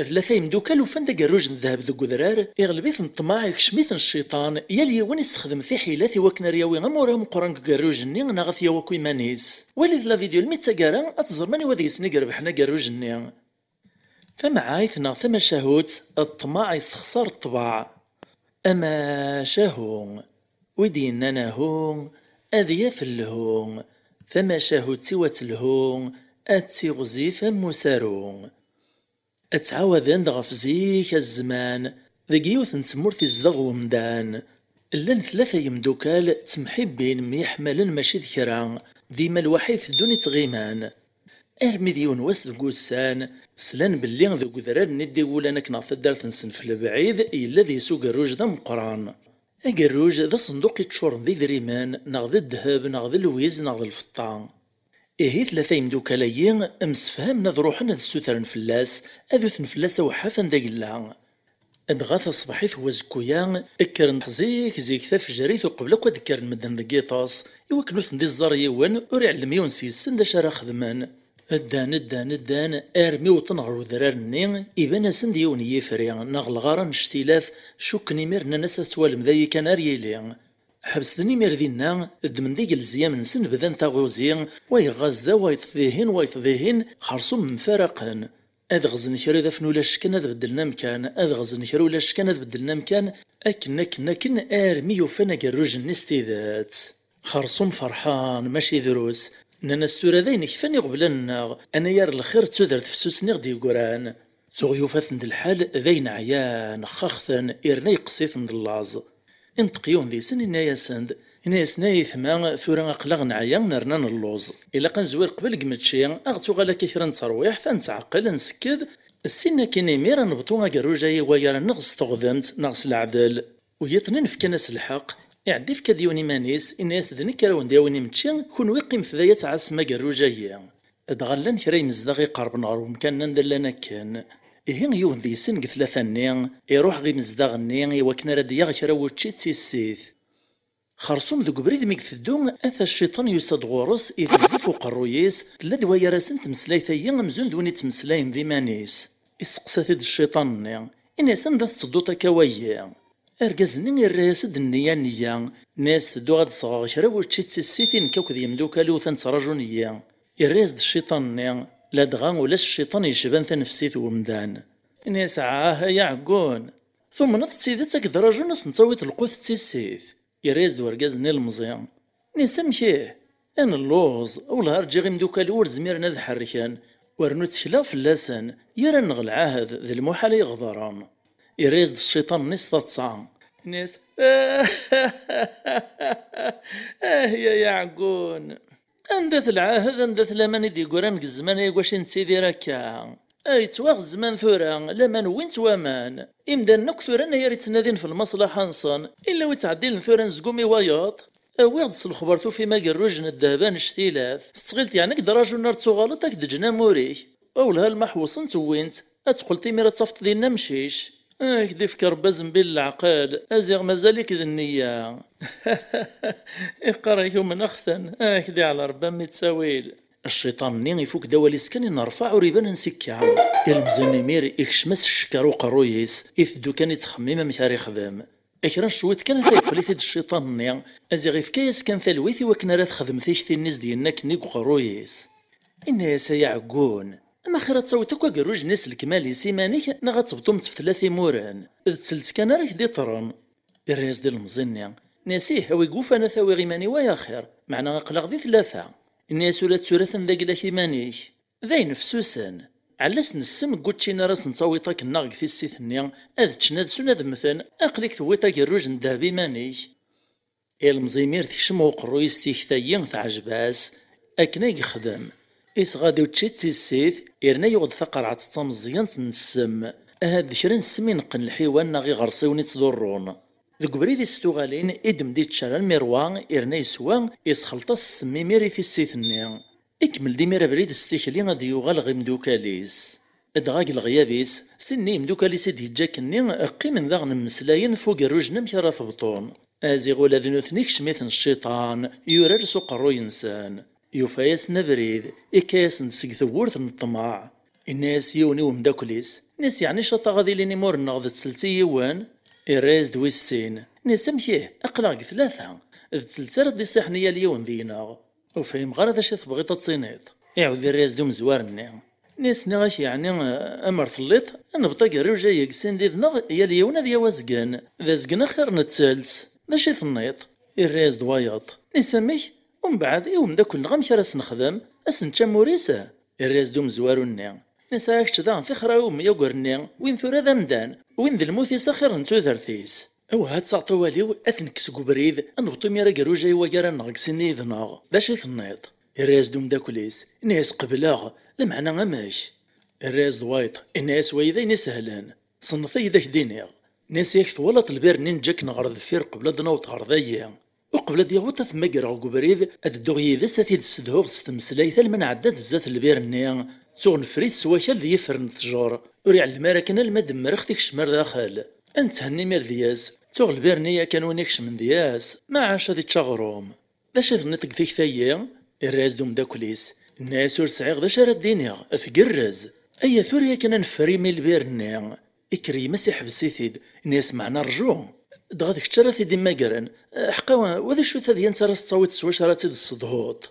ثلاثة يمدوكال وفان دا قروج الذهب ذو قدرار يغلبيث الطماع يكشميث الشيطان يالي وين يستخدم في حيلاتي وكنا رياوي غمورهم قران قروج الني ناغث يوكو مانيس وليد لا فيديو الميتا قارا اتزر ماني وذي سنقر بحنا قروج الني فما عايثنا ثم شهوت الطماع يسخسر الطباع اما شاهون وديننا هون اذيا في اللهون فما شهوت سوى الهون اتي غزيف مسارون اتعاوذن غف زيك الزمان ذي يوث نتمر تزدغ ومدان لان ثلاثة يمدوكال تمحبين ميحملن ماشي ذكران ديما الوحيد في الدنيا تغيمان ارمي ديون واس القوسان سلان باللي ذو قذران ندي ولا ناف الدار تنسن في البعيد إلا ذي سوق الروج ذا مقران الروج ذا صندوق يتشور ذي دريمان ناغذ الذهب ناغذ الويز ناغذ الفطان إيه ثلاثة يمدوكاليين أمسفهم نذروحن ذا السوثرن فلاس أذو ثنفلاس وحافا ذا قلان أدغاث الصباحيث هو زكويا اكرن حزيك زيك ثاف جريث وقبل كود كرن مدن ذا قيطاس يوكلوث ندي الزريون وريع الميون سيسن دا شارا خدمان الدان ارمي وطنغر وذرارني إبانا سنديون يفري ناغ الغارة اشتلاف شك نمير ناس توالم ذاي كان اريلي حبس نمير ذينا دمن ديك الزيام نسن بذان تاغوزي ويغاز ذا ويتضيهن خرصوم مفارقا أدغز نكرو ذا فنو لاش كان بدلنا مكان أدغز نكرو لاش كان بدلنا مكان أكن ارمي وفنا قروج النستي ذات خرصوم فرحان ماشي دروس نانا ستورا ذاين كفاني قبلنا أنا يار الخير تودرت فسوسني غدي قران سوغيوفات ند الحال ذاين عيان خخثن إرني قصيث ند اللاز انتقيون ذي سن إنا ياسند إنا ياسنا ثما ثورا أقلغ نعيان نرنان اللوز إلا كان زوير قبل قمتشي أغتو غالا كثيرا ترويح فنتعقل نسكد السنة كيني ميرا نبطو قروجاي ويرا نغس تغذمت نغس العدل ويطنين في كناس الحق يعدي في كديوني مانيس الناس ذني كراون ديوني متشي كون ويقيم في ذايا تعاس قروجايا ادغالن كراي مزدغي قرب نار ومكاننا ندلنا كان إيه يون ذي سن ثلاثة ني يروح غي مزدغني وكنا رديا كرا وتشي تسيث خرصوم ذو قبريد ميكثدون أثى الشيطان يسد غورس إذ زيفو قرويس تلاد ويا راسن تمسلايثيا مزون دوني تمسلاين ذي مانيس إسقساتيد الشيطان ني إناس ذا تصدوتا كوايا أرجزني الراسد النية ناس تدو غاد صغار كرا وتشي تسيثين كوك ذي مدوكالو ثنتراجونيا الراسد الشيطان ني لا دغان ولا الشيطان يشبان تنفسيت ومدان ناس عاها يعقون ثم نطتي ذا تكدراجو ناس نتاويت القوث تسيث يريز ورقازني المزيان ناس مشيه انا اللوز ولا رجي غي مدوكالي ورزميرنا ذا حركان ورنو تشلا فلاسان يرى نغل عاهد ذي المحال يغضران يريز الشيطان ناس تتصعن ناس يا يعقون اندث العاهد اندث لمن دي قران الزمان يقواش نسيدي راكا اي تواغ الزمان ثورا لمن وين توامان امدان نكثر انا ياري تنادين في المصلحة نصن الا ويتعديل ثورا نزقومي وياط اويض الخبرتو في ماقل روجن الدهبان اشتيلاث تغلت يعني كدراجو النار تغالطك دجنا موريك اولها المحوصن توينت اتقلتي ميرا تصفت ذي نمشيش كدي فكر بزن بالعقال ازيغ مازالك ذي النية اقرأ من اخثن كدي على ربما تساويل الشيطان نين يفوك دوالي سكن نرفع ريبان نسكع يلمزن مير يكشمس الشكر وقرويس يثدو كان يتخمم مشاري خدام اكران شويت كان تايفليث الشيطان نين ازيغ فكايس كان ثالويثي وكنا راه تخدم ثيشتي الناس ديالنا كنيك قرويس إنها سيعقون أما خيرا تصوتك وقروج ناس الكمالي سيمانيك نغا تبطم تفتلاثي موران إذ تسلت كان راك دي طران الرئيس ديال المزنيا ناسيه هو يقوف أنا ثاوي غيماني ويا خير معنا غقلق ذي ثلاثة الناس ولا تسورثا ذاك لا كيمانيك ذاي نفسوسا علاش نسم قوتشينا راس نصويطاك الناغ في السيثنيا أذ تشناد سناد مثلا أقليك ثويطاك الروج ندهبي مانيك المزيمير تكشم وقرويس تيكتايين تعجباس أكنا يخدم إس غادي وتشيت السيث إرنا يغد ثقرعة التمزيان تنسم هاد ذكرا نسمي نقن الحيوان ناغي غرسيوني تضرون ذوك بريد استوغالين إدم دي تشارا المروان إرنا يسوان إسخلطا السمي ميري في السيثنيا إكمل دي ميرا بريد استيكلي غادي يغال غي مدوكاليس أدغاق الغيابيس سني مدوكاليس ديجاكني أقي من ذاغن مسلاين فوق الروج نمشي في بطون أزيغ ولا ذنوثنيك شميثن الشيطان يورر سوق الرو إنسان يوفايس نبريد إكايس نسق ثورث من الطماع الناس يوني ومداكليس ناس يعني شطا غادي ليني مور نغض تسلتي يوان إراز دويسين ناس مشيه أقلاق ثلاثة تسلت راه دي صحنية اليوم دينا وفهم غير هذا شي تبغي تصينيط يعود الراز دوم زوارني ناس نغاش يعني أمر فليط أنا بطاق الرجا يقسين دي ذنغ يا اليوم هذا وازقان ذا زقنا خير نتسلس ذا شي ثنيط الراز دوايط نسميش ومن بعد يوم دا كل نغمش راس نخدم أسنتا موريسة الراز دوم زواروني نساك تدا في خراوم يوغرني وين ثورا ذا مدان وين ذا الموت يسخر نتو ذرثيس او هاد ساعتو واليو اثنكس بريد نبطو ميرا قروجا يوغارا نغكسيني ذناغ داشي ثنيط الراز دوم داكوليس ناس قبلاغ المعنى غماش الراز دوايط الناس ويذا نسهلان صنفي ذاك دينيغ ناس يكت ولا طلبير نينجاك نغرد فير قبل دنوط غرضيا وقبل ديغوطا ثما قراغ قبريد الدغي ذا سافيد السدهوغ ستمسلاي ثلمن عداد الزات البير النيا تغن فريد سواشال ذي يفرن تجار وريع المراكن المد مرختك شمر داخل انت هني مير دياز تغ البيرنية كانوا نيكش من دياز ما عاش هذي تشغروم ذا شاف نطق ذيك ثايا الراز دوم داكوليس الناس ور سعيغ ذا شارد دينيغ افقرز اي ثوريا كان نفري من البيرنيا اكري مسيح بسيثيد الناس معنا رجوع دغادك تشرثي ديما قرن حقا وذا شو ثادي انت راس تصوت سواش راه تيد الصدهوط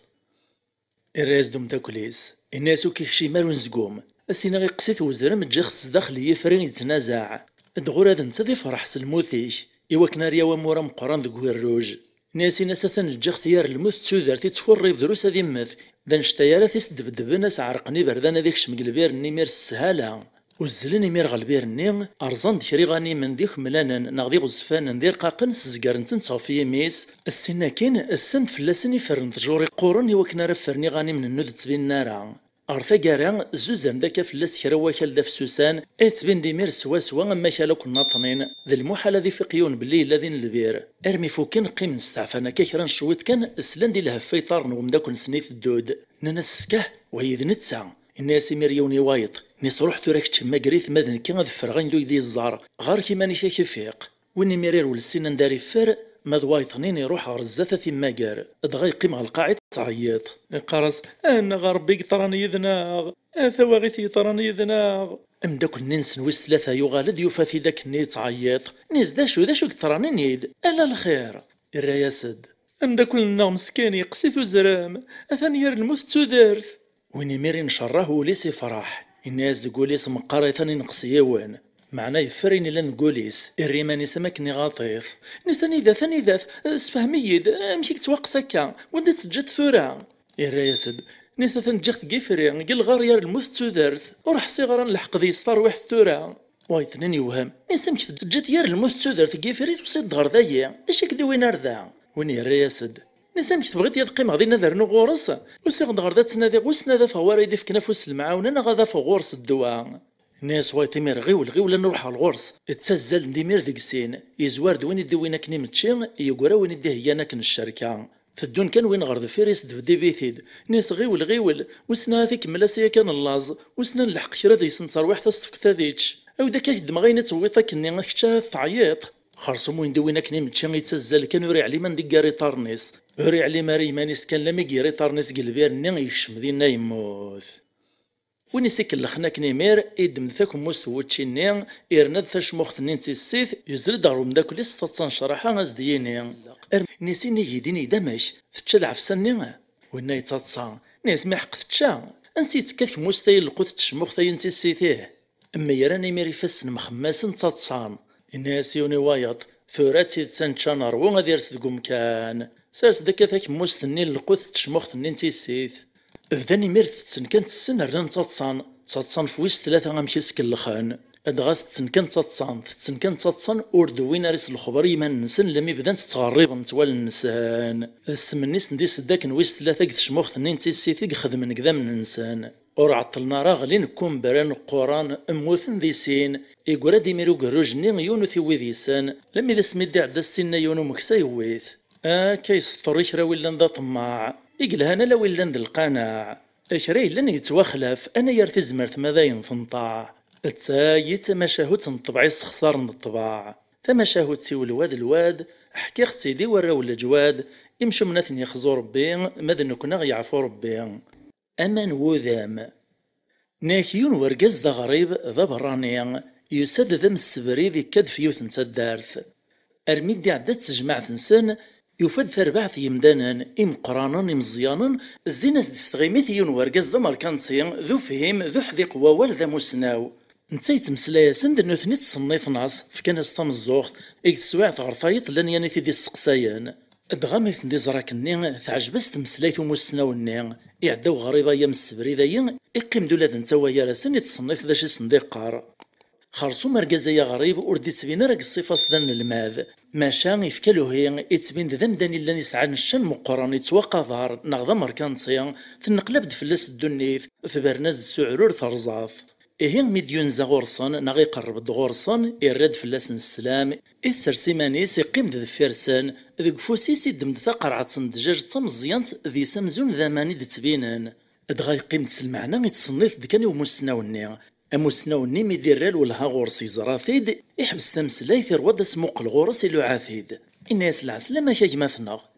الراز دوم داكوليس الناس كيخشي مال ونزقوم السينا غي قسيت وزرم تجخص داخل يفرين يتنازع دغور هذا نتا ذي فرح سلموثيش إوا كنا ريا ومورا مقران ذك ويروج ناسي ناساثن الجخ ثيار الموت تسودر تيتفري بدروس هذي مث دا نشتايا تيسدبدب ناس عرقني بردان هذيك شمقلبير نيمير السهالة وزلن يمير غالبير نيم أرزان دكري غاني من ديك ملانا نغدي غزفان ندير قاقن سزقار نتن صافي ميس السناكين السند فلاسن يفرن تجوري قورن إوا كنا رفرني غاني من النود تبين نارا عرفا كارا زوزان داك فلاس كرا واكل دا فسوسان تبين ديمير سوا سوا اما كالا كنا طنين ذا المحال هذي فقيون باللي الذين البير ارمي فوكين قيم نستعفانا كيكرا نشويت كان اسلان دي الهفايطار نوم داك نسنيت الدود ناس سكاه وهيد نتسع الناس مريوني وايط نيس روحتو راك تشما قريت ماذن كي غاد فرغين دو يدي الزار غار كيما نيشا كيفيق ويني ميرير والسين نداري فار ماد وايطنين يروح غرزاتا ثما كار دغا يقيم على القاعد تعيط قرص انا غربي قطراني يذناغ ثواغيث يطراني يذناغ ام داك الناس نويس ثلاثه يغالد يوفى داك الني تعيط نيس داشو قطراني نيد الا الخير الرياسد ام داك النا مسكين يقسيت وزرام اثاني ير الموت تودرث ويني ميري نشراه وليسي فرح الناس تقوليس مقاري ثاني نقصي وين معناه يفريني لان نقوليس الريماني سمكني غاطيف نساني ذات اسفهميد امشيك توقس هكا وانت تجد ثورة الرياسد نسا ثنجخت كيفري قل غار يار الموت تودرث وراح صغرا لحق ذي صار واحد ثورة واي ثنين يوهم نسا مشيك تجد يار الموت تودرث كيفري توصيد دغر ذايا اش كدي وين ارذا ويني الرياسد نسامك تبغيت يدقيم غادي نذر نغورس وسيغ دغر ذات تنادي وسنادا فوار يدي فكنا فوس المعاونه انا غادا فغورس الدواء ناس واي تيمير غيول نروح على الغورس تسزل نديمير ذيك السين يزوارد وين يدي وين كني متشي يقرا وين يدي هي انا كن الشركه تدون كان وين غرد فيريس دبدي بيثيد ناس غيول وسنا هذيك ملاسيه كان اللاز وسنا نلحق كرا ذي سنصار واحد تصفك ثاديتش او داك دمغينا تويطا كني غشتا تعيط خرصم وين دوينا كني متشي يتسزل كان يوري علي من ديكاري طارنيس يوري علي ماري مانيس كان لما يقري طارنيس قلبير ني يشم دينا يموت وين سيكل لخناك نيمير إدم ذاك موس وتشيني إرناد ثشموخ نين تيسيث يزل دارهم داك ليس تتصن شرحا أزدييني نيسيني يديني دمش تتشلع في سني وين يتصان نيس ما حق تتشا نسيت كاك موس تاي القوت تشموخ تاي نتيسيثيه أما يراني ميري فسن مخماسن تتصان الناس يوني وايط ثوراتي تسانشان روان غادي يرسدكم كان ساس داك ذاك موس تنين القوت تشموخ نين تيسيث بداني ميرت تسن كانت السن ران تصان في ويس ثلاثة غامشي سكلخان ادغاث تسن كانت تصان اوردوين ريس الخبر يمان نسن لمي بدان تتغريب نتوال النسان السمنيس نديس داك نويس ثلاثة كتشموخ ثنين تيسيثي خدم قدام النسان اور عطلنا راه غلي نكون بران القران اموثن ذي سين يقول ديميرو قروجني يونو تيويذيسان لمي ذا سميدي عدا السن يونو مكسا يويث كيس طريش راه ولا ندا طماع يقل هنا لو إلا ند القناع أشري لن يتوخلف أنا يرثي زمرت ماذا ينفنطاع تسايت مشاهد تنطبعي السخسار من الطباع تمشاهد سيو الواد حكي اختي دي ورا ولا جواد يمشو مناثن يخزو ربي ماذا نكون يعفو ربي أمان وذام ناكيون ورقز ذا غريب ذا براني يسد ذا مسبري ذي كد فيوث نتدارث أرميد دي عدت جماعة نسان يفد ثربعث يمدانا إمقرانا إمزيانا الزيناس ديستغيميث يون ورقز ذا مركانسيان ذو فهم ذو حذيق ووال ذا مسناو نتايت مسلايا سند نوثني تصنيف ناس فكان استام الزوخ إيك تسويعت غرفايط لان ياني دي السقسايان ادغاميث ندي زراكني تعجبست مسلايت مسناوني يعداو غريبة يا مسبري ذايا إقيم دولاد نتاوا يا راسن يتصنيف ذا شي صنديقار خرصو مركزية غريب وردي تبين راك الصفة صدان الماذ ماشا يفكالو هي يتبين ذا مداني اللي نسعى نشان مقران يتوقع ظهر نغضا مركانسيا تنقلب فلس الدنيث في برناز السعرور ثرزاف إيه ميديون زغورصن نغي قرب دغورصن يرد فلاس السلام إسر سيمانيس يقيم ذا فرسان ذي قفوسيس يدمد ثقرعة دجاج تمزيانت ذي سمزون ذاماني ذي تبينان دغا يقيم تسلمعنا يتصنيف ذكاني ومسناوني أمسناوني ميديرال ولها غورس يزرافيد يحبس تمسلاي ثرواد سموق الغورس إلو عافيد الناس العسلة ما كيما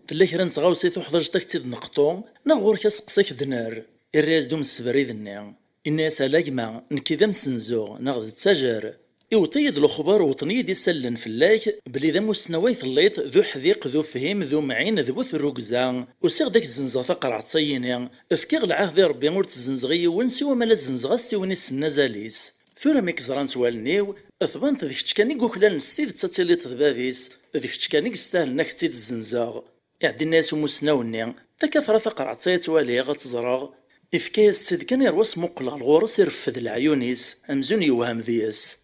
تلا كرا نتغاوسي تحضر تكتيد نقطو نغور كسقسيك دنار الراس دوم السبريد النعم الناس لاجما نكذا مسنزو ناخذ التجار يوطيد الخبر وطني دي سلن فلاك بلي ذا مسنواي ثليط ذو حذيق ذو فهم ذو معين ذو الركزان وسيغ داك الزنزة ثقرع تصيني افكيغ العهد ربي غور تزنزغي ونسي وما لا زنزغا سيوني السنازاليس ثورا ميك زران سوالنيو اثبانت ذيك تشكاني كوكلان نستيد تاتيلي تذبابيس ذيك تشكاني يستاهل نكتيد الزنزاغ يعدي الناس ومسناوني تكاثر ثقرع تصيتوالي غتزراغ إفكاس سيد كان يرواس مقلع الغورس يرفد العيونيس أمزون يوهم ذيس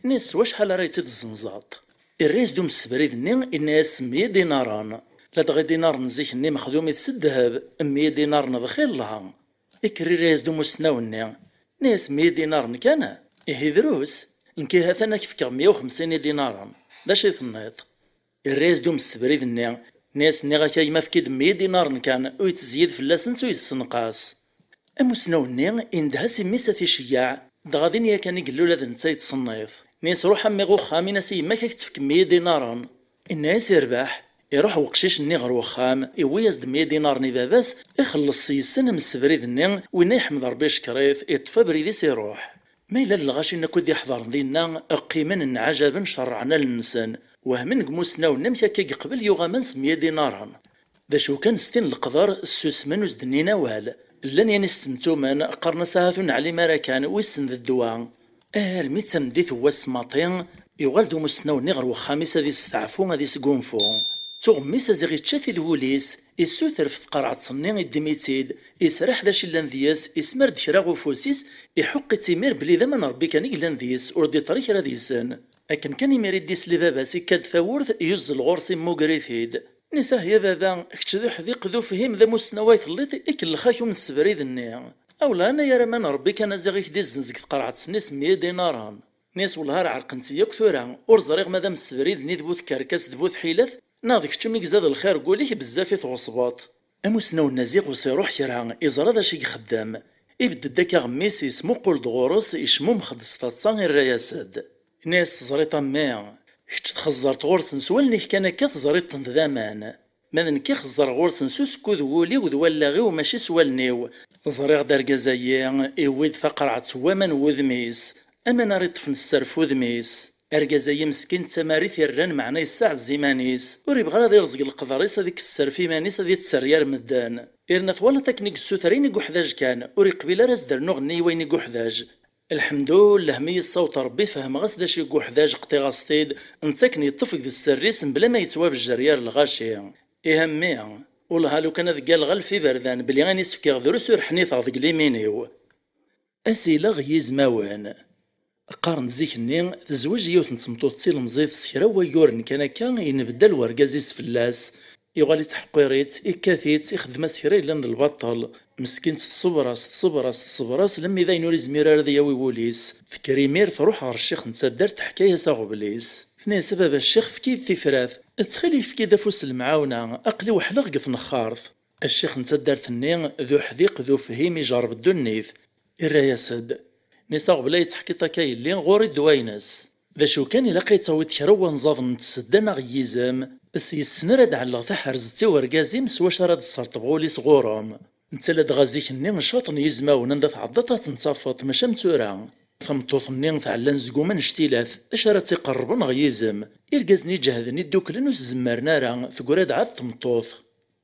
ناس وشحال رايتي الزنزاط الريس دوم السبريد ني الناس 100 ديناران لا دغي دينار نزيك ني مخدوم يتس الذهب 100 دينار نضخيل لها إكري ريس دوم السناوني ناس 100 دينار كان إيه دروس إنكي هاثنا كيفكا 150 دينارا دا شي ثنيط الريس دوم السبريد ني ناس ني غاكا ما فكيد 100 دينار كان ويتزيد فلاسن تو يسنقاس أمسناوني إندهاس ميسا في شياع دغادين يا كان يقلو لذا نتا يتصنيف ناس روح أمي غوخامي ناسي ما كتفك 100 دينارا الناس يربح يروح وقشيش ني غير وخام يويزد 100 دينار ني باباس يخلص سيسن من السبريد ني وين يحمد ربي شكريف يطفى بريديس يروح ما إلا الغاشي نكود يحضر دينا قيما عجبا شرعنا للنسان وهمن قموسناونا مشاكي قبل يوغامنس 100 دينارا دا شو كان ستين القدر السوسمان وزدنينا وال لن ينستمتو من قرن ساهثون علي مراكان ويسن ذا الدواء الميت تمديت هو السماطين يغالدو مسناو نغر وخامسة ذي استعفو ما ذي سقونفو تغميسة زي غيتشافي الوليس يسوثر في قرعة صنين الدميتيد يسرح ذا شلان ذياس يسمرد كراغ وفوسيس يحق تيمير بلي ذا من ربي كان يقلان ذيس وردي طريق راه ذيسان لكن كان يميريد ديس لباباسي كاد ثورث يوز الغرسي موغريثيد نساه يا بابا كتشذو حذيق ذو فهم ذا مسنوايت الليط إكل خاكو من السبريد النيا أولا أنا يا رمان ربي كان زاغيك دي الزنزك قرعة ناس 100 دينارا ناس والهار عرقنتي كثورا ورزريغ مادام السبريد ني ذبوث كاركاس ذبوث حيلث ناضيك تشميك زاد الخير قوليك بزاف تغصباط أمسناو النزيق وسيروح كرا إزرا ذا شي خدام يبدد داك غميس يسمو قول دغورس يشمو مخدستاتصان الرياساد ناس تزريطا ميا كنت تخزرت غورس نسوالني كان كتزريط ذامان ماذا كي خزر غورس نسوسكو ذولي وذولاغي وماشي سوالنيو زريغ دار كازايا إويد فقرعة ومن وذميس أما ناريط في السرف وذميس أرجازايا مسكين تماريث يران معنا يساع الزيمانيس وريبغا غادي يرزق القضاريس هذيك السرفي مانيس هذي تسريار مدان إرنا ثوالا تكنيك السوثرين يقحذاج كان وري قبيلة راس درنو غني وين يقحذاج الحمد لله مي الصوت ربي فهم غاس داش يقحذاج قطي غاستيد نتاكني يطفق ذي السريس بلا ما يتواب الجريار الغاشي إهميا والله لو كان ذقال غل في بردان بلي غاني سفكي غدروس ورحني ثاضق ليمينيو أسيلا غيز ماوان قارن زيكني تزوج يوث نتمطوط تيل مزيد سكرا ويورن كان ينبدا ورقازيس فلاس يغالي تحقيريت إكاثيت يخدم سكرا إلا ند البطل مسكين تصبراس لما إذا ينوري زميرار ذي يوي وليس فكري مير تروح على الشيخ نتسدرت حكاية ساغو بليس فني سبب الشيخ فكي الثفراث تخلي فكي دافوس المعاونة أقلي وحلق قف نخارث الشيخ نتسدرت النين ذو حذيق ذو فهيم يجرب الدنيث الرياسد نساغ بلا يتحكي تاكاي اللي غوري دوينس ذا شو كان يلاقي تاويت كروا نظاف نتسدنا غيزام السنرد على تحرز تيور قازيم سواش راد السرطبغولي صغورهم نتا غازيك ني نشاط يزماون ندات عضتها تنصفط ماشا متورا. ثمطوط ني تعلن زقوما نشتيلاث اش راه تيقربن غيزم يرقزني جهدني دوكلن وزمرنا راه ثقراد عاد تمطوط.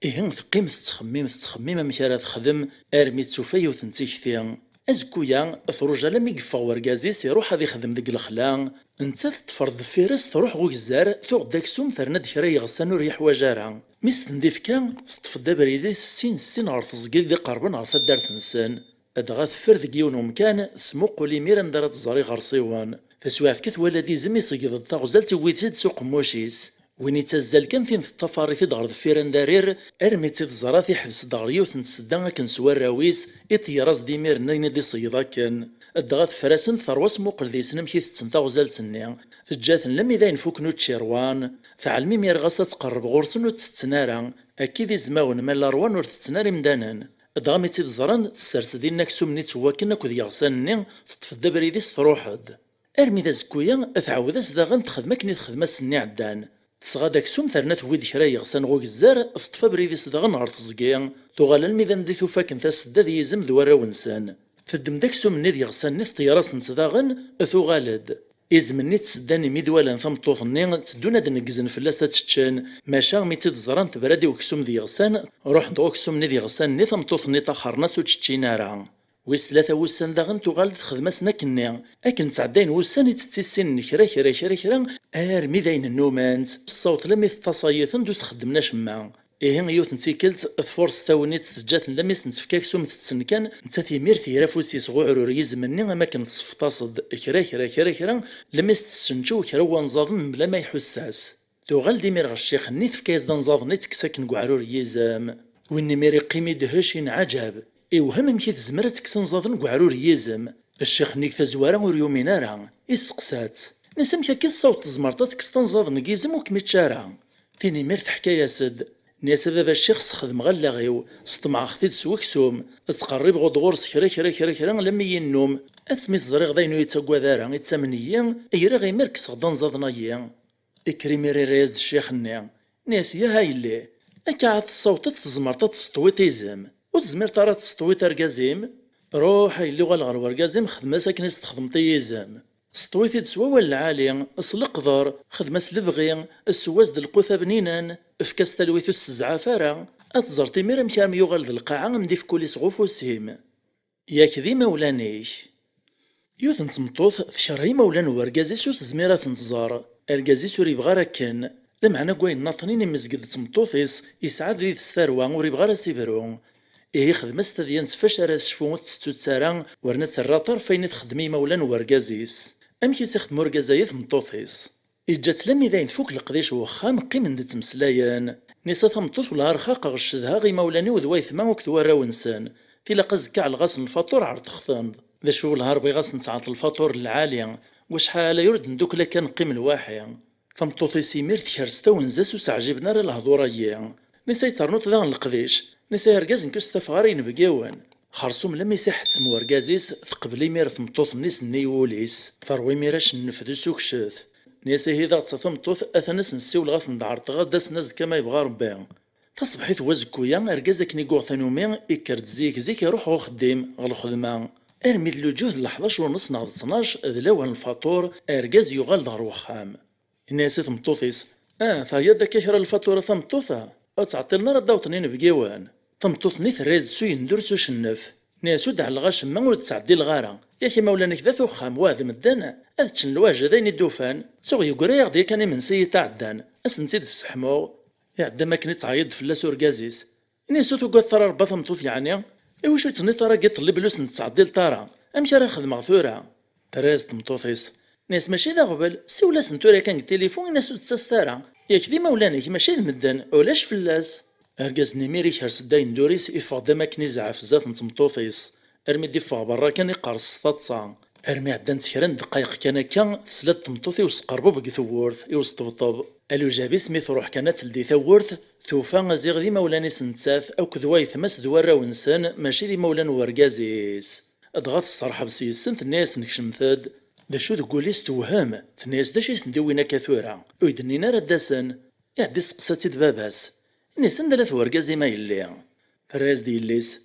إيه ثقيم تخمم أمك راه تخدم أرمي تسوفي وثنتيكتي أزكويا ثروجا لم يقفا ورقازيس يروح هذا يخدم ديك الخلا انت تفرض فيرس تروح غو الزار ثوغ داكسوم ثرنا دكرا يغسان وريح وجارا ميس تنديف كان تطفد بريدي السين غار تزقيل دي قربن غار تدار تنسان أدغا تفر ذك يون مكان سمو قولي ميران دارت الزري غار صيوان فسواف كث ولدي زمي صيقظ الطاغزال تويتزد سوق موشيس وين يتزال كان فين في الطفاري في دغر دفيران دارير ارمي تيتزرا في حبس دغر يوث نتسدا كان سوار راويس اطيراز ديمير ناين دي صيدا كان الدغات فراسن ثرواس موقل ذي سنم كي تتنتا غزال تنيا تجاثن لم إذا ينفوك نوت شيروان فعلمي ميرغاسا تقرب غورسن وتتنارا أكيد يزماون مالا روان ورتتناري مدانان دغامي تيتزران تسرس دي ناكسوم نيت واكن كود يغسان تطفد بريديس تروحد ارمي ذا زكويا اتعود داغن تخدمك ني تخدم سني عدان تسغى داك سوم ثرنات ويد كرا يغسان غوك الزار تطفى بريديس داغن غار تزكيا تغال الميدان دي ثوفاكن تاسداد يزم دوارا ونسان تدم داك سوم ني يغسان ني طيراس نتداغن ثوغالد إزمني تسداني ميدوالا ثمطوطني تدونا دنقزن فلاسة تشان ماشا مي تيتزران تبرادي وكسوم دي غسان روح ندغو كسوم ني غسان ني ثمطوطني تاخرناس وتشتشينارا ويس ثلاثة وسان داغن تغال تخدماسنا كني أكن تعدين وسان يتتسين كرا أرمي ذاين النومانت الصوت لم يتصايثن دوس خدمنا شما إيه يوث نتيكلت فورس تاونيت تجات لم يسنتفكاك سوم تتسنكان نتا ثيمير ثيرا فوسي صغور ريز مني ما كنت تصفطاصد كرا لم يستسنجو كرا ونزاضن بلا ما يحساس توغال ديمير غشيخ نيت في كايز دنزاض نيت كساكن قعرور يزام وإني ميري قيمي دهشين عجب إيوهم مكي تزمرة تكسنزاضن قعرور يزام الشيخ نيك تزوارا وريومينا راه إسقسات نسم كاكي الصوت تزمرتا تكستنزاضن قيزم وكميتشارا ثيني مير تحكايا سد ناس هذا الشخص خدم غلا غيو سطمع خذيت سوكسوم تقرب غدغورس كرا لما ينوم اسمي الزريغ داينو يتسقوا دارا يتسمنيا ايرا غي مركز غدان زادنايا اكريمي ريز الشيخ النيا ناس يا هاي اللي اكا الصوت تزمرت تسطوي تيزم وتزمر ترى تسطوي ترقازيم روح اللي غالغر ورقازيم خدمة ساكن يستخدم تيزم سطويثي تسوا ولا عالي القدر خدمة سلبغي السواز د القوثة بنينان افكاس تلويثو السزعافارة اتزرتي ميرا مكام يغال ذا القاعة مدي في كوليس غوفوسيم ياك ذي مولانيش يوث نتمطوث في شرعي مولان ورقازيسو تزميرة تنتظار ارقازيسو ريبغا راكن لمعنى قوين ناطنين مزقد تمطوثيس يسعاد ذي الثروة وريبغا راسيبرو إيه خدمة ستديان سفاش راس شفوت ستو تسارا ورنا تسرا طرفين تخدمي مولان ورقازيس أمكي تخدم ورقازايث مطوفيس إجات لمي ذاين فوق القديش وخام قيمن دي تمسلايان نيسا ثمطوط ولا رخاق غشدها غي مولاني وذوايث ما وكتوارا ونسان تيلا قزكاع الغاس الفاتور عرض تخثان ذا شغل هاربي غاس نتعاط الفاتور العالية وشحال يرد ندوك لكان قيم الواحي ثمطوطي سيمير تكرستا ونزاس وسعجبنا راه الهضورية نيسا يترنوط ذا القديش نيسا يرقاز نكس تفغارين بقاوان خرصوم لما يساحت سمو رقازيس تقبلي مير ثمطوط نيس نيوليس فروي ميراش نفذو سوكشث نيسا هيدا تصمطوث أثناس نسيو لغاث ندعر تغاداس ناز كما يبغى ربي تصبحيت وزكويا رقازك نيقوغ ثانومي إكرد زيك يروح غو خديم غل خدمة أرمي ذلو جهد لحظاش ونص ناض 12 ذلاوان الفاتور أرقاز يغال دار وخام نيسا ثمطوثيس ثايا داك يشرى الفاتورة ثمطوثة أتعطلنا راه داوطنين بقيوان ثمطوثني ثريز سو يندور سو شنف ناسو دع الغاش ما ولد تعدي الغارة ياكي مولانا كذا ثوخام واد مدانا هذا تشن الواجه ذاين الدوفان سوغ يقرا يغدي كان من سي تعدان اسنتي السحمو يعدا ما كنت تعيد فلاس ورقازيس ناسو توقع ثرى ربا ثمطوث يعني ايوا شو تني ترى قيت اللي بلوس نتعدي لطارا امشي راه خدمة غثورة تراز تمطوثيس ناس ماشي ذا غبل سي ولا سنتوري كان التليفون ناسو تستارا ياك ذي مولانا ماشي المدان ولاش فلاس أرقاز نميري شهرس داين دوريس إفاق دماك نزع في زات نتمطوطيس أرمي ديفاق برا كان يقرص تاتصا أرمي عدان تكران دقايق كان تسلات تمطوطي وسقربو بقي ثورث يوسطبطب ألو جابي سميث روح كانت تلدي ثورث توفا زيغ ذي مولاني سنتساف أو كذواي ثماس دوارا ونسان ماشي ذي مولان ورقازيس أضغط الصراحة بسيسن الناس نكشمثاد دا شو تقوليس توهام الناس داشي سندوينا كثورة ويدنينا رداسن يعدي سقساتي دباباس نيسان دالت ورقازي ما يلي فراز دياليس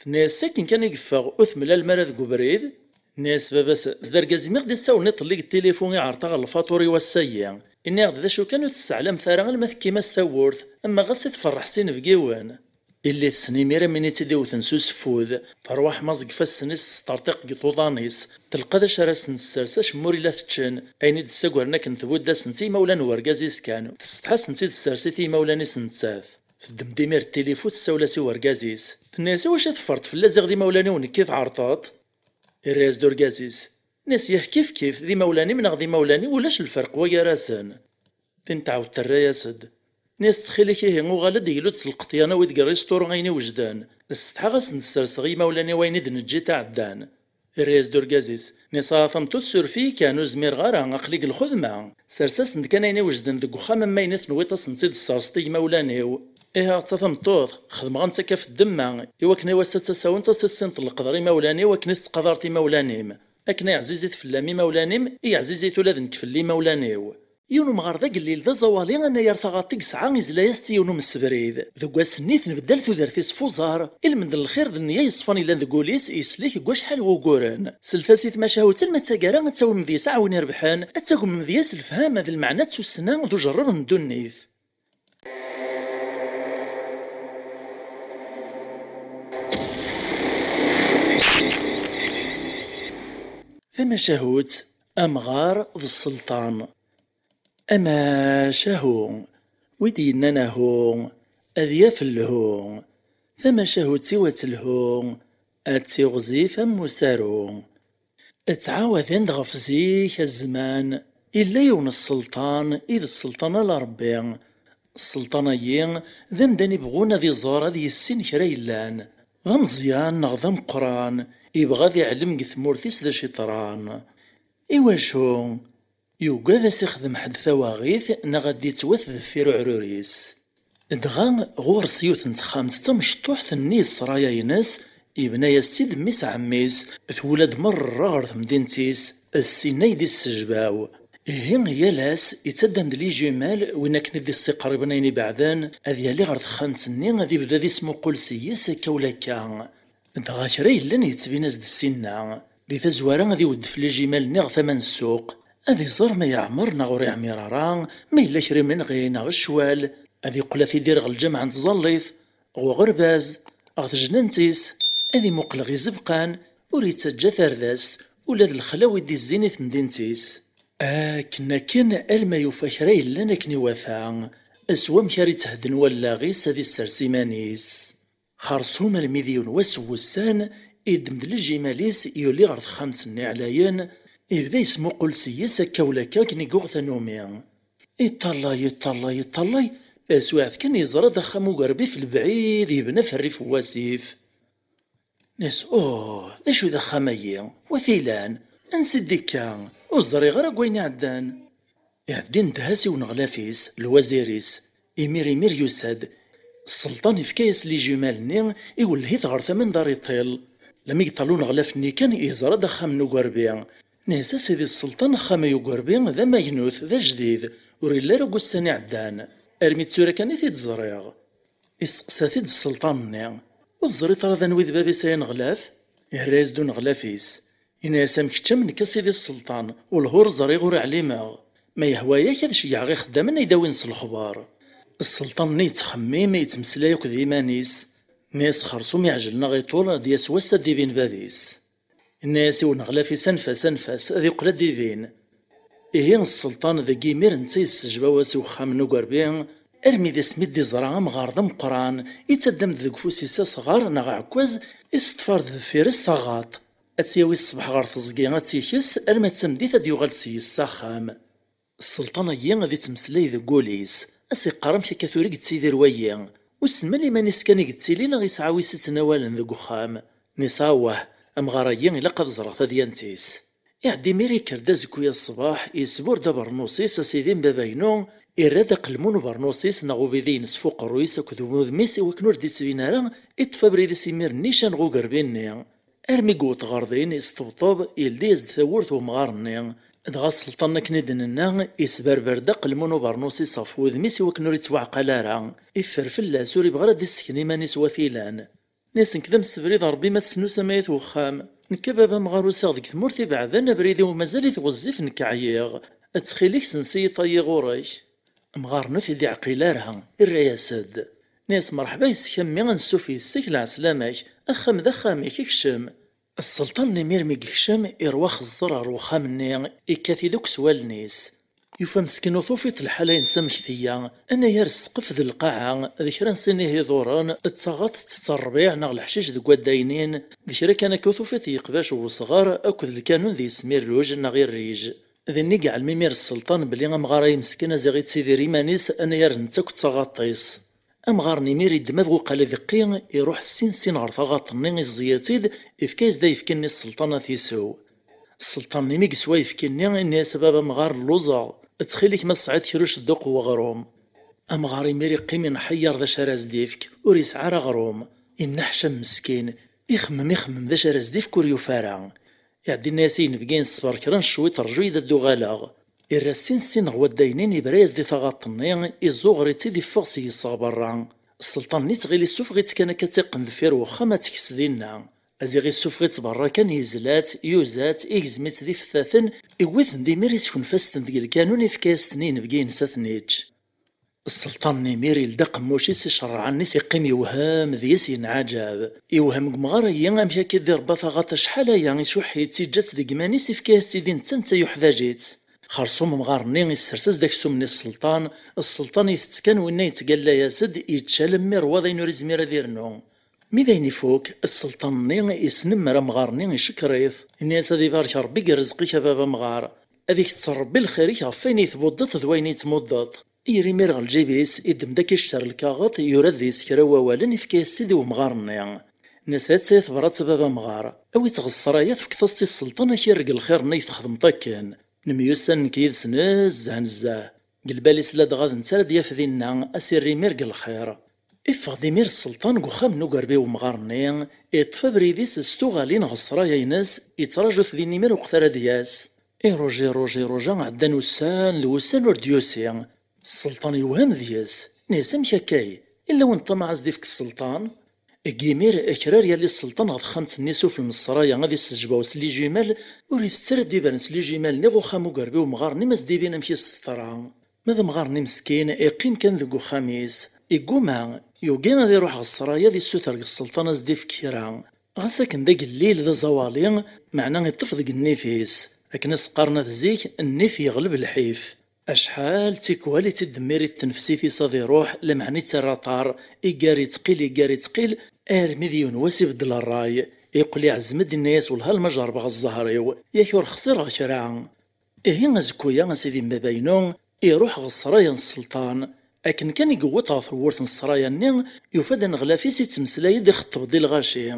ناس ساكن كان يقفغ أثمل المرض قبريد. ناس باباس زدرقازي ميغدي ساو نطلق التليفون يعرطغ الفاتوري والسيا إني غد ذا شو كانوا تستعلم ثارا المث كيما ستاورث أما غاسي تفرح سين بقيوان اللي تسني ميرا مني تديو تنسوس فوذ فروح مازق فالسنس تسترطق قطوطانيس تلقى ذا شراس نسرساش موري لا تتشن أيني تستقورنا كنثبود دا سنتي مولان ورقازيس كانوا تستحس نسيت السرسيتي مولاني سنتساث في الدمدمير التليفون تساولاسي ورقازيس الناس واش تفرط في اللازغ دي مولاني ونكيف عرطاط الراس دورقازيس ناس كيف كيف ذي مولاني من غدي مولاني ولاش الفرق ويا راسن تنتعاود تراياسد ناس تخيلي كيه غالد يلو تسلقطيانا ويدقى ريستورون غيني وجدان استحا غاس نسترس غي مولاني وين دنجي تعدان الراس دورقازيس ناس ثمتو تسورفي كانوا زمير غارا اقليق الخدمة سرساس ندكان ايني وجدان دق وخام ماينث نويطاس نسيد السرسطي مولانيو إيه تثمطوط خدم غنتكا في الدمة إواكني واسات تساون تسسنت القدري مولاني واكني تقدرتي مولانيم أكني عزيزي تفلامي مولانيم إي عزيزي تولاد نكفلي مولانيو يونو مغارضة قليل ذا زوالي أنا يرثغاطيك ساعة إزلاياستي يونو مسبريد ذو سنيت نبدل ثوذرتيس فوزار من الخير ذنيا يصفاني لان ذقوليس يسليك قواش حال وقورن سلفاسيت مشاهوت المتاقارا تساوي مذيا ساعة وين يربحان أتاقو مذياس الفهام هذا المعنى تسنا ذو جرر ندونيث ثم شهوت أمغار ذو السلطان أما شهو ويدينا نهو أذياف الهو ثم شهوت سوى الهو أتيغزي ثم سارو اتعاوذن غفزيك الزمان إلا يون السلطان إذ السلطان لربي السلطانيين ذم داني بغونا ذي زارة ذي السن كريلان ذا مزيان نغ ذا مقران يبغى ذي علم قثمورثيس ذا شطران إيواشو يوقا ذا سيخدم حد ثواغيث نغدي توث ذفير عروريس دغا غور سيوث نتخامت تمشطوح ثنيس رايا ينس يبنى يستيد ميس عميس تولد مرة غير مدينتيس السيناي دي السجباو إهين يالاس يتدم دلي جمال وين كنت دي السي قريبنيني بعدان أذيالي غير تخامتني غادي بدا دي سمو قول سيس كولاكا دغا كرا يلان يتبيناز د السنة دي تزوارا غادي ودف لي جمال نغ ثمن السوق هذي زر ما يعمر نغوري عميرارا ما إلا كري من غي نغ الشوال هذي قلا في دير الجمعة نتزليف غو غرباز أغت جننتيس هذي مقلغ يزبقان وريت سجا ثرداس ولا ذي الخلاوي دي الزينيت مدينتيس كنا كان الما يفكري لنا كني وفا أسوام كاري تهدن ولا غيس هذي السرسيمانيس خرصوم المليون وسوسان إدمد الجماليس يولي غرض خمس عليان يبدا يسمو قول سيس هكا ولا كاكني قوغ نومي يطلع يطلع يطلع أسواعث كان يزرى دخا مقربي في البعيد يبنى في الريف واسيف ناس ذا شو دخا ميا وثيلان انسي ديكا وزري غير كوين عدان يعدي ندهاسي ونغلافيس الوزيريس يمير يساد السلطان يفكايس لي جمالني يولهيث غير ثمن دار يطيل لما يطلون غلافني كان يزرى دخا منو قربي ناس سيدي السلطان خاما يقربي ذا ماينوث ذا جديد وريلا راه قساني عدان ارمي تسورة كان تيتزريغ يسقسا تيد السلطان وزري ترى ذا نويذ بابي ساين غلاف يهراز دون غلافيس إنا سامك من كسيدي السلطان والهور زري غور عليما ما يهوايا كذا شيع غي خدامنا يداوي نص الخبار السلطان ني يتخمم يتمسلاي وكذ إيمانيس ناس خرصوم يعجلنا غي طول دياس وسا ديبين بابيس الناس ونغلافيس أنفاس ذي قلا ديبين إيه السلطان ذا كيمير نتا يسجبا واسي وخام نو قربين ارمي ذا سميت دي زرعة مغارضة مقران يتدم ذا كفوسيسا صغار نغ عكواز يستفار ذا فيرس ثغاط أتياوي الصبح غار تزقي أتيكس أرما تسمدي ثاد يغال سيس ساخام السلطان يين ذي تمسلاي ذا قوليس أسي قرم كاثوري قتسي ذي روايا وسمالي ما نسكاني قتسيلينا غي سعاوي ستناوالن ذا قخام نساوه أمغاريين إلا قد زرعت ديانتيس يعدي ميري كرداز كويا الصباح يسبور دا برنوسيس سيدين باباينو إرادا قلمون برنوسيس نغو بيدين سفوق الرويس كدو مذميسي وكنور دي تبينارا اتفابري دي سيمير نيشان غو قربيني أرمي قوت غارضين يستوطب يلديز دثاورت ومغارني دغا السلطان كندننا يسبربر دا قلمون برنوسيس صفو ذميسي وكنور يتوعقلارا يفرفل سوري بغرا دي السكني مانيس وثيلان ناس نكذا سبريد ربي ما تسنو سمايت وخام. نكا بابا مغاروسا ديك تمورتي بعدا بريدي ومازال يتغزف نكعييغ. اتخيليك سنسي طي غوريك. مغارنو في دي عقيلة رها الرياسد. ناس مرحبا يسكمي غنسوفي السكل عسلامك. أخام ذا خامك يكشم. السلطان نمير ميكشم إرواخ الزرار وخامني إكاثي دوك سوال نيس. يوفا مسكين وطوفيت الحالين سمكتيا أنا يرسقف ذي القاعة ذكرا سنيه دوران اتصغط تتربيع نغ الحشيش ذي قداينين ذكرا كان كوثوفيت يقباش وصغار أكد الكانون ذي سمير روج نغير ريج ذي نيقع الميمير السلطان بلي غمغاري مسكينة زي تسيدي ريمانيس أنا يرنتك تسغطيس أمغار نمير يدماغ وقال ذقي يروح سين عرفغاط النين الزياتيد إفكاز دا يفكني السلطانة ثيسو السلطان نميق سوا يفكني إني سبب مغار اللوزا تخيلك ما صعد كروش الدوق وغروم أمغاري ميري قيمي نحير ذا شراز ديفك وريس عرا غروم إنحشم مسكين يخمم ذا شراز ديفك وريو فارع يعدي الناسين بقين الصفر كران شوي ترجو يدا الدوغالاغ الراسين سين غوا الداينين يبرايز دي ثغاطني الزوغري تيدي فغسي يصابران السلطان نيت غيلي السوف غيت كان كتيقن ذفير وخا ما تكس دينا أزي غي السوف غيت برا كان يزلات يوزات إكزميت ذي فثاثن إويثن دي ميري تكون فاستن ذي الكانون إفكاس تنين بقين ساثنيج السلطان نيميري لدق موشيس يشرع الناس يقيم يوهام ذيس ينعجب يوهم قمغاري أمشا كي رباطا غاتا شحالا يعني شوحي تيجات دي قمانيس إفكاس تيدين تنتا يحذاجيت خرصوم مغارني يسرسز داك سمني السلطان يتكن وينا يتقال ياسد يتشالم ميرواضين يوريز ميرا ديرنو ميدين يفوك السلطان ني يسنم مرا مغارني يشكريث الناس هذي بارك ربي رزقك بابا مغار هذيك تربي الخيريك عفين يثبضت ذوين يتمضط يري ميرغ الجيبيس يدم داك يشتر الكاغط يورد ذي سكرا ووالن يفكي سيدي ومغارني نسات سيثبرات بابا مغار او يتغصرايات في كثصتي السلطان كيرق الخير ني تخدم طاكن نميوسن كيد سنز هنزاه قلبالي سلاد غاد نتسال دياف ذينا اسيري ميرق الخير إفغ ديمير السلطان قخام نوغربي ومغارني إطفى بريديس ستوغالين غصرايا يناس يتراجو ذي نيمير وقثار دياس روجي عدان وسان لوسان ورديوسي السلطان يوهم دياس نيسام شكاي إلا وين طمع ديفك السلطان كيمير إكرار يالي السلطان غاد خامس نيسو في المصرايا غادي السجباو سلي جمال وريث تسرد ديبان سلي جمال نيغو خامو قربي ومغارني ماس ديبين امشي السطرا ماذا مغارني مسكين يقيم كان ذوقو خميس يقوما يوغينا ذي روح السرايا ذي السوتر السلطانة زديف كيران غاساكن داك الليل ذا زوالي معناه يطف داك النفيس لكن سقارنا زيك النف يغلب الحيف أشحال تيكوالي تدميري التنفسي في صدي روح لمعني تراطار إيقاري تقيل أرمي ذيون واسي بدل الراي يقول يعزمد الناس والها المجار بغا الزهريو ياكور خسر غشران إيه غزكويا سيدي ما بينو يروح غصرايا السلطان أكن كان يقوطها ثورت الصرايا النين يفاد نغلافي سي تمسلاي دي خطب دي الغاشي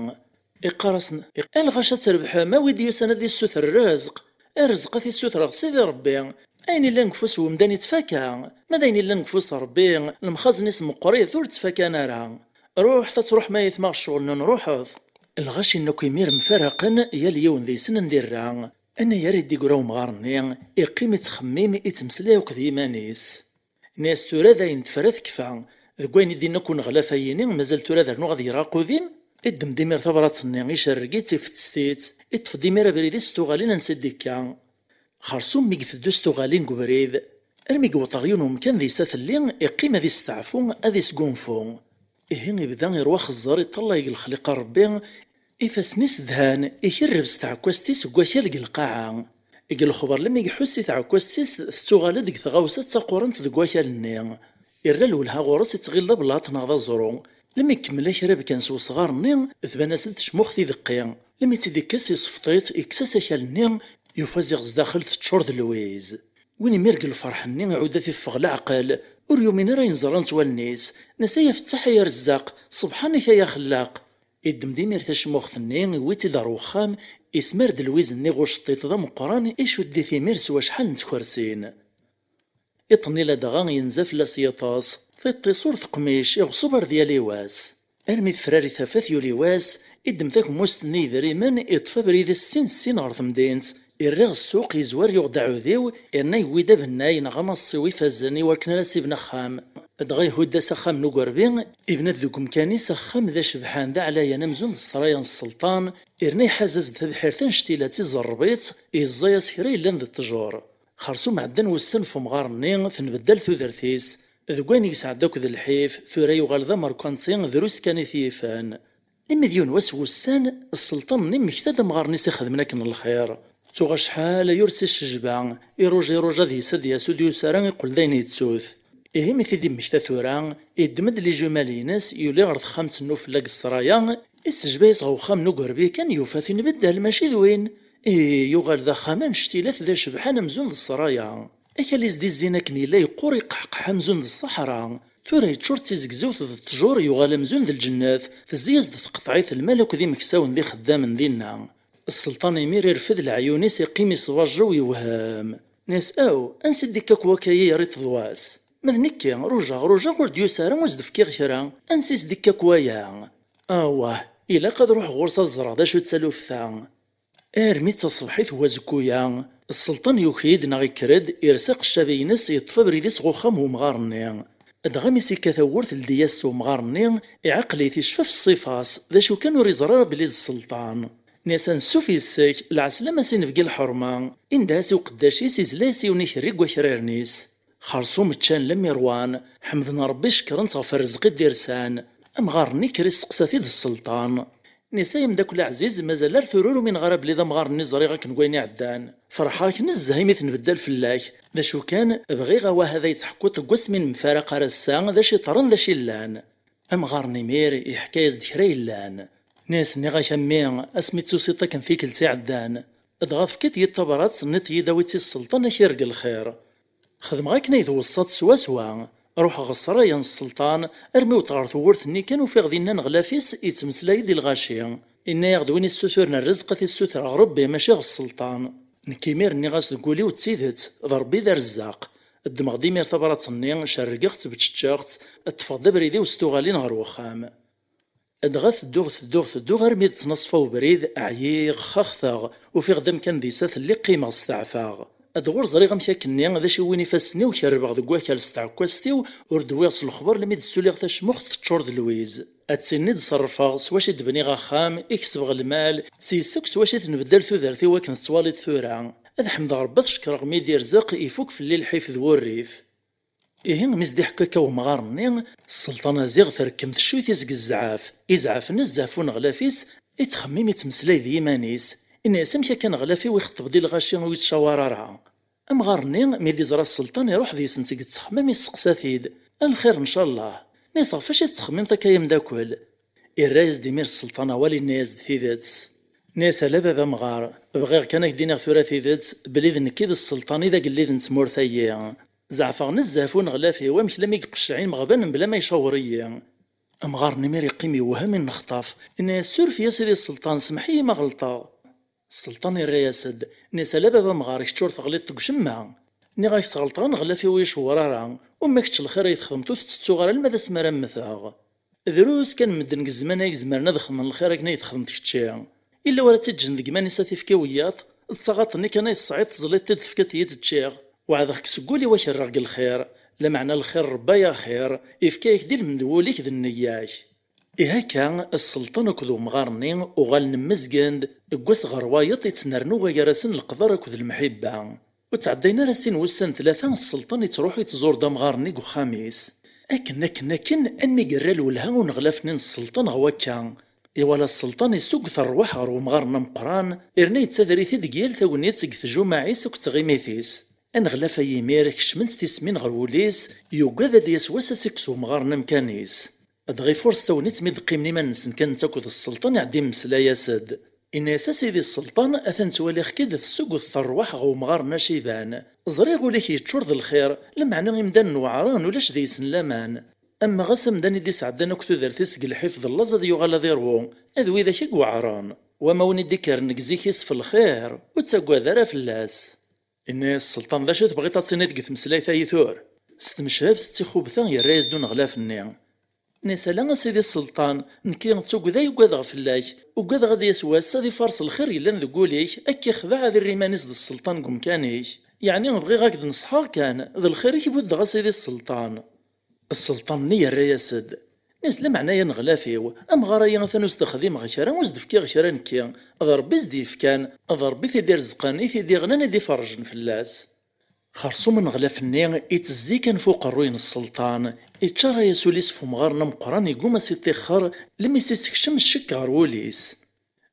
إقارسن الغاشا تربح ما ويديو سنة دي السوثر الرزق الرزق في السوثر سيدي ربي أين إلا نقفوس ومدان يتفاكا ماذا أين إلا نقفوس ربي المخازن اسمه قرية ثور تفاكا نارا روح تروح ما يثمغ الشغل نروحض الغاشي إنكو يمير مفارقا يا اليوم ذي سنة نديرا أنا يريد يقراو مغارني يقيم يتخميم يتمسلاي وكذي مانيس ناس تورا ذاين تفرث كفا ذكوين يدينا كون غلافايني مازال تورا ذا غادي يراقو ذيم ادم ديمير ثبراتني يشرقيت يفتستيت اطف ديمير بريديس توغالين نسديكا خرصوم ميقث دوس توغالين قبريد الميق وطريونهم كان ذي ساثلين يقيم ذي استعفون اذي سقونفون إهين يبدا يرواخ الزار يطلع الخليق ربي إفاسنيس ذهان يشرب ستعكوستيس وكواشيال القاعة إقل الخبر لما يحسي تعكوستيس ستوغال ديك ثغاوسات تقورنت دكواشيال النيم إرال ولها غورس يتغيل بلاط ناضا زرو لما يكمل شراب كان سو صغار النيم ثبانا سد شموخ ذي ذقيا لما يتدكس يصفطيت إكساس شال النيم يفازغ داخل تشورد لويز وين يمرق الفرح النيم عودة في فغل عقل وريو من راه ينزران توالنيس نسايا فتح يا رزاق سبحانك يا خلاق يدم ديمير تشموخ ثنين ويتي دار وخام اسمر دلويز النيغو شطيط ذا مقران يشد في مير سوا شحال نتكرسين يطني لدغان ينزف لاسيطاس في التصور ثقميش يغصبر ديال لواس ارمي فراري ثفاث يوليواس يدم ذاك موستني ذريمان يطفى بريد السين غرث مدينت الرغ السوق يزوار يغدع ذيو إرنا يويدا بناي نغمى الصوي فازني وركنا لسيبنا خام دغا يهود سخام نوغربين ابنت ذوك مكاني سخام ذا شبحان ذا على ينمزون الصرايا السلطان إرني حازز ذا حيرتان شتيلاتي زربيت إزايا سيري لان ذا التجور خرسو معدن والسن في مغارني تنبدل ثوذرتيس ذوكوين يسعدوك ذا الحيف ثوري يغال ذا ماركانسين دروس كاني ثيفان المديون وسوسان السلطان نمك ثاد مغارني سيخدمناك من الخير توغا شحال يرسي الشجبان يروجي روجا ذي سد ياسود يساران يقول داين يتسوث إيه مثل دي مشتا ثوران يدمد لي جماليناس يولي غرض خامس نوف لاق السرايا السجبايس غو خام نوغربي كان يوفاثي نبدل ماشي ذوين إيه يغال ذا خامان شتيلات ذا شبحان مزون السرايا أكاليز دي الزينة كني لا يقور يقحقح مزون الصحراء ثورا يتشور تيزكزوث ذا التجور يغال مزون ذا الجنات تزيز ذا تقطعيث الملك ذي مكساون ذي خدام ذينا السلطان يمير يرفد العيونيس يقيم يصواجو يوهام ناس أنسي ديكاك وكايا يريت ضواس مذنكي روجا غور يسارا وزدف كي غشرا أنسيس ديكاك ويا واه إلا قد روح غورصة الزرع دا شو تسالوف ثا ارميت الصبحيت هو زكويا السلطان يوكيد ناغي كرد يرسق الشابينس يطفى بريديس غوخام ومغارني دغامي سيكا ثورت لدياس ومغارني يعقلي تيشفى في الصفاص ذا شو كانوا ريزرار بليد السلطان ناسان سوفي السيك العسلامة سينفقي الحرمة إنداسي وقداشي سيزلاسي ونيشريق وشرارنيس خرصوم تشان لميروان حمدنا ربي شكرا تغفر رزقي ديرسان أمغارني كريس قساتي السلطان نسايم داك العزيز مازال ثرور من غراب لي مغارني زريغا كنقويني عدان فرحاك نزهي مثل نبدل فلاك ذا شو كان بغي غوا هذا يتحكو تقوس من مفارقة رسان ذا شي طرن ذا شي لان أمغارني مير يحكايز دكري لان ناس نغا شمي اسميتو سيطا كان فيك لتي عدان ادغاف كت يتبرات نتي داويتي السلطان شيرق الخير خدم غاك نايد وسط سوا روح غصرايا السلطان ارمي وطار ثورثني كانوا في غدينا نغلافيس يتمسلاي دي الغاشيه إنا يغدوين السوثورنا الرزق في السوثر ربي ماشي السلطان نكيمير ني غاس تقولي وتسيدت ضربي ذا رزاق الدماغ ديمير ثبرات النين شرقخت بتشتشاغت اتفض بريدي وستوغالين غير وخام ادغاث الدوغ ارمي تنصفا وبريد اعييغ خخثاغ وفي غدام كان ديسات اللي قيمة استعفاغ ادغور زريغ مشاكني ذا شي وين يفاسني وشربغ ذك واكل استعكوستيو وردويص الخبر لمي دسوليغ تشمخ تشورد لويز اتسني تصرفاغ سواش تبني غاخام يكسبغ المال سيسك سواش تنبدل ثوثرتي واكن الصواليد ثورا هذا حمد ربي شكرغ ميدي رزق يفوك في الليل حيفذ والريف إيه مزدي حكاكا ومغارني السلطانة زيغ تركمت شوي تيزق الزعاف إزعاف نزافون غلافيس يتخمم يتمسلاي ذي مانيس إن يسمشا كان غلافي ويخطب دي الغاشي ويتشاورارها أمغارني ميدي زرا السلطان يروح ذي سنتيك تخمم يسقساثيد الخير إن شاء الله نيصا فاش تخمم تكايا مداكل الرايز ديمير السلطانة والي الناس ثيذات ناس لا بابا مغار بغير كان كدينا ثورا ثيذات بليذ نكيد السلطان إذا قليذ نتمورثيا زعفر نزافون غلافي ومش لم يقشعين مغبان بلا ما يشاوريا أمغار نمير يقيم يوهم نخطاف إن السور في سيدي السلطان سمحي ما غلطا السلطان الرياسد ناس لا بابا مغار يشتور تغليط تقشمها ني غايش تغلطان غلافي ويشورارا وماكش الخير يتخدمتو تتسو غير المدى سمرا مثاغ دروس كان مدن الزمان يزمرنا دخل من الخير كنا يتخدم تكتشيا إلا ولا تجن ذك ماني ساتي فكاويات تصغطني كان يتصعيد تزليت تدفكات تتشيغ وعذاك سقولي واش الرق الخير لا معنى الخير ربا يا خير إفكايك ديال المدوليك ذا النياش هكا السلطان كذو مغارني وغال نمزقند قواس غروايط يتنرنو غيرسن القدر كذ المحبة وتعدينا راسين وسن ثلاثة السلطان يتروح يتزور دا مغارني خميس أكن أني قرال ولها ونغلافنين السلطان غواكا إيوالا السلطان يسوق ثروح غرو مغارنا مقران إرنا يتسادري ديال ثاونيت سقث جماعيس وكتغيميثيس أنغلاف يميرك شمنت تسمين غير وليس يوقاذا دياس واساسكسو مغارنا مكانيس أدغي فورس تاونيت ميد قيمني ما نسن كان تاكد السلطان يعدي مسلايا سد إن أساسي دي السلطان أثن تواليخ كده السوق الثروح غو مغارنا شيبان زريغ وليك يتشور ذا الخير لمعنى يمدان وعران ولاش دي سنلامان أما غسم داني دي سعدان كتو ذرثيس الحفظ اللازا دي يغالا ذيرو أذوي ذا شيك وعران وما وني ديكار نكزيكيس في الخير وتساقوا ذرا في اللاس إن السلطان ذا شات بغيت تصينيت قث مسلاي ثايثور ستمشاب تتخوبثا يرايز دون غلاف النيم نسالا سيدي السلطان نكي نتوق ذا يقاذغ فلاش وقاذ غادي يسواس هذي فرص الخير يلان ذقوليش أكي خذا هذي الريمانيس ذا السلطان قم كانيش يعني نبغي غاك نصحا كان ذا الخير يبود غا سيدي السلطان السلطان ني الرياسد ناس لا معنايا نغلافيو غرايا مثلا استخدم غشرا وزدفكي غشرا نكيا هذا ربي زديف كان هذا ربي تيدير زقاني تيدي غنانا دي فرجن فلاس خرصو من غلافني يتزي كان فوق الروين السلطان يتشارى يسوليس فمغارنا مقران يقوم سيتيخر لم يسيسكشم الشك غير وليس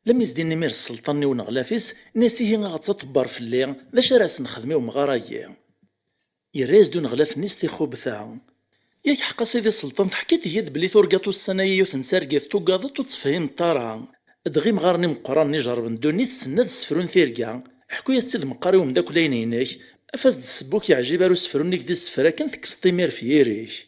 لم يزدين نمير السلطان ونغلافيس ناسيه غتطبر في الليل ذا شراس نخدميو مغارايا يريز دون غلاف نيستي خوبثا ياك حقا سيدي السلطان حكيت يد بلي ثورقاتو السنايا وتنسارقيت توقاضت وتفهم طارا دغي مغارني مقران نجرب ندوني تسناد السفرون ثيرقا حكو يا سيد مقاري ومداك لينينك افاز السبوك يعجب ارو سفرونيك دي السفرا كان تكسطي مير في يريش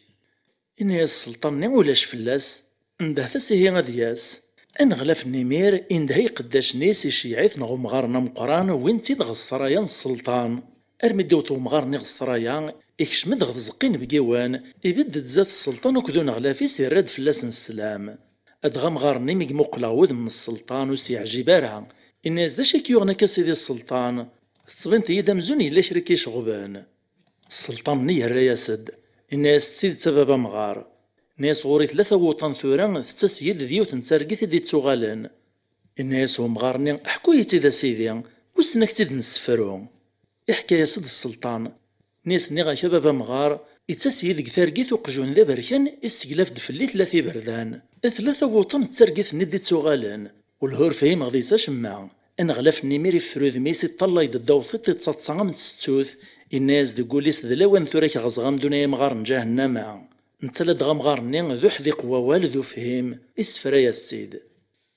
إني السلطان ني ولاش فلاس نده فسيه غادياس أنغلاف النمير إندهي قداش نيس يشيعيث نغو مغارنا مقران وين تيد غصرايا السلطان أرمي دوتو مغارني غصرايا إكشمد غزقين بقيوان يبدد زات السلطان وكدو نغلافيس يراد فلاس السلام أدغا مغارني ميقمو قلاوذ من السلطان وسي عجيبارها الناس دا شاكيوغنا كسيدي السلطان تصبنت يدا مزون يلا شريكي شغبان السلطان ني الرياسد الناس تسيد سبابا مغار ناس غوري ثلاثة وطن ثورا تتسيد ذيو تنسارقي دي تسوغالن الناس ومغارني حكو يتيدا سيدي وسنك تيد نسفرو يحكي يا سيد السلطان ناس نيغا شبابا مغار يتسيد كثارقيت وقجون ذا بركان السقلاف دفلي ثلاثي بردان ثلاثة وطن تسارقيت ندي تسوغالن والهور فهم غديسا شمع أنا غلاف النميري فرود ميسي طلع يدداو ثيطي تصاتصا من ستوث الناس دقوليس ذلاوان ثوريك غزغام دوني مغار نجاهنا نتلاد غمغارني ذو حذيق ووال ذو فهم اسفرا يا السيد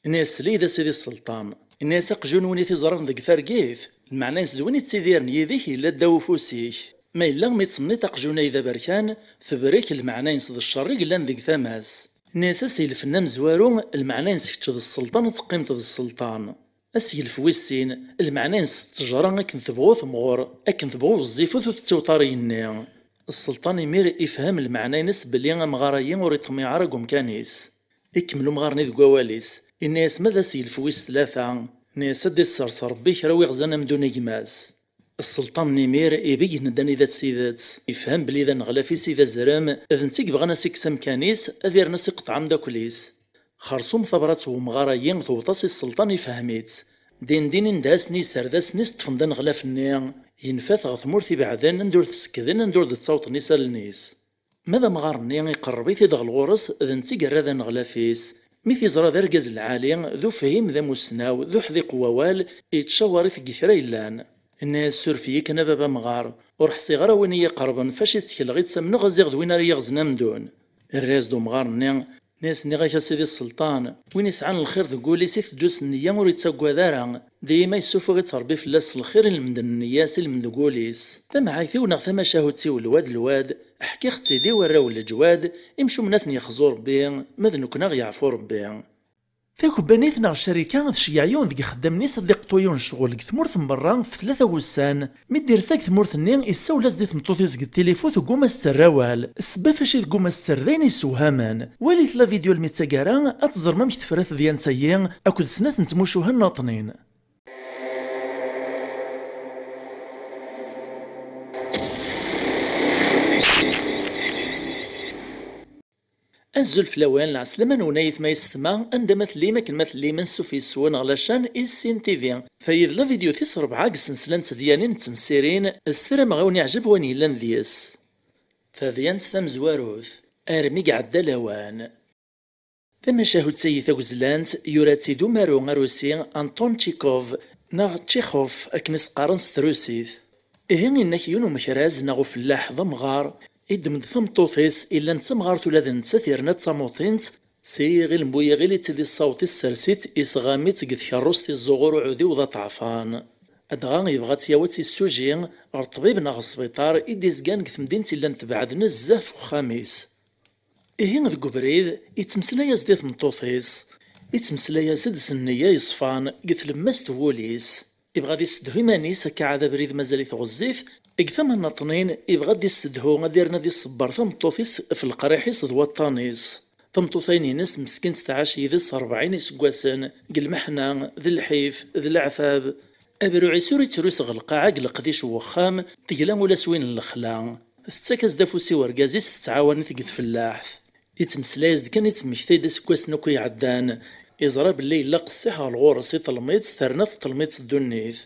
الناس ليدا سيدي السلطان الناس اقجون وني تزران ذك ثارقيث المعنى يسدوني تسيديرن يذيك إلا داو فوسيك ما إلا ميتصني تقجون إذا بركان فبريك المعنى ينصد الشرق لان ذك ثماس الناس سيلفنا مزوارو المعنى ينسكتشد السلطان تقيمت السلطان أسيلف ويسين المعنى ينس التجارة أكن ثبغو ثمغور أكن ثبغو الزيفو تتوطاريني السلطان يمير يفهم المعنى ينس بلي مغارايين وريتمي عرقهم كانيس يكملوا مغارني ذو قواليس الناس ماذا سيلف ويس ثلاثة ناس دي الصرصر بيك راوي غزانا مدون جماس السلطان نمير يبي نداني ذات سيدات يفهم بلي ذا نغلافي سيدا زرام إذا نتيك بغانا سيكسام كانيس أذير ناس يقطع مداكليس خرصوم ثبرات ومغارايين ثوطاسي السلطان يفهميت دين نداسني سرداسني ستفندن غلاف النيا ينفاث غثمورتي بعدين ندور تسكذن ندور تصوت نيسا للنيس ماذا مغارني يقربي تيدغ الغورس ذا نتيق راذا نغلافيس ميثي زرا ذا رجاز العالي ذو فهيم ذا مسناو ذو حذيق ووال يتشاوري في كثيرا يلان الناس سورفيي كان بابا مغار ورحسي غرا وين يقربن فاش يتكلغي تسمن غزيغ وين راه يغزنا مدون الراس دو مغارني ناس نغاش سيدي السلطان وين يسعان الخير تقولي سيف دوس النية ور يتساقوا دارا ديما يسوفو غيتربي فلاس الخير المدن النياس المدقوليس تمعايثي ونغ ثما شاهوتي الواد احكي ختي دي وراو الجواد يمشو مناثن يخزو ربي ماذن كنا غيعفو ربي ذاك بنيتنا الشركة تشيعيون ذيك خدامني صديق طويون شغل ثمورث مرة في 3 وسان مدير ساك ثمورث نين يساولاس دي ثمطوطيس التليفون ثقوم السراوال السبا فاش ثقوم السردين يسوهامان وليت لا فيديو الميتساكارا اتزر مامك تفرث ديان سيين اكد سنات نتموشوها الناطنين الزلف لوان العسلمان ونايث ما يستمع عندما ثليما كلمة من سوفي سوان غلاشان إسين تيفي فايد لا فيديو تيس 4 سلسلة ديانين تمسيرين السرام غاوني عجب واني لان ذيس فذيان ثم زواروث ارمي قعد لوان ثم شاهد سيثا وزلانت يوراتي دومارو غاروسي أنطون تشيكوف ناغ تشيخوف أكنس قارنس تروسيث إهين إنك يونو مكراز ناغو فلاح ضمغار إدمد ثمطوطيس إلا نتمغار تولاد نتساثيرنا تصاموطينت سيغي المبويا غيلي تدي الصوت السرسيت إسغاميت قد كروستي الزغور عودي وذا طعفان أدغا يبغى تياوتي السوجي الطبيب ناغ السبيطار إديزكان قث مدينتي إلا نتبعد نزاف وخاميس إهين ذكو بريد يتمسلايا زدي ثمطوطيس يتمسلايا زد سنية يصفان قث لماس توليس يبغى دي يسدهو مانيس هكا عاد بريد مازال يتغزيف إقثم النطنين يبغى دي يسدهو غاديرنا دي الصبار ثمطوطيس في القريحيس ذو الطانيس ثمطوطين ينس مسكين تتعاش يذس 40 يسكواسن قلمحنا ذي الحيف ذي العفاب أبرو عيسوري تروس غلقاعة قلق ذي شوخام تقلا ولا سوين الخلا ستاكاز دافوسي ورقازيس تتعاون تقد فلاحث يتمسلايز كان يتمكتي دا سكواس نوكو يعدان يزرى بلي إلا قصيحة الغورس يطلميت ثرنا تطلميت الدنيث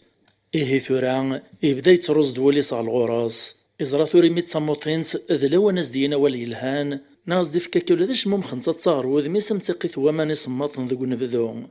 إيه ثوران يبدا يترز دولي صال الغورس إزرا ثوري ميت صموطينت ذلو ناس دينا والي الهان ناس ديف كاكيولا داش ممخن تتصار وذمي سمتقيت وماني صماطن ذو نبذو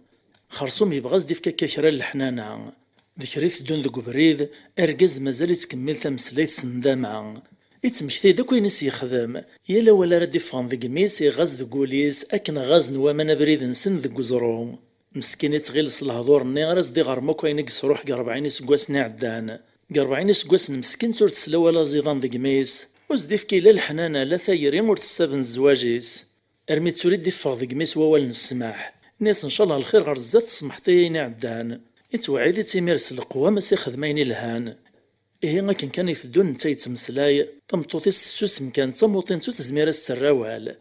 خرصوم يبغاز ديف كاكيرا الحنانة ذكريت دون ذو بريد أرقز مازال يتكمل تمسليت سندامع يتمكتي داك وين يخدم يلا ولا راه يفهم ذك ميس يغاز ذك كوليس اكن غاز نوامنا بريد نسن ذك زرو مسكين يتغلس الهضور ني راس دي غير ماكو ينقص روح 40 سكواس عدان 40 سكواس مسكين تور تسلا ولا زيدان ذك ميس وزديف كيلا الحنانه لا ثايري مور تسابن الزواجيس ارمي تريد يفغ ذك ميس ووال نسمح ناس ان شاء الله الخير غير زات تسمحتي عدان يتوعد تيميرس القوى ماسي خدمين الهان إيه لكن كان يفدون نتا يتمسلاي طمطوطيس السوس مكان تموطين تو تزمير السراوال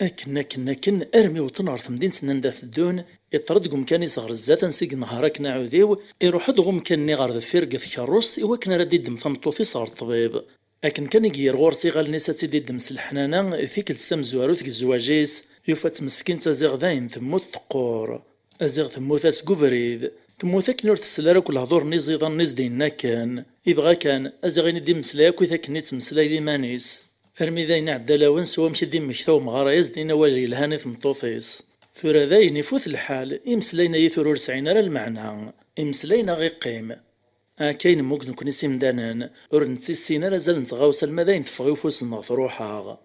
أكن أرمي وطنار مدينة نندا فدون يطرد مكان يصغر الزات نسيق نهارك نعوديو يروح دغم كان نغار ذفير في كروست إوا كان راه ديدم طمطوطيس غار الطبيب أكن كان يجير غورتي غال نيسا تيدم سلحنانا فيك السام زوارو تك الزواجيس يوفات مسكين تزيغ داين ثموت تقور أزيغ ثموثات قبريد تموثك نور تسلارا كل هضور نيزيضان نيزدينا كان يبغى كان أزغيني دي مسلاك ويثاك نيت مسلاي دي مانيس ارمي ذاين عدالاون سوا مشي دي مكثو مغارا يزدينا واجي الهاني ثمطوطيس ثورا ذاين يفوت الحال يمسلاينا يثورور سعينا راه المعنى يمسلاينا غي قيم كاين ممكن نكون سيمدانان ور نتسينا راه نتغاوس المداين تفغي وفوسنا تروحها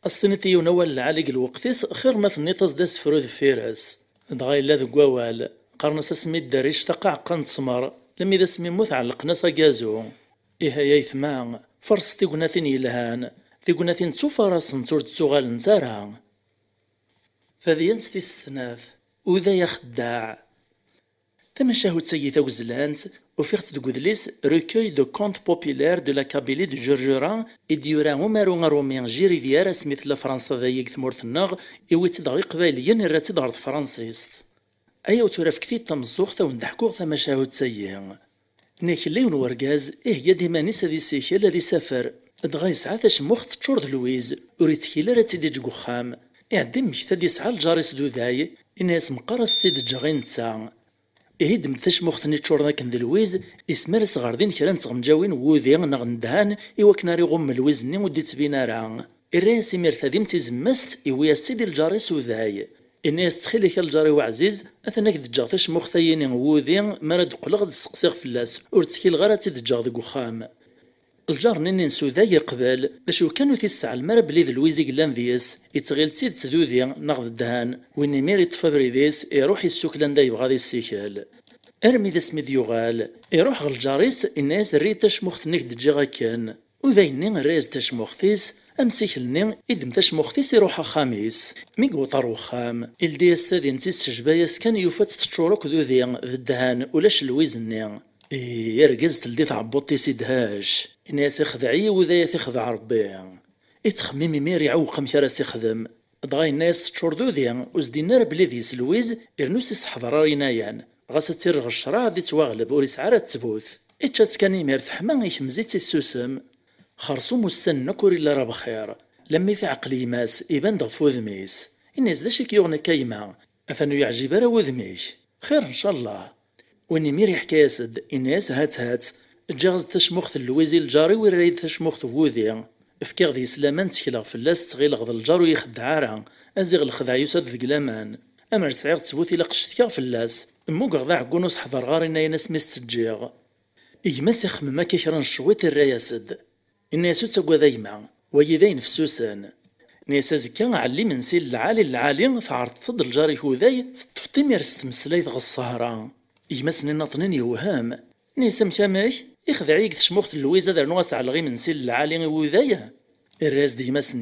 أصلي تيونا ولا العالق الوقتيس خير ما ثنيطاس داس فروذ فيراس دغاي لا ذو قوال قرنس اسمي الدريش تقع قنت سمر لم إذا اسمي موت علق ناسا جازو إيه يا يثمان فرس تيقناثين يلهان تيقناثين تسوفراس نتور تسوغال نزارها فذينت في السناف وذا يخداع تمشاهو تسيثا وزلانت وفيخت دقودليس ريكوي دو كونت بوبيلير دو لا كابيلي دو جورجوران إديورا ومارو روميان جيري فيارا سميث لفرنسا ذايق ثمورث النغ إويت دغي قباليا نراتي دغرد فرنسيست أيا وتراف كثير تمزوختا وندحكوغ ثما شاهو تسيين نيكلي ونورقاز إيه يدي مانيس هذي السيكيل هذي سافر دغا يسعى تشموخ تشورد لويز وريتكيلا راه تيدي جوخام يعدي مكتا دي يسعى الجاريس دوداي إناس مقارس سيد جاغين تسا إيه دم تشموخ تني تشورنا كن لويز إسمارس غاردين كران تغمجاوين ووذي نغندهان إوا كناري غم لويز ني ودي تبينا راه الراس ميرثا ديم تيزمست إويا سيدي الجاريس وداي الناس تخيلك الجاري وعزيز أثناك دجاغ تشموخ ثاينين ووذي مراد قلغ تسقسيغ فلاس ورتكيل غارة تدجاغ ديك وخام الجار نين سوداي قبال باش كانوا تيسعى المرا بلي ذ لويزي قلان ذيس يتغيل تيد تذوذي ناغذ الدهان وين مير يطفى بريديس يروح يسوكلان دا يبغى ذي السيكال ارمي ذا سميد يغال يروح غل الجاريس الناس ريت تشموخ ثنيك دجاغا كان وذاينين الريز تشموخ ثيس أمسيكلني إدم تشموختيس يروح خاميس ميقو طارو خام إلدي استاذي نتيس شجبايس كان يوفات تشورك ذو ذي الدهان ولاش الويزني يرقز تلدي تعبوطي سيدهاش إناس يخدعي وذا يخدع ربي يتخميمي ميري عوق مشارس يخدم دغاي الناس تشور ذو ذي وزدينا بلي ذيس الويز إرنوس يسحضر رينايان غاسا تيرغ الشرع دي تواغلب وريسعارة تبوث إتشات كان يمير ثحما يشمزيت السوسم خرصوم السن كوري لا راه بخير لما في عقلي ماس يبان دغفو ذميس الناس داش كيغنا كايما افنو يعجب راه وذميش خير ان شاء الله واني ميري حكايسد الناس هات جاغز تشموخت اللويزي الجاري ويريد تشموخت ووذي افكيغ ذي سلامان تشكيلغ فلاس تغيل غض الجارو يخدع راه ازيغ الخدع يسد ذك لامان اما تسعير تسبوثي لقشتكيغ فلاس موك غضا عكونوس حضر غارينا يناس ميستجيغ إجماس يخمم كيكران شويت الراياسد الناس تقوى ذايما ويذين فسوسان ناس زكا علي من سيل العالي فعرض صد الجاري هوذاي تطفتي ميرست مسلاي ذغ الصهران إجماس نطنين يوهام ناس مشاماش يخدعيك تشموخت اللويزة دار نواس على غي من سيل العالي هوذاي الراس ديجماس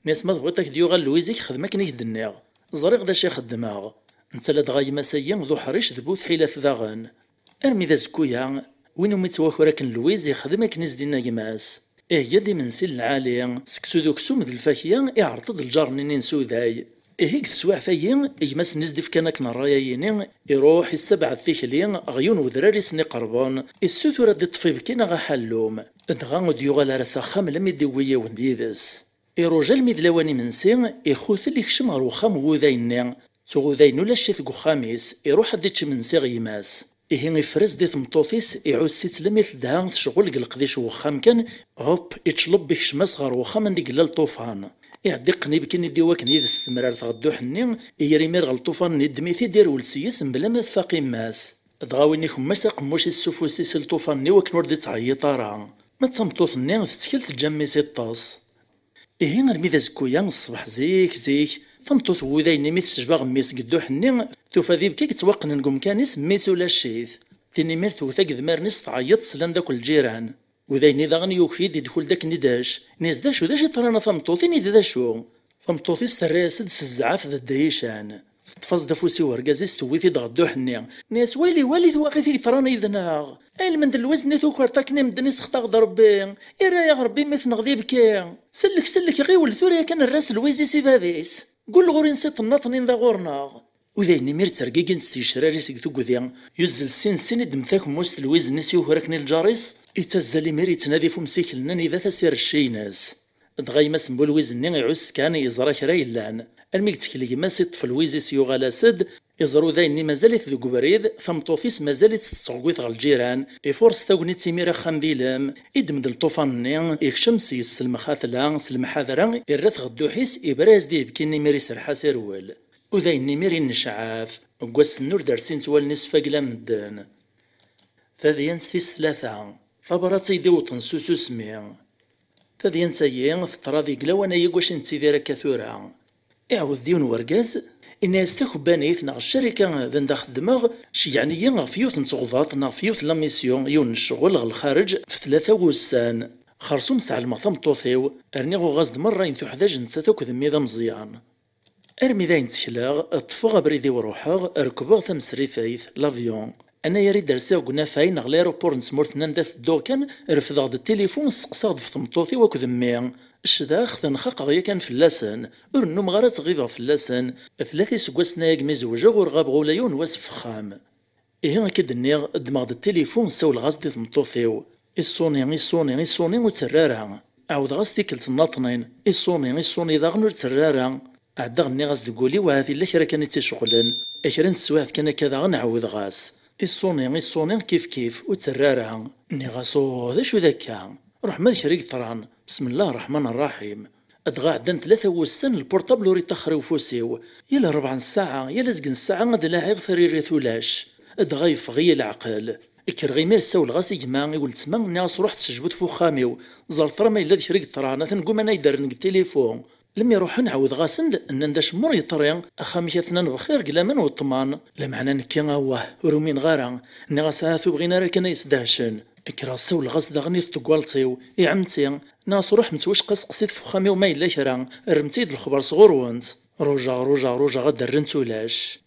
ناس ما ضبطك ديوغا اللويزيك خدمك نيك دنيغ زريق داش يخدماغ انت لا دغاي مسايا ذو حريش ذبوث حيلة ذاغن ارمي ذا زكويا وينو متواخر كن لويز يخدمك نيز دينا يماس يدي من سيل العالي سكسو دوكسو مذ الفاكية يعرض الجار نين سوداي هيك سواع فاين يمس نزدف كانك نرايين يروح السبع الثيكلين غيون وذراري سني قربان السوتورة دي الطفيب كينا غا حلوم دغا ديوغال راس خام لم يدوي ونديدس إروجا المدلواني منسي يخوث اللي يكشم غير وخام وذايني تغوذاين ولا شي في خاميس يروح ديتش منسي غيماس إيه يفرز دي ثمطوطيس يعوز سيت لم يتدها تشغل قلقديش وخام كان هوب يتشلب بيكشماس غير وخام عندي قلال طوفان يعدي قنيب كني ديواك نيد استمرار تغدو حني يريمير غل طوفان ندميثي دير ولسيس بلا ما تفاقي ماس دغاويني خماس قموش السفوسي سل طوفان نيواك نور دي تعيط راه ما تصمتوث ني تتكل تجمي سيطاس إيه نرمي زكويا الصباح زيك ثمطوث وذايني ميت تشباغ ميس قدو حني توفا ذي بكيك توقن نقوم كانيس ميس ولا شيث تيني مير توثا قد مارنيس تعيط سلان داك الجيران وذايني داغن يوكيد يدخل داك نداش نيس داشو داش يطرانا ثمطوثي نيد داشو ثمطوثي ستراسد سزعاف ذا الدهيشان تفاز دافوسي ورقازيس تويثي دغدو حني ناس ويلي ثواغيثي ترانا يذناغ اين من الوزن ثوكر تاكني مدني سخطاغ ضربي إيرا يا غربي مثل نغذي بكي سلك غي ولثوريا كان الراس الويزي سي بابيس قول غوري نسيت الناطنين ذا غورنا وذاين مير ترقيقين ستيشراري سيكتو قذيان يزل سين دمثاك موست الويز نسيو هراكني الجاريس يتزالي مير يتنادي فمسيك لنا إذا تسير الشيناس دغايماس نبو الويز ني يعوس كان يزرا كرا يلان الميك تكلي ما سيط في الويزيس يوغالا سد يزرو ذاين مازالت ذو بريد ثمطوفيس مازالت تستغويث غا الجيران يفورس تاغني تيميرا خامديلام يدمد الطوفان يكشم سيس المخاثلا سلمحاذرا يرث غدوحيس إبراز ديب كيني ميري سرحا سيرول وذاين ميري نشعاف وقواس النور دارسين توال نصف قلا مدان فذيان سيس ثلاثة فبراتي ديوطن سوسو سمي فذيان سيين ثطراذي قلاوانا يقواش نتيذيرا كثورا يعوذ ديون ورقاز إن يستخو بانيث ناغ الشركة ذا نداخ الدماغ شي يعني ناغ فيوت نتغضاط ناغ فيوت لاميسيون يون الشغل غا الخارج في 3 وسان خرصوم ساع المطام طوثيو أرنيغو غازد مرة ينثو حداج نتساتوك ذميذا مزيان أرمي ذا ينتشلاغ طفوغ بريدي وروحاغ ركبوغ ثمسريفايث لافيون أنا يريد درساو قنا فاين غ لايروبور نسمورت ننداث الدوكان رفضاغ د التليفون سقساغ في ثمطوثي وكو ذمي الشداخ ثنخاق غيا كان فلاسن ورنو مغارا تغيبغ فلاسن 3 سكواسنا ياك مزوجة غورغاب غوليون واسف خام إيه كد النيغ دماغ د التليفون ساول غاز دي ثمطوثيو يصوني وترارها عاود غاز تيكلت الناطنين يصوني داغنو ترارها عدا غني غاز تقولي وهذه اللي كرا كانت تشغلن اكرا نسواه كان كذا غنعاود غاز يصوني كيف وترارها ني غاسو ذا شو ذاكا روح ما شريك طران بسم الله الرحمن الرحيم ادغا عدن 3 وسن البورطابل وري تخري وفوسيو يلا 4 ساعة يلا زقن الساعة غاد لاعب ثري ثولاش ادغا يفغي العقل غي مير ساول غاسي جماع يقول تسمى الناس رحت سجبت فخاميو زرت راه ما الا شريك طران ثنقوم انا يدار التليفون لم يروح نعاود غاسند ان نداش مور يطريان اخامي اثنان بخير قلا من والطمان لا معنى نكي غواه ورومين غارا ني غاساتو بغينا راه كان يسدهشن اكرا ساول غاس داغني تقوالطيو يا عمتي ناس روح متوش قصيت فخامي وما الا كرا رمتيد الخبر صغور وانت روجا غدا رنتولاش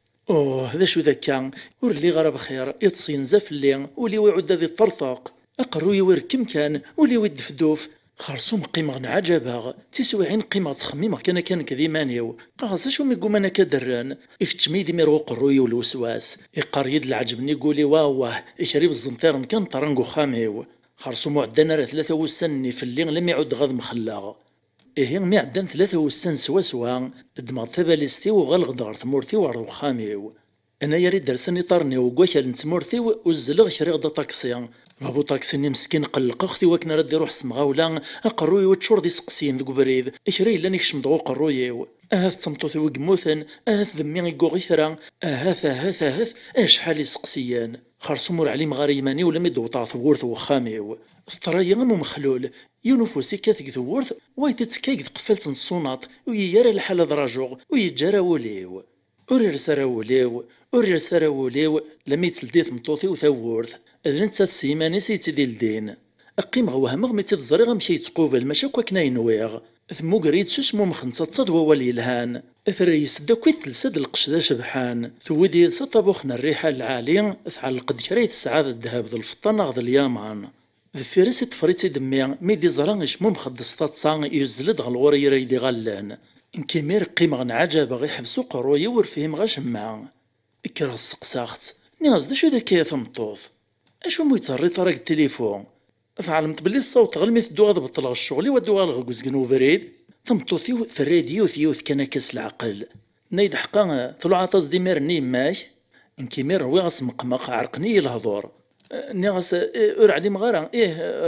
هذا شو ذاك ورلي غرا بخير يتصين زاف اللي ولي ويعود ذي الطرطاق اقروي ويركم كان ولي ويد فدوف خرصوم قيمة عجبا تسوعين قيمة تخميمة كان كذي مانيو قاص شو ميقوم انا كدران اختميدي ميرو قروي والوسواس يقريد العجبني يقولي واه يشرب الزنطير كان طرنقو خاميو خرصوم عدنا 3 وسن في الليل لم يعود غاد مخلاغ إيه مي عدن 3 وسن سوا دماغ ثباليستي وغلغدار ثمورتي وارو خاميو انا يريد درسني طرني وقوشال نتمورتي وزلغ شريغ دا طاكسي بابو طاكسيني مسكين قلق اختي وكنا ردي روح سمغاولا قروي وتشور دي سقسين ديك بريد اشري لاني كشم دغو قروي تمطوثي وقموثن ذمي يقوغي ثرا هاث شحال يسقسيان خرصمور علي مغاريماني ولا ميدوطا ثورث وخاميو ثرايا مخلول يونفوسي كاثك ثورث وايتتكاك قفلت الصوناط وييرا الحال دراجوغ ويجارا وليو أورير سراوليو لما يتلديث مطوثي وثورث أذن تسات سيماني سيتدي الدين أقيم غوهمغ ميتي تزري غمشي يتقوبل ماشا كنا ينويغ ثمو قريد سوسمو مخنصة وولي الهان ثريس داكوي تلسد القشدة شبحان ثودي سطبوخنا الريحة العالية ثعلق دكريت السعادة الذهب ذو الفطان غذ اليامان ذفيرس تفريتي دمي ميدي زران اشمو مخدستات صان يزلد غالغوري ريدي غالان انكيمير قيمة غنعجب غي حبسو قروي ورفيهم غاشمع اكرا السقساخت ناس دا شو ذاك يا ثمطوث اشو مو يتزري طريق التليفون فعلمت بلي الصوت غير ميت دو غضبط لغ الشغل ودو غلغ كوزكنو بريد تمطوثيو في الراديو ثيوث كان كاس العقل نايد حقا طلع تص ديميرني ماش انكيمير روي غاس مقمق عرقني الهضور ني غاس ارعدي مغارا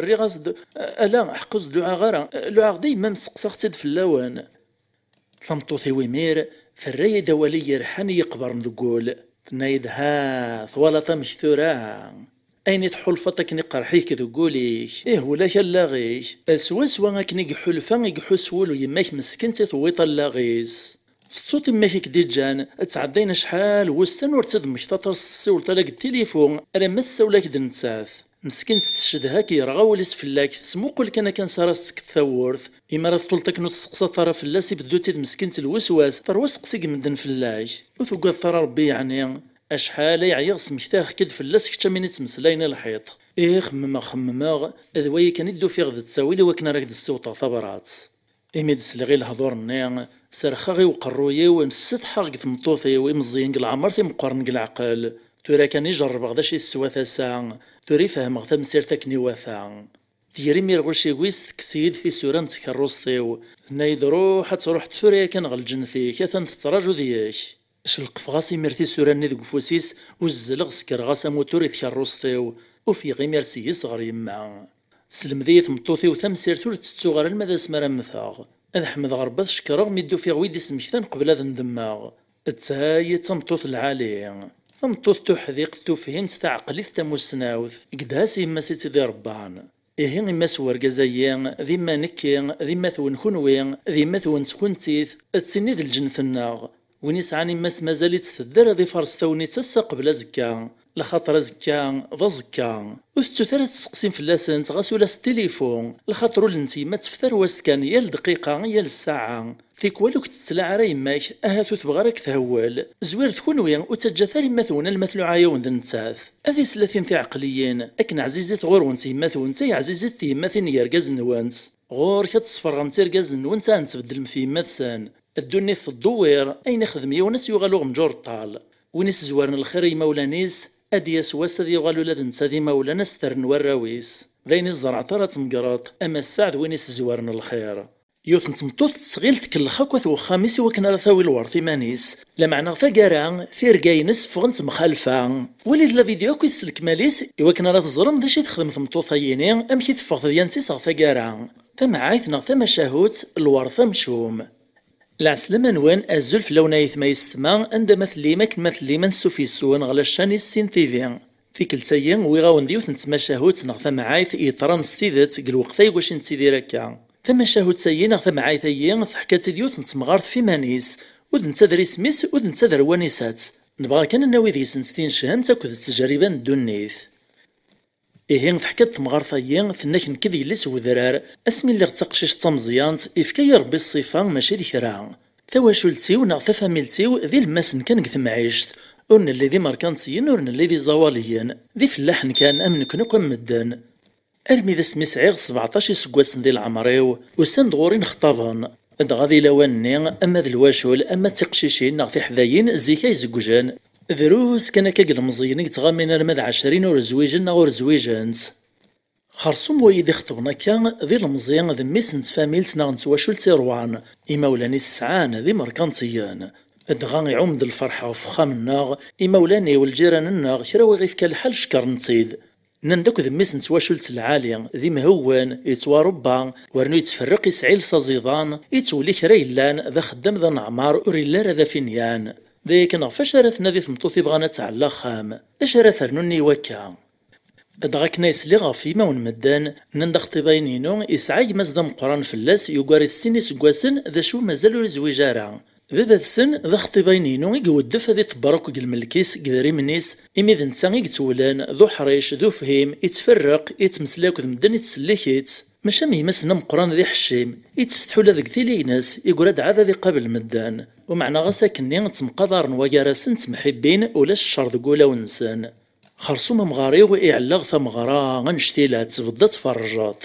ري غاس الا حقوز دعاء غارا لعاق ديما مسقسا تد في اللوان تمطوثي ويمير في الراي دوالي يرحني يقبر نقول نايد ها ثوالا تمشثورا أين تحل فتك نقرحيك ذقوليش ولا كلاغيش سوا كني حلفا يحسول ويماك مسكنتي طويط اللاغيس الصوت ماكيك ديجان تعدينا شحال وستن ورتد مشتطر السول طلاق التليفون راه ما تسولاك دنتاث مسكنت تشدها كي رغاول يسفلاك سموقل كان سارسك الثورث إما راه طولتك نو تسقسا طرف اللاس يبدو تيد مسكنت الوسواس تروسقسيك مدن فلاش وتوقع ثرى ربي يعني أشحال يعيغ مشتاخ كد فلاس كتا من يتمسلاين الحيط خمما أذوي كان يدو في غد تساويلي وكنا راكد السوطة ثبرات إميد سلغي الهضور نيغ سرخاغي وقرويي ونسد حاق تمطوثي ويمزيين العمر في مقارن العقل تورا كان يجرب غدا شي سوا ثاسا توري فهم غدا مسيرتك نوافا تيري ميرغوشي ويس كسيد في سورة نتكروسطيو نايد روح تروح توريا كان غل جنثي كاثن تتراجو دياش شلق فغاسي مرتي سوراني ذوك فوسيس وزلغ سكر غاسا موتور يتكروسطيو وفي غي ميرسي يصغر يما سلمذية مطوثي وثمسير تور تتسو غير المدى سمرا مثاغ أذ حمد غرباث شكراغ ميدو في غويدي سمشتان قبل هذا ندماغ تساهي تمطوث العالي تمطوث تحذيق تفهين تعقليث تموسناوث قداس يما سيتي ذي ربان إيه إما سوار جزايان ذي ما نكين ذي ما ثون كنوين ذي ما ثون سكنتيث تسنيد الجنث الناغ ونيس عني ماس مازالت تدر ذي فرس ثوني تسا قبل زكا لخاطر زكا ذا زكا وثتو ثلاث تسقسين في اللاسنت غاسولا التليفون لخاطر لنتي ما تفتر واسكان يا الدقيقة يا الساعة فيك والو كتتسلع راه يماك اهاتو تبغى راك تهول زوير تكون وين وتجاثر مثون المثل عايون ذنتاث هذه سلاثين في عقليين اكن عزيزة غور ونتي مثون تي عزيزة تيماثين يرقاز نوانت غور كتصفر غمتي رقاز نوانت نتبدل في مثسان الدنيا في الدوير اين خدم يونس يغالو مجور الطال ونس زوارن الخير يمولانيس ادياس واسد يغالو لدن سادي مولانا سترن وراويس ذين الزرع طرات مقراط اما السعد وينس زوارن الخير يوث نتمطوط تسغيل تكلخاكوث وخاميس وكنا رثاوي الورثي مانيس لمعنى فقارا في رقاينس فغنت مخالفة وليد لا فيديو كي تسلك ماليس وكنا راه تزرم داشي تخدم تمطوطييني امشي تفغ ديانتي صغ فقارا تمعايث نغ تمشاهوت الورثة مشوم العسلامة نوان الزلف لونايث ما يستمع عند مثلي مثلي من سوفيسون غلا الشاني السين تيفي في كلتايا ويغاون ديوث نتمشاهوت نغ ثمعايث إيطران ستيدت قل وقتاي واش نتيدي راكا تمشاهوت سيين نغ ثمعايثيين ضحكات ديوث نتمغارت في مانيس ود نتذر اسميس ود نتذر وانيسات نبغى كان ناوي ذي سنتين شهم تاكد التجاربان الدنيث إيهين ضحكات تمغارثيين فناك نكذي ليس وذرار اسمي اللي غتقشيش تمزيانت إفكاي ربي الصفة ماشي ذي كرا تواشلتيو نغ تفاميلتيو ذي الماسن كان قثم عيشت ورن اللي ذي ماركانتيين ورن اللي ذي زواليين ذي فلاحن كان أمنك نكون مدن أرمي ذا سمي سعيغ 17 سكواسن ذي العمريو وسان دغورين خطابان غادي لواني أما ذي الواشول أما التقشيشين نغ في حذاين زيكاي زكوجان دروس كان كاقل مزيين يتغامين رماد 20 ور زويجن ور زويجنت خرصوم ويدي خطبنا كان ذي المزيان ذي ميسنت فاميلت نغ نتواشل تيروان إمولاني سعان ذي مركانتيان ادغان يعومد الفرحة وفخام الناغ إمولاني والجيران الناغ كراوي غيف كالحال شكر نصيد نندك ذي ميسنت واشلت العالي ذي مهوان يتواربا ورنو يتفرق يسعيل صزيضان يتولي كريلان ذا خدام ذا نعمار وريلار ذا فينيان ذيك نغفاش راه نادي تمطوثي بغانا تعلى خام اش راه ثرنوني وكا دغاك نايس لي غافي ما ونمدان نندخ طيباينينو يسعى مزدا مقران فلاس يقاري السن سكواسن ذا شو مازالو زويجارا بابا السن ذا خطيباينينو يودف هذي تبارك قل ملكيس قدري منيس إمي ذا نتا يتولان ذو حريش ذو فهيم يتفرق يتمسلاك ذ مدن يتسليكيت ماشا ميمسنا مقران ذي حشيم يتستحول ذاك ثيليناس يقول هاد عاد ذي قبل مدان ومعنى غساكني تمقدر نواجارسن تمحبين ولا الشر ذقولا ونسان خرصوم مغاري وإعلاغ ثمغرا غنشتيلها تبدا تفرجات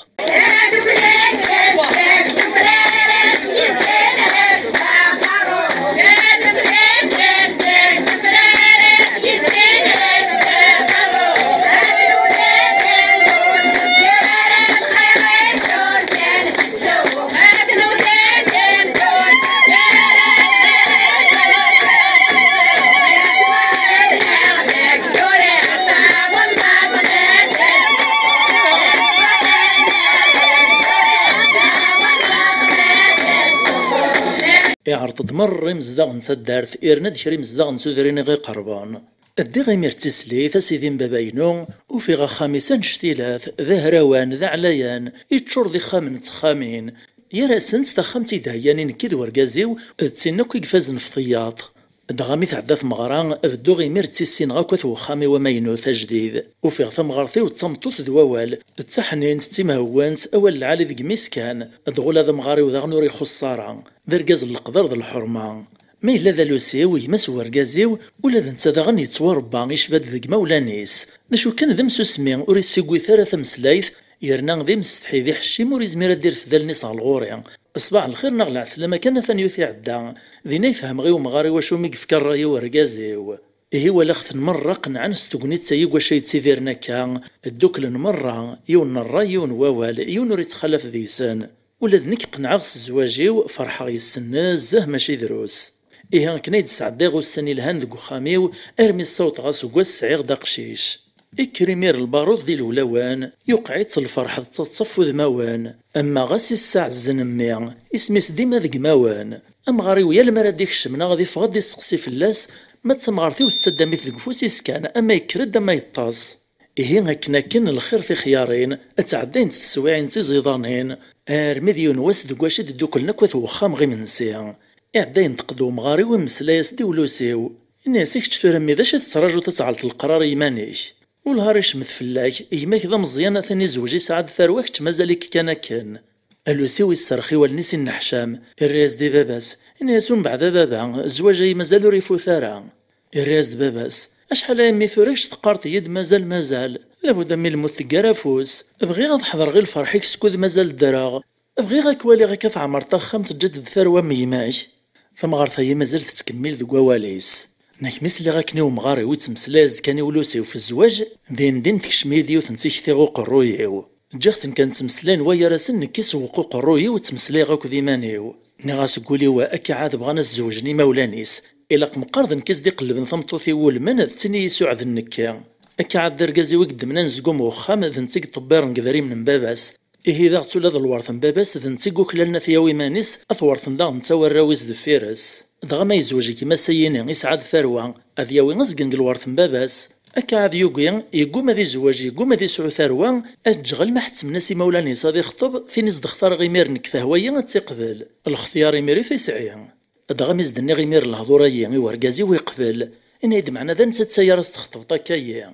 يعرض مر مزداغ نسدارت إرنا دشري مزداغ نسودريني غي قربان. أدي غيمير تسليث أسيدين باباينو وفي غا خامسان شتيلاث ذا هراوان ذا عليان يتشور ذي خامن تخامين يراسنت تخامتي دهيانين كيد ورقازيو تسينوك يقفازن في طياط. دغامي تعدات مغران بدو غيمير تسين غاكوث وخامي وماينو تجديد وفي غثا مغارثي وتصمتوث دووال التحنين تيمهوانت أول العالي ذق ميسكان دغول هذا مغاري وذا نوري خصارا ذا رقاز القدر ذا الحرمة ما إلا ذا لوسيو يمس ورقازيو ولا ذا نتا ذا غني يتوربا يشباد ذق مولانيس داشو كان ذا مسوسمي وريسيقوي ثلاثة مسلايث يرنا ذي مستحي ذي حشيم وريزميرا دير في ذا النيس على الغوري صباح الخير نغلع عسلامة كان ثاني يثي عدا ذينا يفهم غيو مغاري واشو ميقفكر رايو ورقازيو إيه ولا خث مرة قنعان ستوقنيت سايق وشي تسيذيرنا كان الدوكل مرة يون الراي يون ووال يون ريت خلف ذيسان ولا ذنك قنعاغس الزواجيو فرحة يسناز زه ماشي دروس إيه كنايد سعداغو السني الهان ذقو خاميو أرمي الصوت غاسو قواس سعيغ داقشيش إكريمير البارود ديال الولوان يقعيت الفرحة تتصفو ذماوان أما غاسي الساعة الزنمي اسميس ديما ذق ماوان أم غاري ويا المرا ديك الشمنا غادي فغادي يسقسي في اللاس ما تسمغارتي وتتدامي ذق فوسيس كان أما يكرد أما يطاس إيه هكنا كن الخير في خيارين أتعدين تسويعين تزيضانين أرمذيون واس دقواشي دوكل نكوث وخام غي منسيا إعدين تقدو مغاري ومسلايس ديولوسيو الناس يكتشفر أمي ذا تتراجو تتعلط القرار يمانيش والهار يشمت فلاك يماك ذا مزيانة ثاني زوجي سعد ثروكت مازالك كان الوسيو يسترخي والنسي النحشام الرياز دي باباس الناسون بعد بابا الزواج مازالو ريفو ثارا الرياز دي باباس اشحال امي ثوريش تقارت يد مازال لابد من الموت كرافوس بغي غنحضر غير الفرحيك سكوذ مازال الدراغ بغي غاكوالي غاكاف عمر طخم تجدد ثروة ميماش فمغارثايا مازال تتكمل ذو واليس ناك مثل غاكني ومغاري ويتمسلاز كان يولوسيو في الزواج دين تكشميديو تنسيش ثيغو قرويو جاختن كان تمسلان ويا راسن كيس وقو قرويو وتمسلي غاكو ذيمانيو نغاس قولي واكي عاد بغانا الزوجني مولانيس إلا قمقارضن كيس دي قلبن ثمطوثي ولمن تني يسوع ذا النكا أكا عاد درقازي وقدمنا نزقوم وخام ذا نتيق طبار نقذري من باباس إيه ذا غتولى ذا الورثن باباس ذا نتيق وكلالنا ثياوي مانيس أثورثن ذا نتسوى الراويز ذا فيرس دغا ما يزوجي كيما سييني يسعد ثروة أذياوي غزقن الورثن باباس أكا عاد يوقيا يقوم ذي زواجي يقوم ذي سعو ثروة أجغل ما حتم ناسي مولاني صادي خطب في نزد اختار غيمير نكثه ويا تقبل الاختيار يميري في سعيا دغا ميزدني غيمير الهضورية ورقازي ويقبل إن يد معنا ذا نسات سيارة تخطبطا كايا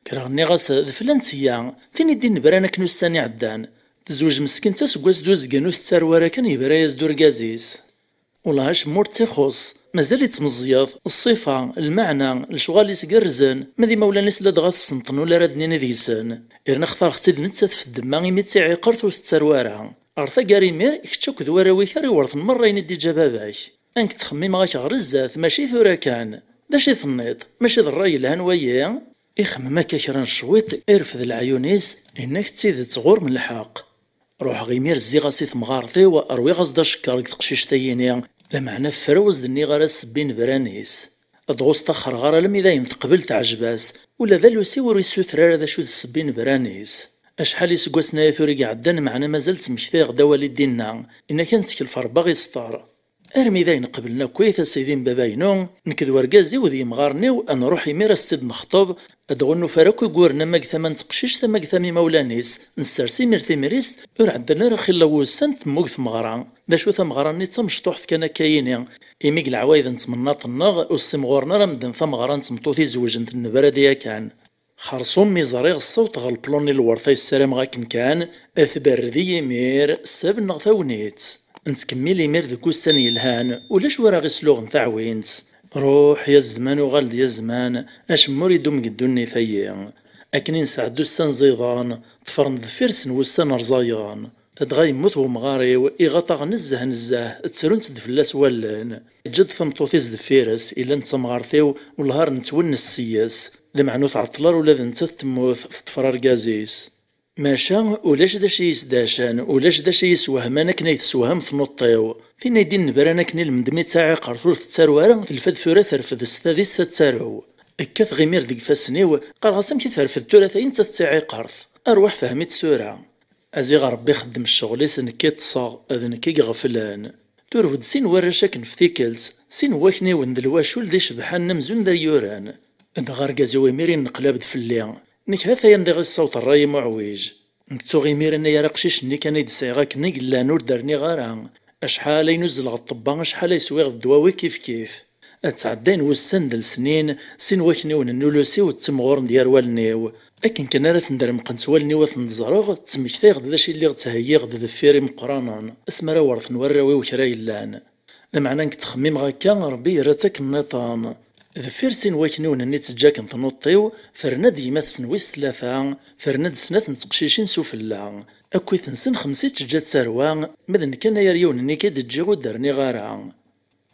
كرهني غاس ذفلان سيا فين يدين نبرانا كنو الساني عدان تزوج مسكين تسقواس دوز كانوس تساروارا كان يبرايز دور قازيس والله اش مور تيخص مازال يتمزيض الصفة المعنى الشغال يسقرزن ماذي مولانا سلا دغا تسنطن ولا رادنين ذيسن إرنا اختار ختيد نتسات في الدماغ يميتي عقرت وستساروارا أرثا كاريمير يكتشوك دوارا كاري ورثن مرة يندي جباباك أنك تخمم غاك غرزات ماشي ثورا كان داشي ثنيط ماشي ذا الراي الهان ويا يخمم هكا كرا شويط يرفد العيونيس إنك تسيد تغور من الحق روح غيمير الزيغاسي ثمغارثي وأروي غزدا شكار تقشيش تاييني لمعنى فروز دني غرس بين برانيس أدغوص تخر غارة لم إذا يمتقبل تعجباس ولا ذا لوسي وريسو ثرارة ذا شو السبين برانيس أشحال يسقوسنا يثوري قعدان معنا مازالت مشتاق غدا والدينا إنا كانت كالفر باغي سطار أرمي ذاين قبلنا كويث سيدين باباينو نكذ ورقازي وذي مغارني وأن روحي ميرا ستد نخطب أدغنو فاراكو يقورنا ماك ثمان تقشيش ثماك ثامي مولانيس نسرسي ميرثي ميريست ور عندنا رخي لوسان ثموك ثمغران داشو ثمغراني تمشطوح كان كايني إيميك العوايد نتمناط النغ والسمغورنا رمدن ثمغران تمطوثي زوجن النبرة ديا كان خرصوم ميزاريغ الصوت غالبلوني الورثي السلام غاكن كان أثبر ذي يمير ساب نغثاونيت نتكمل يمير ذكو السن يلهان ولاش ورا غي سلوغ نتاعوينت روح يا الزمان وغالد يا الزمان اش مريدو مقدوني ثيا اكني نسعدو السن زيضان طفرن ذفيرس نوسان رزايان ادغا يموت ومغاري وإغاطاغ نزه تسرون تدفلاس والان جد ثمطوثيز ذفيرس إلا نتمغارثيو والهار نتونس السياس لمعنو تعطلار ولا ذا نتا تموت تفرار قازيس ماشا ولاش دا شي يسداشان ولاش دا شي يسوهمان كنا يتسوهم تنطيو فين يدين نبرانا كني المدمي تاعي قرطور تتساروارا تلفد ثورة ترفد ستاديس تتسارو اكاث غيمير ديك فاسنيو قرغاسم كي ترفد ثلاثين تتساعي قرث أروح فهميت ثورة أزيغ ربي خدم الشغل يسن كي تصاغ أذن كي غفلان تورود سين وراشاك نفتيكلت سين واكني وند الواشول دي شبحان نمزون دا يوران دغار كازوي ميرين نقلابد فليا نيك هاثا يندغ الصوت الراي معويج نتوغي ميرين يا رقشيش ني كان يدسيغاك نيك لا نور دارني غاران اشحال ينزل غطبان اشحال يسويغ الدواوي كيف اتعدين وسن سنين سين واكني وننولوسي وتمغور ديال والنيو أكن كان راه تندرم قنت والني وثنزرغ تسمكتاي غد داشي اللي غتهيي غد دفيري مقرانا اسما راه ورث نوراوي وكرا يلان المعنى نك تخميم غاكا ربي يراتك النطان ذفير سين واكني ونني تجاك نطنوطيو فرنا ديما تسنويس ثلاثة فرنا دسنات نتقشيشين سوفلا أكوي تنسن خمسي تجات سروان مذن كان يريون ني كاد تجيغو دارني غارا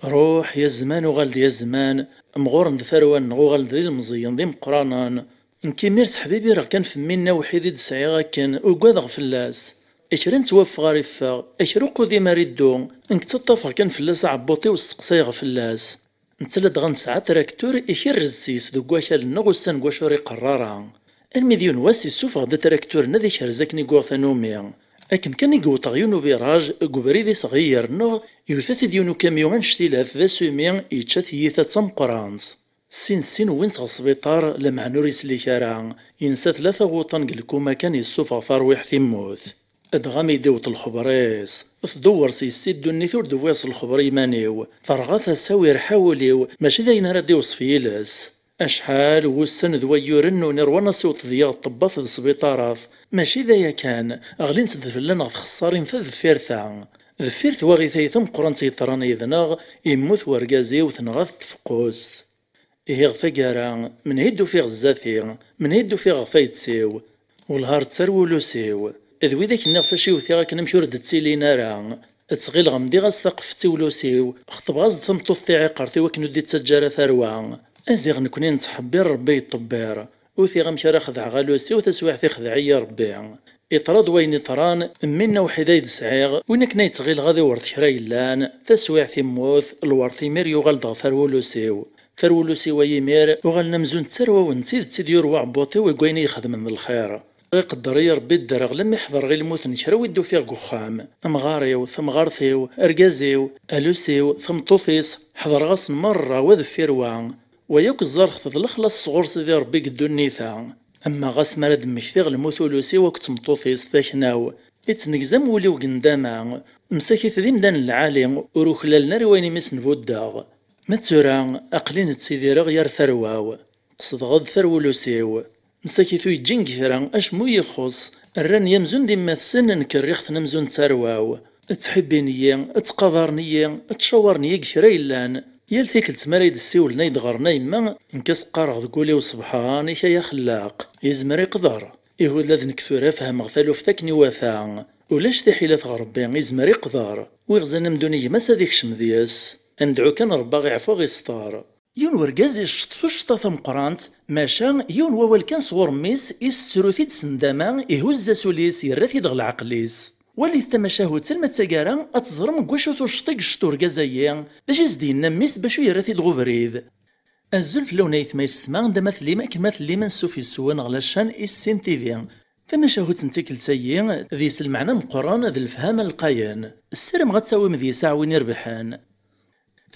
روح يا زمان وغالد يا زمان مغور ندفروان غالد دي المزيان دي مقرانا نكيميرس حبيبي راه كان فمينا وحيد دسعيغا كان وقادغ فلاس اكرن توفى غارفا اكرو ديما ريدو انك تطفى كان فلاس عبوطي وسقسايغ فلاس نتلد غنسعى تراكتور اكر السيس دو كواكال نغوسان كواشوري قرارا المليون واسي سوف غدا تراكتور نادي كرزاكني كوثانومي لكن كان يقوط غيونو فيراج كوبريدي صغير نغ يوثاث ديونو كاميون شتيلاف ذا سومي يتشاث يثا تمقرانس سين وين تغسبيطار لمع نوريس لي كارا ينسى ثلاثة غوطان قلكوما كان يسوف ثرويح ثيموث ادغامي ديوت الخبريس تدور سيد دوني ثور دويس الخبري مانيو فرغاث الساوير حاوليو ماشي داين راه ديوس فيلاس اشحال وسن ذويورن ونرونا صوت ضياء طباط السبيطارات ماشي ذايا كان اغلين تدفلنا خسارين ذفير ثا ذفير ثواغي ثيثم قران سيطران يذناغ يموت ورقازي وثنغاث تفقوس إيه غفاقارا من هيدو في غزاثي من هيدو في غفايتسيو والهار تسرولو سيو إذ ويداك النغفاشي وثيغا كنا مشورد تسيلينا راه تسغيل غمدي غاساقف تيولو سيو خطب غاز ثمطو ثيعي قارتي وكنو دي تسجارة ثروة أزيغ نكوني نتحبير ربي يطبير وثيغا مشارا خدع غالوسي وتسويح ثي خدعي ربي إطراد وين طران منا وحدا يدسعيغ وين كنا يتغيل غادي ورث كرا يلان تسويح ثيموث الورث يمير يغال دغ ثرولو سيو فرولو سوا يمير وغالنا مزون تسروى ونتيد تيديور وعبوطي ويقويني يخدم من الخير يقدر يربي الدرغ لما يحضر غير الموت نكرا ويدو فيه قخام مغاريو ثم غارثيو ارقازيو الوسيو ثم طوفيس حضر غاس مرة وذفير وان وياك الزرخ تضلخلص صغور سيدي ربي قدو النيثا اما غاس مراد مكثيغ الموثولوسي وقت مطوفيس ثاكناو يتنقزم ولي وقنداما مساكي ذي مدان العالي وروخلالنا رويني مسن بوداغ متسورا أقلين تسيدير غير ثرواو قصد غد ثرولوسيو مساكيتو يجين كثرا اش مو يخص الران يمزون ديما تسن نكريخت نمزون تسرواو تحبينيا تقدرنيا تشاورنيا كثرا يلان يال ثيكل تماريد السيول نايد غرنا يما انكس قارغ تقولي وصبحاني يا خلاق يزمر يقدر يهود لذن كثورا فهم غثالو فتاكني وثا ولاش تحيلات غربي يزمر يقدر ويغزانا مدوني ما ساديك شمدياس ندعو كان ربا غيعفو غيسطار يون ورقاز يشطفو الشطاطة مقرانت ماشا يون ووال كان صغور ميس يستروثيد سنداما يهوز سوليس يراثيد غل عقليس واللي التماشاهو تسلمة تاقارا اتزرم قواشوثو شطيق شطو رقازايا داش يزدينا ميس باشو يراثيد غوبريد الزلف لونايث ما يسمع دا مثلي ما كمثلي من سوفي السوان غلاشان السين تيفي تماشاهو تنتكل سيين ذيس المعنى مقران ذي الفهام القايان السرم غتساوي مذي ساعة وين يربحان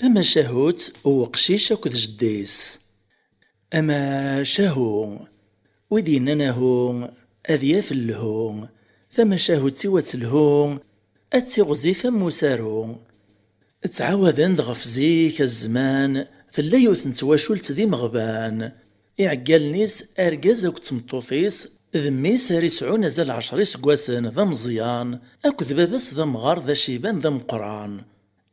ثم شاهوت وقشيش كد جديس أما شاهو ودينا نهو أذياف اللهو ثم شاهوت سوات اللهو أتسيغزي ثم سارو تعاوذن دغف زيك الزمان فاللي يوثنتواشول تذي مغبان إعقال نيس أرقاز وكتمطوفيس ذميس ريسعون نزال 10 سكواسن ذا مزيان أكذ بابس ذا مغار ذا شيبان ذا مقران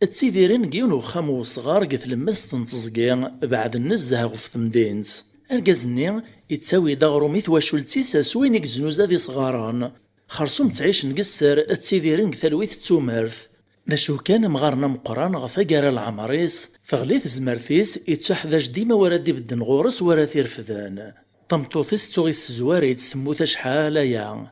التسيديرين قيون وخام وصغار قث لمس تنتزقين بعد النزه غف ثمدينس أرقازني يتساوي دغرو ميث واشولتيس سوين يكزنوزا ذي صغاران خرصوم تعيش نقسر التسيديرين كثلويث تسومرث ذا شو كان مغارنا مقران غفاقار العمريس فغليث زمرثيس يتشحذاش ديما ورادي بدن غورس ورا ثيرفذان طمطوثيس توغيس زواريت ثموث شحال يا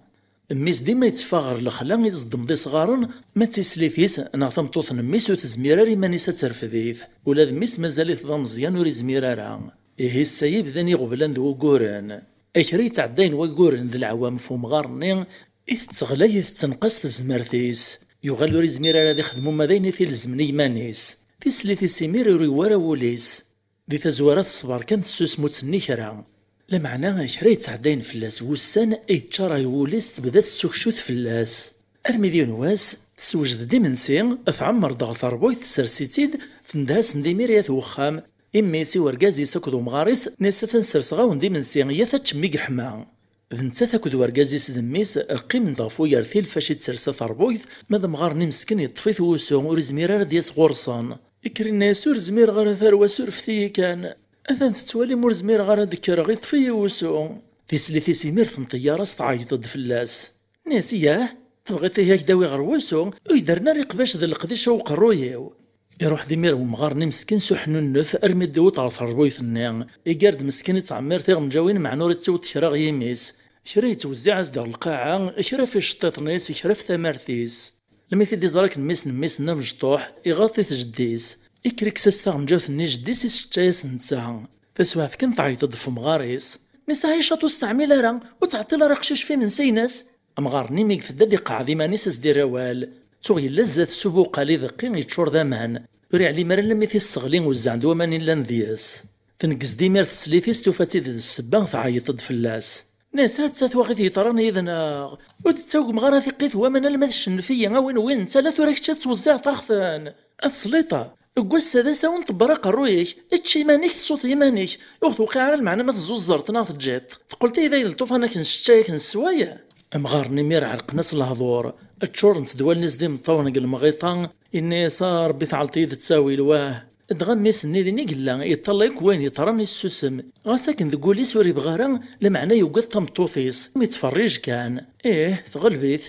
ميس ديما يتفاغر الخلا يصدم دي صغارن ما تيسليفيس انا ثمطوث ميس وتزميرا ريمانيسا ترفذيث ولا ميس مازاليث ذا مزيان وري زميرارا إيه السيب ذاني غبلان ذو قورن أكري تعدين وقورن ذي العوام فوم غارنين إذ تغلي تنقص تزمرثيس يغال ور يزمير راه يخدمو مداين في الزمن يمانيس تيسلي سيمير يوري ورا وليس دي تزوارة الصبر كانت تسوسمو تسني كرا لا معنى كرا يتعدين فلاس وسان يتشرى يوليس تبدا تسوكشوت فلاس ارمي ديال واس تسوجد ديمنسي افعمر ضغط ربوي تسرسيتيد تندهاس نديمير يا وخام اميسي ورقازي ساكدو مغاريس ناسا تنسرس غاون ديمنسي يا تشميق حما ذنتا تاكد ورقازي سدميس قيم ضافو يرثيل فاش يتسرسا ثربويث ماذا مغارني مسكين يطفيث وسو ورزمير دياس غورصان يكري الناس ورزمير غير ثروة سرفتي كان اثن تتوالي مرزمير غير ذكر غير طفي وسو تيسلي تيسيمير ثنطيارة تعيط ضد فلاس ناس ياه تبغي هيك داوي غير وسو ويدرنا ريقباش ذا القديش وقروياو يروح ديمير ومغارني مسكين سحنو النف ارمي الدوت على ثربويث النيان يقارد مسكين يتعمر ثيغ مجاوين مع نور تسوت شراغ يميس شرا يتوزع عزدغ القاعة شرا في الشطيطنيس شرا في ثمارتيس لما يثدي زراك نميس مجطوح يغاطي تجديس يكريك ساستغ مجاوث ني جديس يسجايس نتا تسواث كن تعيط في مغاريس ميسا هيشاطو استعمل راه وتعطي راه قشيش في من سيناس مغارني ميك تدادي قاعدي مانيس دير روال تغي لزات سبوق لي ذقين يتشور ذامان وري علي مرا لما تيستغلين وزعند وماني لان دياس تنقز ديمير تسليتيس توفاتي ذي السبان تعيط فلاس ناس هاد تاتواغي تيطران إذن وتتسوق مغارا ثقيت ومن المدش النفية وين انت لا ثوريك توزع طاخثان السليطة قوس هذا ساون تبرق الرويك اتشي مانيك صوت يمانيك وقت وقع على المعنى ما تزوزرت ناض جات قلت إذا يلطوف أنا كنشتاي كنسوايا أمغارني مير عرق ناس الهضور اتشور نتدوال ناس دي مطونق المغيطان إني صار بثعلتي تساوي الواه دغم ميسني ذي قلا يطلق وين يطراني السوسم غاساكن ذقولي سوري بغارا لمعنى يوقد تمطوفيس ميتفرج كان تغلبيت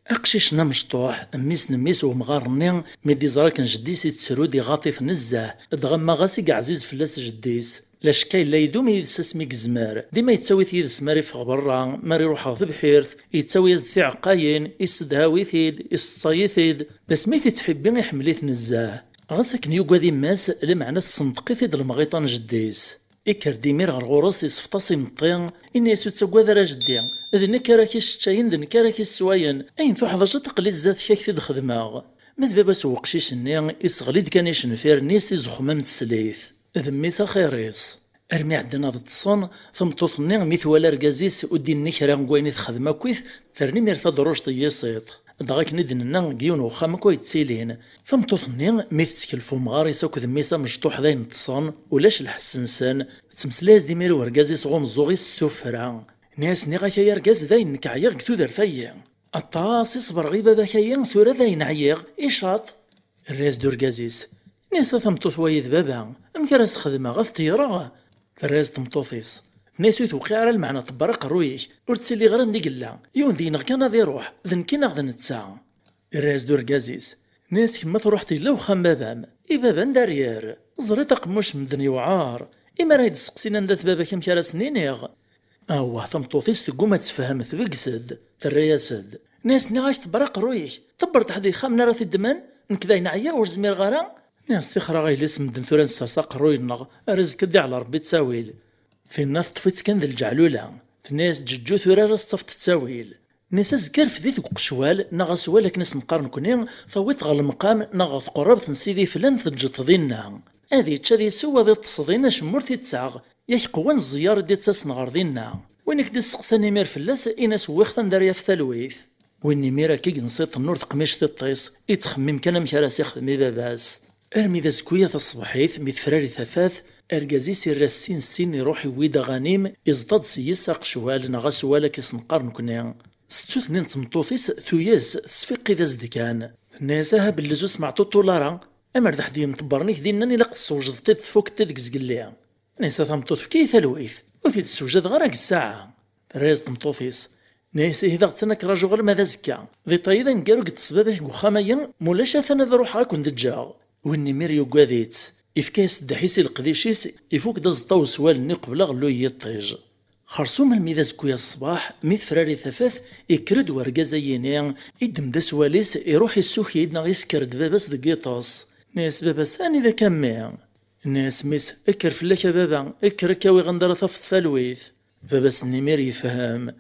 اقشيشنا مشطوح ميس نميس ومغارني ميدي زراكن جديس تسرودي غاطيف نزاه دغم ما غاسي عزيز فلاس جديس لاش كاين لا يدوم يدسسمي كزمار ديما يتساوي ثيد سماري في برا ماري روحها في بحيرث يتساوي يزد عقاين يسدهاوي ثيد يصاي ثيد بس ميثي تحبين يحمليث نزاه غاساكن يوكادي ماس لمعنى تصندقي ثيد المغيطان جديس إكر ديمير غير غورس يصفطاسي مطيان إني يسو تساكوا ذا جدي ذي كراكي الشتاين ذي كراكي السواين أين ثو حضرجة تقلي الزات كاك ثيد خدماغ ماذ بابا سوقشيش النيان يصغليد كان يشنفير نيس يزخمام تسليث ذميسا خيريس ارمي عندنا ضد الصن ثم توثني ميثوالا ركازيس ودين نكرا نكويني تخدم كويث ثرني ميرثا دروج طيصيط دغاك ندننا كيون وخام كوي تسيلين ثم توثني ميث تكلفو مغاريس وكذ ميسا مشطوح ذاين التصن ولاش الحسنسان تمسلاز ديمير وركازيس غوم زوغيس سوفرا ناس نيغا يا ركاز ذاين كعيغ كتو درفايا الطاس يصبر غيبا باكايا ثورا ذاين عيغ إيشاط الراس دوركازيس ناس ثمطوث وايد بابا امكراس خدمة غاث تيرا الراس تمطوثيس ناس يتوقع على المعنى تبرق رويش ورتسلي غير ندي قلا يون دينا كان غادي يروح ذن كينا غادي نتساع الراس دوركازيس ناس كما تروحتي لو خام بابام بابا نداريار زريت قموش مدن يوعار إما رايد سقسينا ندات بابا كم كرا سنينيغ أوه تمطوثيس تقوم تفهم ثبقسد الرياسد ناس نغاش تبرق رويش تبرت حدي خامنا راثي الدمان نكذا ينعيا ورزمير غارا ناس تخرا غايل اسم دن ثوران ساساق روينغ رزق دي على ربي تساويل في الناس طفيت كان ذي الجعلولة في الناس ججو ثورا راس طفت تساويل ناس زكار في ذيك قشوال نغا سوالك ناس نقارن كونين ثويت غا المقام نغا تقرب تنسيدي فلان تجت ضينا هذه تشادي سوا ذي تصدينا شمورتي تساغ ياك قوان الزيار دي تساس نغاردينا وينك دي السقساني مير فلاس إناس ويختن داريا في ثلويث ويني ميرا كي نصيط النور تقميش تطيس يتخمم كان مكراس يخدمي باباس ارمي ذا زكوية الصباحيث ميت فراري ثفاث اركازيس الراسين سين يروح ويدا غنيم يزداد سيساق شوال نغا سوالا كيسنقار نكوني ستو ثنين تمطوثيس ثوياز تسفيقي ذا زدكان ناساها باللزو سمعتو طولارا امر ذا حدي مطبرنيك ديناني لاق السوجد تفوك تدك زقليا ناسا تمطوث في كي ثلويث وفي السوجد غراك الساعة رايز تمطوثيس ناسي هذا غتسنك راجو غير ماذا زكا ذي طايدا نكارو قد سبابه وخاميا مولاش اثنا ذا روحها كون دجا ويني ميريو كواديت إفكاس دحيسي القديشيس يفوك داز طاو سوالني قبل غلو يطيج خرصوم الميداز كويا الصباح ميت فراري ثفاث يكرد ورقازا ينيان يدم دا سواليس يروح يسوخ يدنا يسكرد باباس دقيطاس ناس باباس اني ذا كاميان الناس ميس اكر فلاك بابا اكر كاوي غندر ثف الثلويث باباس نيمير يفهم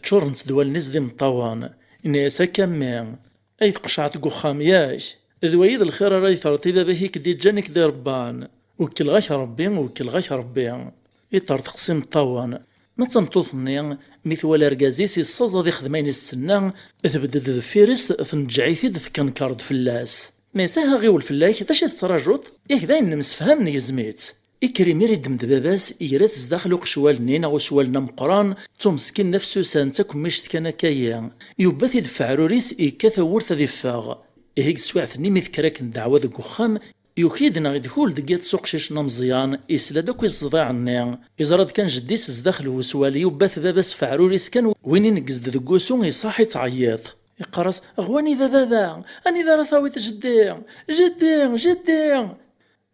تشورنت دوال ناس دي مطوان الناس كاميان أي تقشعت قخام ياك ذويد الخير راي ترتيب به كدي جانك دي ربان وكل غاش ربي وكل غاش ربي يطر تقسيم الطوان ما تنطوثني مثل رقازيسي الصزا دي خدمين السنة تبدد الفيرس تنجعيثي دفكان كارد فلاس ما يساها غيو الفلاك داش يتراجوط ياك داين نمسفهمني يزميت إكريمي ريدم دباباس إيرات زداخلو قشوالنين أو سوالنا مقران تمسكن نفسو سانتك مشت كان كايا يوباثي دفع روريس إيكاثا ورثا دي فاغ إهيك سواعثني مذكراك ندعوة ذك وخام يوكيدنا غيدخول دقيت سوق شيشنا مزيان إسلا دوك يصداعني إزراد كان جديس زداخل وسوالي وباث باباس فعروريس كان وين ينقز دقوسو يصاحي تعيط يقرص أغواني ذا بابا أني ذا رثاويت جدي جدي جدي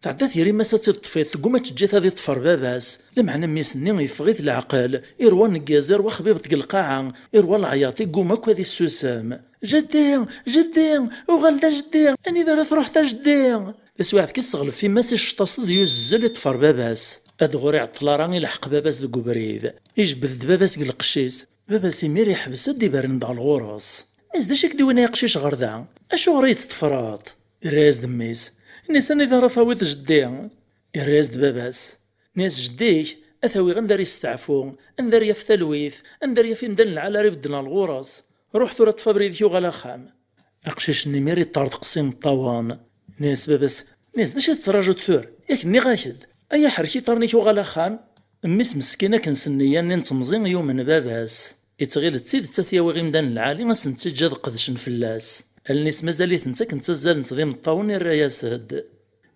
تعدات يري ما تطفيت تقوم تجيت هذه طفر باباس لمعنى ميسني يفغيت العقل إروان الجازر وخبيبة القاعة إروان العياطي قوم أكو هذه السوسام جدي جدي وغلدا جدي أني ذا رث رحت جدي اسواعد كي الصغلف في ماس الشطاص يوزل يطفر باباس أدغوري عطلا راني يلحق باباس دقو بريد يجبد باباس قلقشيس باباس يمير يحبس دي بارن دع الغرس إزداش كدوينا يقشيش غردا أشو غريت تفراط الراس دميس نيسان إذا رثاويت جدي الراس دباباس ناس جديك أثاوي غندار يستعفو أندار يفتلويث أندار يفندن العلاري بدنا الغرس روح ثورة فابريديو غلا خام أقشيش النميري طارد قسيم الطوان ناس باباس ناس داش يتراجو تثور ياك ني غاكد أي حركي طارنيكو غلا خام ميس مسكينة كنسنيا نتمزين يوم باباس يتغير تسيد تاثيا وغيمدان العالي ما سنتجاد قدشن فلاس الناس مازاليت نتا كنتزال نتضيم الطاون الرياسد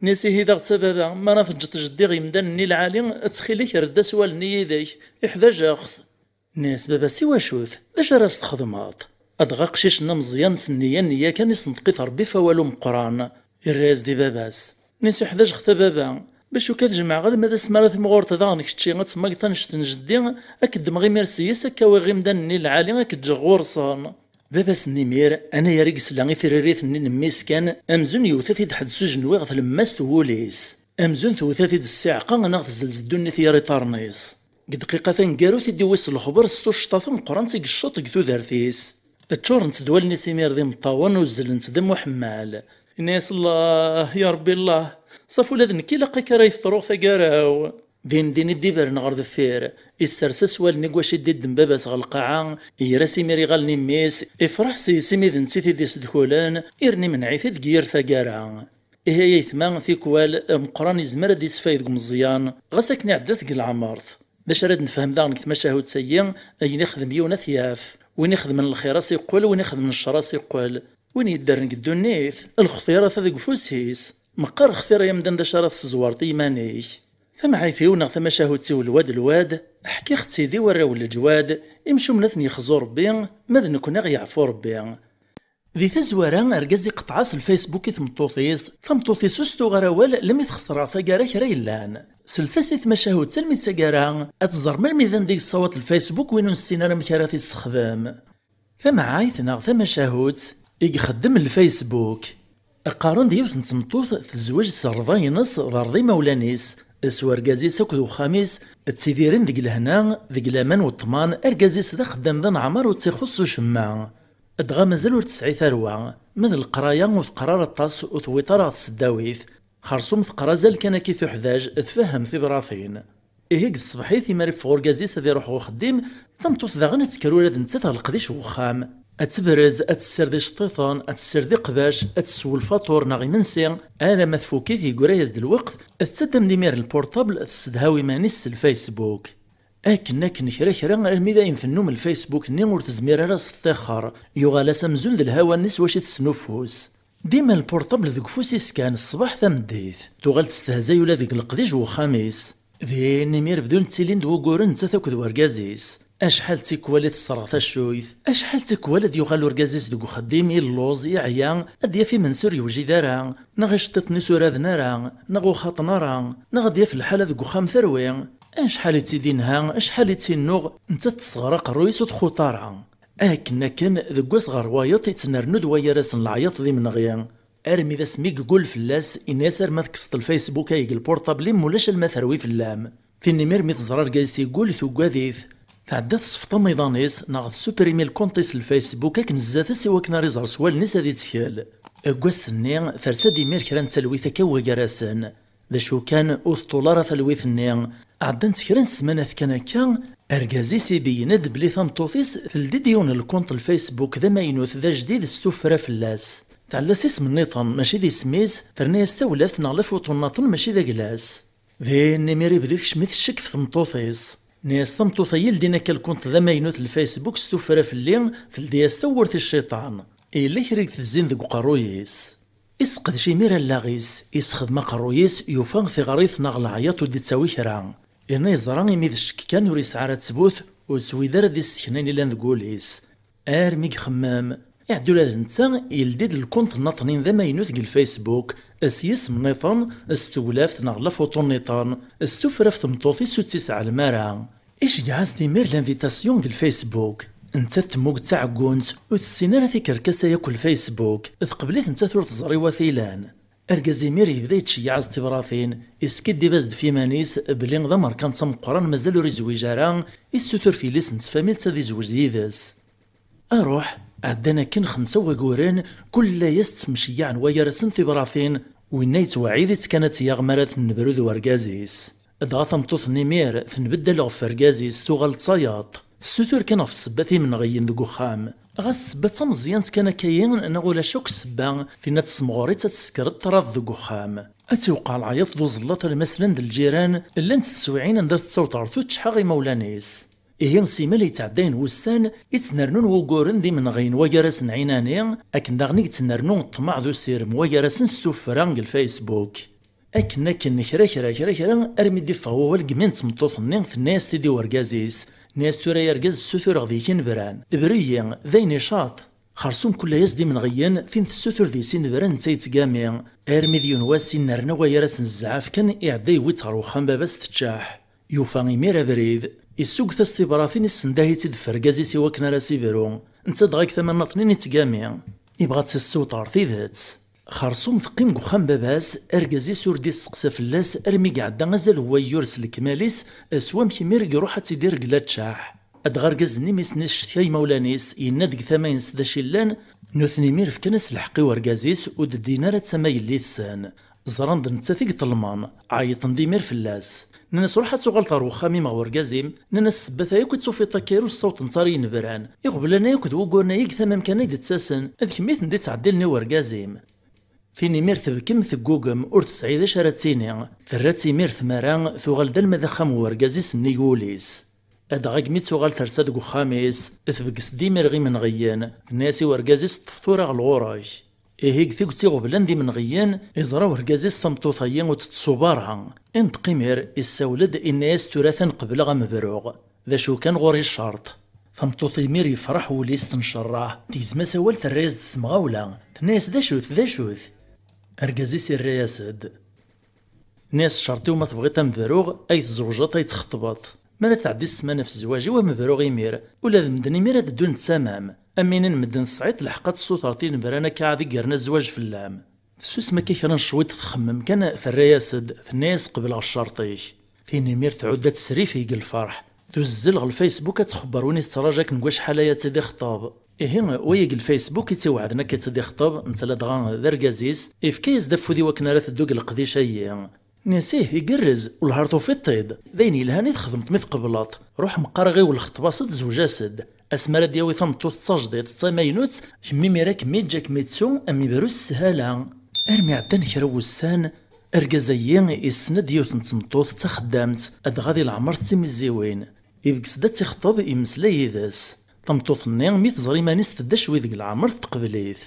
ناسي هيدا غتسبابا ما نفجت جدي غيمدان ني العالي تخيليك ردا سوال ني ذيك إحدى جاخذ ناس بابا سوا شوث داش راس تخدمات أدغا قشيشنا مزيان سنيا نيا كان يسنطقي ربي فوالو مقران الراس دي باباس ناس إحدى جخت بابا باش كتجمع غير ماذا سمارات مغورت داغنك شتي غتسمى تنشتن جدي أكد مغي ميرسيس أكا وغيمدان ني العالي أكد غورصان باباس النمير أنا يا ريكس لا غيثريريث ني نميس كان أمزون يوثاثي دحد سجنوي غث لماس توليس أمزون توثاثي د الساعقة غناغ تزلزدوني ثياري طارنيس قد دقيقة ثنقارو تيدي ويس الخبر ستو شطاث مقران تيق الشوط قتو دارثيس التشور نتدوال نسيمير ذي مطاون وزل نتدم وحمال الناس الله يا ربي الله صافو ولاد نكي لقاك راه يفطرو ثقاراو دين الدبر نغرد فير السرسس والنقواش يدي باباس غالقاعة يراسي ميري غالني ميس افرح سيمي ذن سيتي ديس دخولان يرني من عيث دقير ثقارا هي يثمان ثيكوال مقران يزمر ديس فايد مزيان غساكني عدات العمارث باش راد نفهم داغنك تمشاهد سيئ اين يخدم يونا ثياف وين يخدم من الخيراس يقول وين يخدم من الشراس يقول وين يدار نقدو النيث الخطيرة ثذق فوسيس مقار خطيرة يمدن دا شراث سزوارتي مانيش ثم عايفيونا ثم شاهدتي الواد حكي اختي ذي وراو الجواد يمشو منثني يخزو ربي ماذا نكون غيعفو ربي ذي تزوارا ارقازي قطعاس الفيسبوك ثمطوثيس استو غراوال لم يتخسر ثقارا كريلان سلفاسي ثم شاهد سلمي تساقارا اتزر ميدان ديك الصوت الفيسبوك وينو نسينا مكاراثي السخدام ثم عايثنا ثم شاهد يخدم الفيسبوك القارون ديوث نتمطوث تزواج سرضاينس ضرضي مولانيس اسوار قازيس اكدو خامس تسيديرين ديك الهنا ديك الامان والطمان ارقازيس ذا خدام ذا نعمر وتسيخصو شماع ادغا مازال ورتسعي ثروة من القرايا وثقرار الطاس وثويطار السداويث خرصوم ثقرازال كان كي تحداج تفهم في براثين إهيك الصبحيث يماري فغور قازيس ذي روح وخديم ثم توث ذا غنى تسكرو لاد نتسات القديش وخام أتبرز أتسردي شطيطان أتسردي قباش أتسول فاطور ناغي منسي أنا مثفوكي في قرايز دالوقت أتسدم ديمير البورتابل أتسدهاوي مانيس الفيسبوك أكن كرا الميدا ينفنو من الفيسبوك ني ور تزمير راس الثاخر يغالا سمزون ذا الهوا الناس واش تسنوفوس ديما البورتابل ذوك فوسيس كان الصباح ثمديث تغال تستهزاي ولا ذيك القديش وخاميس ذي نمير بدون تسيلين دوغورن نتا ذو ورقازيس أشحال تيكوالي تصرات الشويث أشحال تيكوالي ديوغال ورقازيس دوغو خديم اللوز يعيان أديا في منسور يوجي دارا نغي شطيطني سورادنا راه نغو خاطنا راه نغديا في الحالة دوغو خام ثروي أشحال تيدينها أشحال تينوغ نتا تسغرق الرويس وتخوطارها كان ذوك صغار وايط يتنرنو دوايا راسن العياط ذي من غيان أرمي ذا سميك قول فلاس إناس ما تكسط الفيسبوك هايق البورتابلي مولاش المثروي في اللام في النمير مي تزرار قايس يقول ثوكاذيث تعدى تصفط ميضانيس ناغ سوبريمي الكونتيس الفيسبوك اك نزاثس وكنا ريزر سوال نيس هادي تسيال اكواس-ني ثرسا ديمير كرا تلويث كا وكراسن ذا شو كان اوثطولارا تلويث-ني عدان كرا سمانة كان هكا اركازي سيبيند بلي ثمطوطيس تلدي ديون الكونت الفيسبوك ذا ماينوث ذا جديد ستوفرا فلاس تعلاس اسم النظام ماشي دي سميز ترنيس تولات نغلف وطناطن ماشي ذا كلاس ذي نميري بديك شميت الشك في ثمطوطيس ناس ثمطوطا يلدينا كالكونت ذا ماينوث الفيسبوك ستوفرا في اللين تلدياس تورث الشيطان إلا كريك تزين ذك قرويس اسقد شي ميرا لاغيس يسخدم قرويس يوفان ثغريث ناغ العياط ودي تساوي كرا إنا يزران يميذ الشك كان يوريس عرا تثبوت وسويدار دي السكنين إلا نقوليس ميك خمام يعدو لهذا نتا يلديد الكونت الناطنين ذا ماينوث الفيسبوك اسيس منيطان استولاف ناغ فوطون نيطان استوفرف ثمطوطي سوتسيس على المارا ايش قعاز ديمير لانفيتاسيون الفيسبوك انت تموك تعقونت وتسينا في كركسه ياكل فيسبوك تقبليت انت ثور تزري وثيلان اركازي ميري بدا يتشيع تبراثين اسكدي بازد في مانيس بلي ضمر كان تمقران مازالو ريزوي جاران السوتر في ليسنس فاميل تادي زوج يدس اروح عدنا كن 5 وقورين كل يست مشيعن ويرسن تبراثين وين يتوعيدت كانت يغمرات النبرود ورقازيس ادغاثم طوث نيمير تنبدل غف رقازيس توغل تصياط السوتور كان في السباتي من غيين ذو خام غاس السبات مزيان كان كاين نغولا شوك السبا فينا تسمغوري تسكرت طراف ذو خام اتوقع العياط ذو زلاط مثلا د الجيران اللي انت تسويعين ندير تصوت عرثو تشحاغي مولانيس إيه سيما اللي يتعداين وسان يتنرنون وقورن دي من غين ويرسن عيناني أكن داغني يتنرنون الطمع ذو سيرم ويرسن ستوفران الفيسبوك أكن كرا أرمي دي فهو القمين تمطوطنين في الناس تدي ورقازيس ناس تورا يرقاز السوثور غذي كنبران بريا ذي نشاط خرسوم كل يزدي من غيان فين السوثور ذي سين بران تيتقامي أرمي ديون واسين نرنا ويرسن الزعاف كان إعداي ويتغر وخام باباس تتشاح يوفاني ميرا بريد السوق تستبراثين السنداهي تدفر قازي سوا كنا راسي برو انت دغاك ثمان نطنين يتقامي يبغى تسوطار ذات خرصوم ثقيم قخام باباس ارقازي سوردي السقسا فلاس ارمي قعدا غزال هو يورس الكماليس اسوام كيمير يروح تيدير قلات شاح ادغار قزني ميسنيس شتياي مولانيس ينادق ثماين سدا شلان نوثني مير في كنس الحقي ورقازيس ود الدينار تسمى يلي ثسان زران دنتاثيق طلمان عيط نديمير فلاس ناس روحات تغلط روخامي ما ورقازيم ناس سبثا ياكو تصوفي طاكيرو الصوت نصاري نبران يقبل انا ياكو وقورنا يك ثمام كان يتساسن هذيك ميت ندي تعدلني ورقازيم فيني مير تبكم ثقوقم ور تسعيد شراتيني ثراتي مير ثماران ثوغل دال مذخم ورقازيس نيقوليس ادغاك ميت ثوغل ثرسا دقو خاميس اثبكس ديمير غي من غيان ناسي ورقازيس طفطورا غلغوراش هيك ثيكتي غبلان دي من غيان إزرا ورقازيس ثمطوطيا وتتصوبارها انت قمير السولد الناس تراثا قبل غمبروغ ذا شو كان غوري الشرط ثمطوطي مير يفرح وليس تنشراه تيزما سوال ثرايز تسمغاولا الناس ذا شوث ارقازيس الرياسد ناس شرطي وما تبغي تنبروغ اي تزوجات اي تخطبط ما تعدي السمانة في الزواج ومبروغ يمير ولا ذمدني مير هاد الدون تسامام امين مدن صعيد لحقات السوطرتين برانا كعادي قرنا الزواج في اللام السوس ما كيكرا شويت تخمم كان في الرياسد في الناس قبل الشرطيش فين مير تعود تسري في الفرح تزل على الفيسبوك تخبروني تراجاك نقول شحال يا تدي خطاب ويق الفيسبوك يتوعدنا كتدي خطاب انت لا دغان دركازيس كيس دفو دي وكنا راه تدوق القديش هي ناسيه يقرز والهارطو في الطيد ذيني الهاني تخدمت مث قبلاط روح مقرغي والخطبه صد زوجاسد اسمرا دياوي ثمطو تصاجديت تساماينوت كمي ميراك ميجاك ميتسو امي بروس سهاله ارمي عدان كرا وسان اركازيين يسند يوث نتمطوط تخدامت ادغادي العمر تيمزيوين يبكس دا تيخطب يمسلاي ذاس ثمطوط نيغ ميت زريمانيس تدا شوي ذيك العمر تقبليث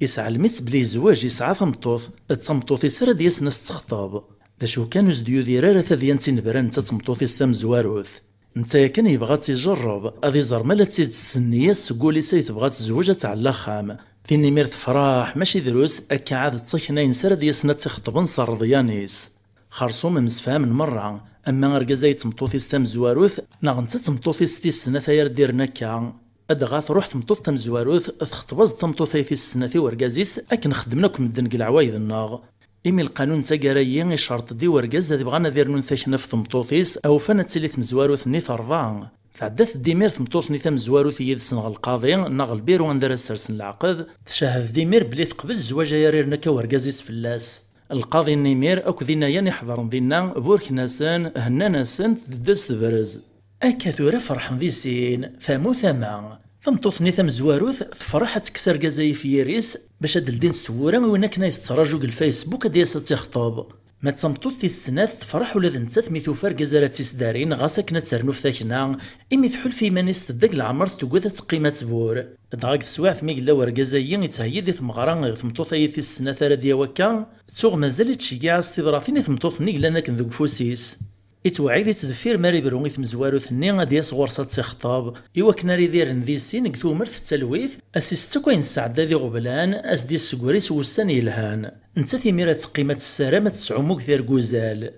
يسعى الميت بلي زواج يسعى ثمطوط تمطوط يسرا دياس ناس تخطب دا شو كانو زديو ديرارا ثديان تنبران نتا تمطوط يستام زواروث نتا كان يبغى تيجرب غادي زرمالا تستنيا سكولي سي تبغى تزوج تاع الاخام فيني مير تفراح ماشي دروس اكا عاد تسخنا ينسر ديسنا تخطبن صرضيانيس خرصوم مسفهم مرة اما اركازاي تمطوطي ستام زواروث ناغ نتا تمطوطي ستي السنة ثاير ديرنا كا ادغاث روح تمطوط تم زواروث تخطبز تمطوطي في السنة وركازيس اكن خدمناكم الدنق العوايد الناغ إمي القانون تاقرايين يشرط دي ورقاز هذي بغانا دير نون ثاشنا في ثمطوطيس أو فانا تسلي ثمزواروث ني ثرضان تعدات ديمير تمطوط نيثا مزواروث يدسن غا القاضي ناغ البيرو عندها سرسن العقد تشاهد ديمير بلي تقبل الزواج ياريرنا كوركازيس فلاس القاضي النيمير اكو ذينا ياني حضرن دينا بورك ناسن هنا ناسن تدس تبرز اكا ثورا فرحن ذي سين ثامو ثما تمطوط نيثا مزواروث تفرح تكسر كازاي في ياريس باش الدين ستورا وين كنا يتراجو الفيسبوك ديال تيخطب ما تمطوط في السنات تفرح ولا ذنتات ميثو فارق زارات دارين غاسا كنا تسرنو في ثاكنا إمي تحل في مانيس تدق العمر تقوذ تقيمة بور دغاك سواع ثمي قلا ورقازايين يتهيد ثمغران غير ثمطوط في السنات راديا وكا تسوغ مازال تشجيع استبرافين ثمطوط نيق لنا كنذوق فوسيس إتوعي لي تدفير ماري بروني ثمزوارو ثني غادي صغورصات تيخطاب إوا كنا ريدير ندي سين كثومر في التلويث أسيس تكوين السعد ذي غبلان أسدي السكوريس وسان يلهان نتا ثميرة قيمة السلامة تسعمو كثير قوزال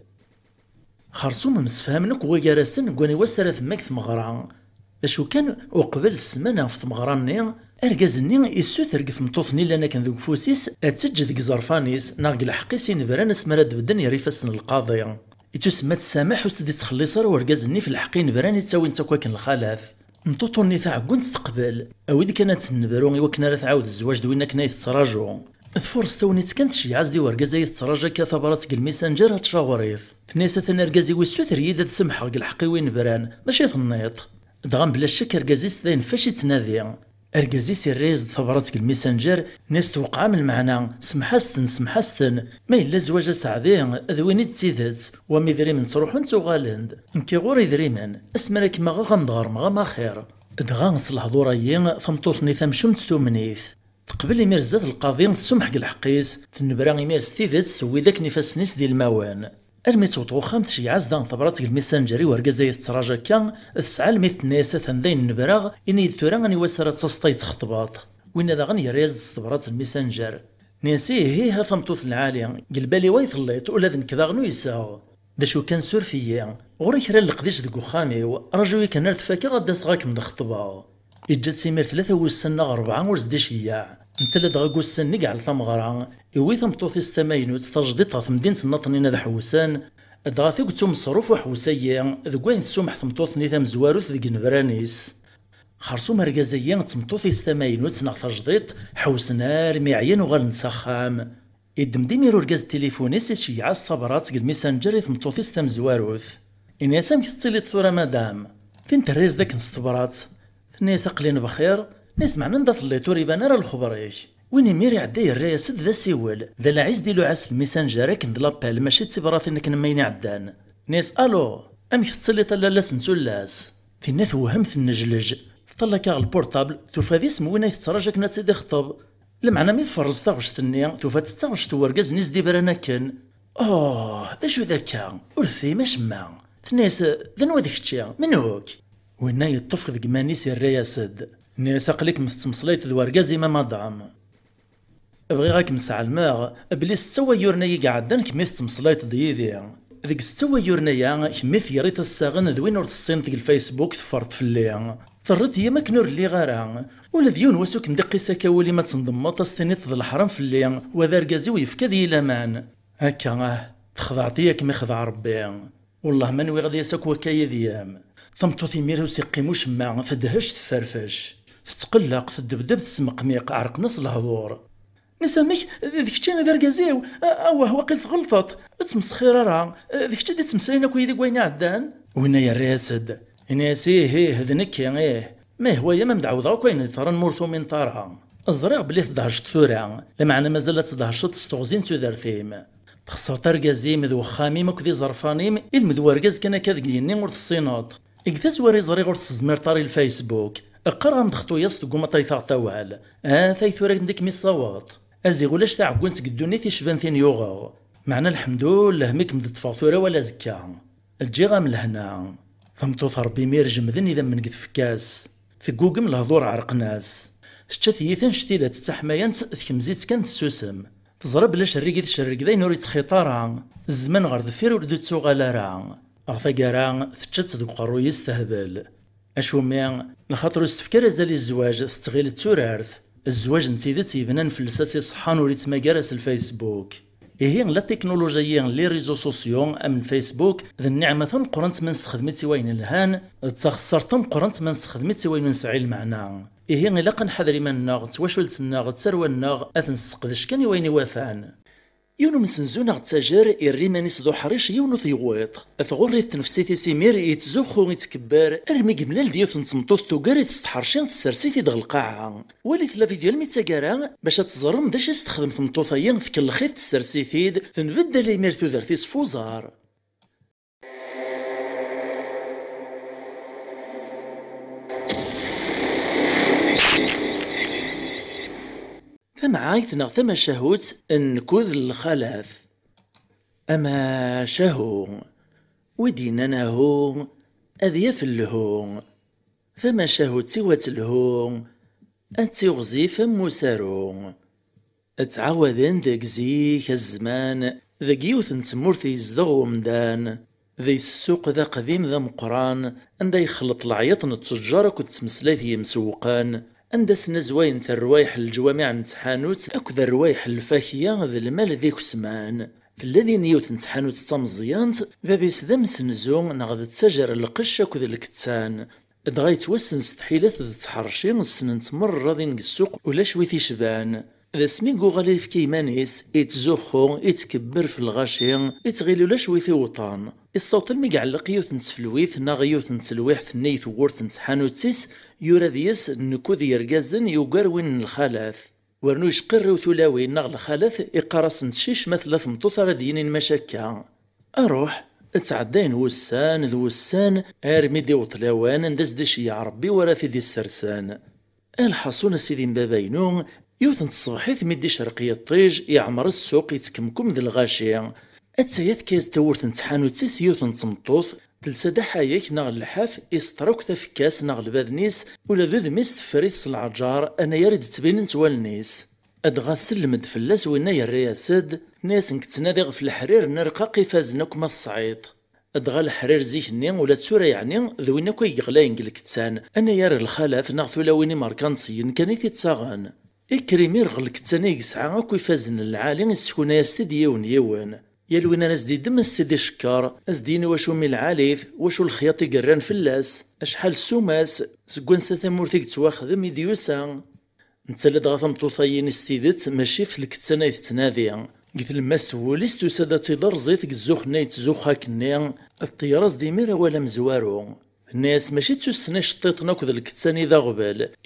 خرصوم مسفهمنك ويارسن كواني وسر ثماك ثمغران اشو كان وقبل السمانة في ثمغراني أركازني يسوثر كثمطوثني لنا كنذوق فوسيس أتسجد كزرفانيس ناق الحقيسي نبران اسمراد بدن يريفسن القاضي يتسمى تسامح وسدي تخلصر وركازني في الحقين براني تساوي نتا كواكن الخلاف نطوطوني تاع تستقبل أويد كانت نبروني وكنا لا تعاود الزواج دوينا كنا يتراجعو الفرص تونيت كانت شي عزدي وركازا يتراجع كثبرات الميسنجر هتشاوريث ثنيسة ثنركازي ويسوثر يدا تسمح الحقي وين بران ماشي ثنيط دغام بلا شك ركازيس ذاين فاش يتنادي أركازيس الريز ثبرات الميسنجر ناس توقع من المعنى سمحاستن ما إلا زواج سعدي ذويني تسيدت وميدري من تروح نتو غالند نكي غوري دريمن اسمرك ما غامضغر ما خير دغا نصلح دوريين ثمطوطني ثمشمت تومنيث تقبل يمير زاد القاضي تسمح الحقيس تنبرا يمير ستيدت سوي ذاك نفسنيس ديال الموان ارمي توطو خامت شي عزدان ثبرات الميسنجري وركازا يتراجا كان تسعى الميت ناس ثندين النبراغ اني ثورا غني وسرا تسطيت خطباط وين ذا غني ريز ثبرات الميسنجر ناسيه هي ثمطوث العالي قلبالي ويثليط ولا ذن كذا غنو يساغ دا شو كان سور فيا غوري كرا القديش ديك وخامي رجوي كان رتفاكا غدا صغاك من خطبه إجات سيمير 3 وسنة 4 ورزدي شياع انت لا دغا كوسن كاع ثمغرا إوي ثمطوث استماينو تستجديط في مدينة النطنين ذا حوسان دغا ثيكتو مصروف وحوسيا ذك وين تسمح ثمطوث نيثا مزواروث ذيك نبرانيس خرصو مركزيا تمطوث استماينو تناغ تجديط حوسنار ميعين وغال نسخام يدمديميرو ركاز التليفونيس شيعا صبرات الميسنجر ثمطوث استمزواروث إني سامك تتصيليت ثورا مدام فين تريز ذاك نستبرات الناس قلين بخير ناس معنا نضاف اللي توري بانار الخبريش وين ميري عداي الرئيس ذا سيول ذا العز ديالو عاس الميسنجر كند لابيل ماشي تبراث انك نميني عدان ناس الو امك تصلي طلا لاس نتولاس في الناس وهمت النجلج طلع كاع البورطابل توفى ذي اسم وين يتراجك ناس يدي خطب لمعنا مي فرز تاغشتني توفى تاغشت وركاز نيس دي برانا كان ذا شو ذاكا ورثي ما شما الناس ذا نوا ديك الشيء منوك وين يطفق ذك مانيس الرياسد ناس قليك مستمصليت ذو وركازي ما مضعم بغي غاك مسع الماغ بلي ستوى يورناي قعدان كميث تمصلايت ضيذي ذيك ستوى يورنايا كميث يريت الساغن ذوين ورد الصين ديك الفيسبوك تفرط في اللي ثرت هي ما كنور اللي غارا ولا ديون واسوك مدقي سكاولي ما تنضم تستنيت ذا الحرام في اللي وذا ركازي ويفكا ذي لامان هكا تخضعتي كما خضع ربي والله ما نوي غادي يساك وكايا ديام ثمطو ثميرو سيقيموش ما تدهش تفرفش تتقلق تدبدب تسمقميق عرق نص الهضور نسامك ذيك الشيء هذا ركازيو اوه وقيل غلطت تمسخير راه ذيك الشيء تمسلينا كوي ذيك وين عدان وين يا الراسد ناسي هيه هذنك ايه ما هو يا ما مدعوضه كاين ترى نمورثو من طارها الزريع بلي تدهشت ثورا لمعنى مازال تدهشت تستغزين تودرثيم تخسر تركازيم ذو خاميم وكذي زرفانيم المدوركاز كان كذقيني ورث الصيناط إكتاز وري زريغ ورث الزمير طاري الفيسبوك اقرا مدختو ياس تقوم طيثا طوال ثايث ورا ديك مي الصوات ازي غلاش تاع كونت قدوني تيشبان ثين يوغا معنا الحمد لله ميك مد تفاطوره ولا زكا تجي غا من لهنا فمطوط ربي مير جمذن اذا من قد فكاس في جوجم الهضور عرق ناس شتثيثن شتيلات تحمايان ثكمزيت كانت السوسم تزرب بلاش الريقيت الشرق ذاين وريت خطارا الزمان غير ذفير وردو تسوغالا راه اغفا كارا تشت ذوك قرو يستهبل اشومي لخاطر يستفكر زالي الزواج تستغيل التورارث الزواج نتيدت يبنان في الساسي صحان وريت ماكارس الفيسبوك هي لا تكنولوجيا لي ريزو سوسيو ام الفيسبوك ذا النعمة قرنت من استخدمت وين الهان تخسرتم قرنت من استخدمت وين نسعي المعنى هي الا كنحضري منا تواشولتنا تسرونا اثنسقدش كان وين وافان يونو مسنزونا غتاجر الريماني صدو حريش يونو ثيغويط اثغوري تنفسيتي سيمير يتزوخو يتكبر ارمي قبلال ديوت نتمطوط توكاري تستحرشين تسرسيتي دغ القاعة ولي ثلا فيديو الميتاكارا باش تزرم داش يستخدم تمطوطيين في كل خيط تسرسيتيد تنبدل يمير ثوذرتي سفوزار ثم عايثنا ثم شهوت النكوذ الخلاف أما شهو ودينا نهو أذيف اللهو ثم شهوت سوات اللهو أنتي غزيف مسارو أتعاوذن ذاك زيك الزمان ذاك يوث نتمورثي يزدغ ومدان ذي السوق ذا قديم ذا مقران أندا يخلط العيط التجار كنت تمسلاثي مسوقان أندس نزوين الروايح الجوامع نتحانوت أكو ذا الروايح الفاكية ذا المال ذيك سمان الذي نيوت نتحانوت تمزيانت بابيس ذا مسنزو نغذ التجر القش أكو ذا الكتان دغايت وسن ستحيلات ذا تحرشين السنن تمر راضي السوق ولا شويثي شبان ذا سميقو غالي في كيمانيس يتزوخو يتكبر في الغاشي يتغيلو لا شويثي وطان الصوت المقعلق يوث نتفلويث ناغيوث نتلويح ثنيث وورث نتحانوتيس يورا ديس نكوذ يرقازن يوقر وين الخلاث ورنو يشقر وثلاوين ناغ الخلاث إقراس نتشيش مثل ثمطوث رديين مشاكا أروح اتعدين وسان ذو وسان ارمي دي وطلاوان ندز دشي يا ربي ورا في دي السرسان الحصون سيدي مبابينو يوثن الصباحيث ميدي شرقية الطيج يعمر السوق يتكمكم ذي الغاشية أتسايث كيز تورث نتحانوتيس يوثن تمطوث تلسدا حايك ناغ اللحاف يستروك تفكاس ناغ الباذنيس ولا ذو ذميس تفريث العجار أنا يريد تبين نتوالنيس أدغا سلمد فلاس وينا يرياسد ناس نكتنادي في الحرير نرقا قفازنك ما الصعيد أدغا الحرير زيكني ولا تسورا يعني ذوينا كوي يغلاين قلكتان أنا يرى الخلاف ناغ ثولاويني ماركانسيين كانت يتساغن إكريمير غلكتاني يسعى كوي فازن العالي السكون يستد يون يون يالوين ناس دي دم استدي شكار أزدين واشو من العاليف واشو الخياط يقران فلاس أشحال السوماس سكوان ثمورتيك تواخذ ميديوسا نتسالد غاثم طوطايين استيدت ماشي في الكتانة يتنادي قلت الماس توليس تسادة تيدر زيت الزوخ نايت زوخا كنيا الطيراس ديمير ولا مزوارو الناس ماشي تسنى شطيطنا كذا الكتان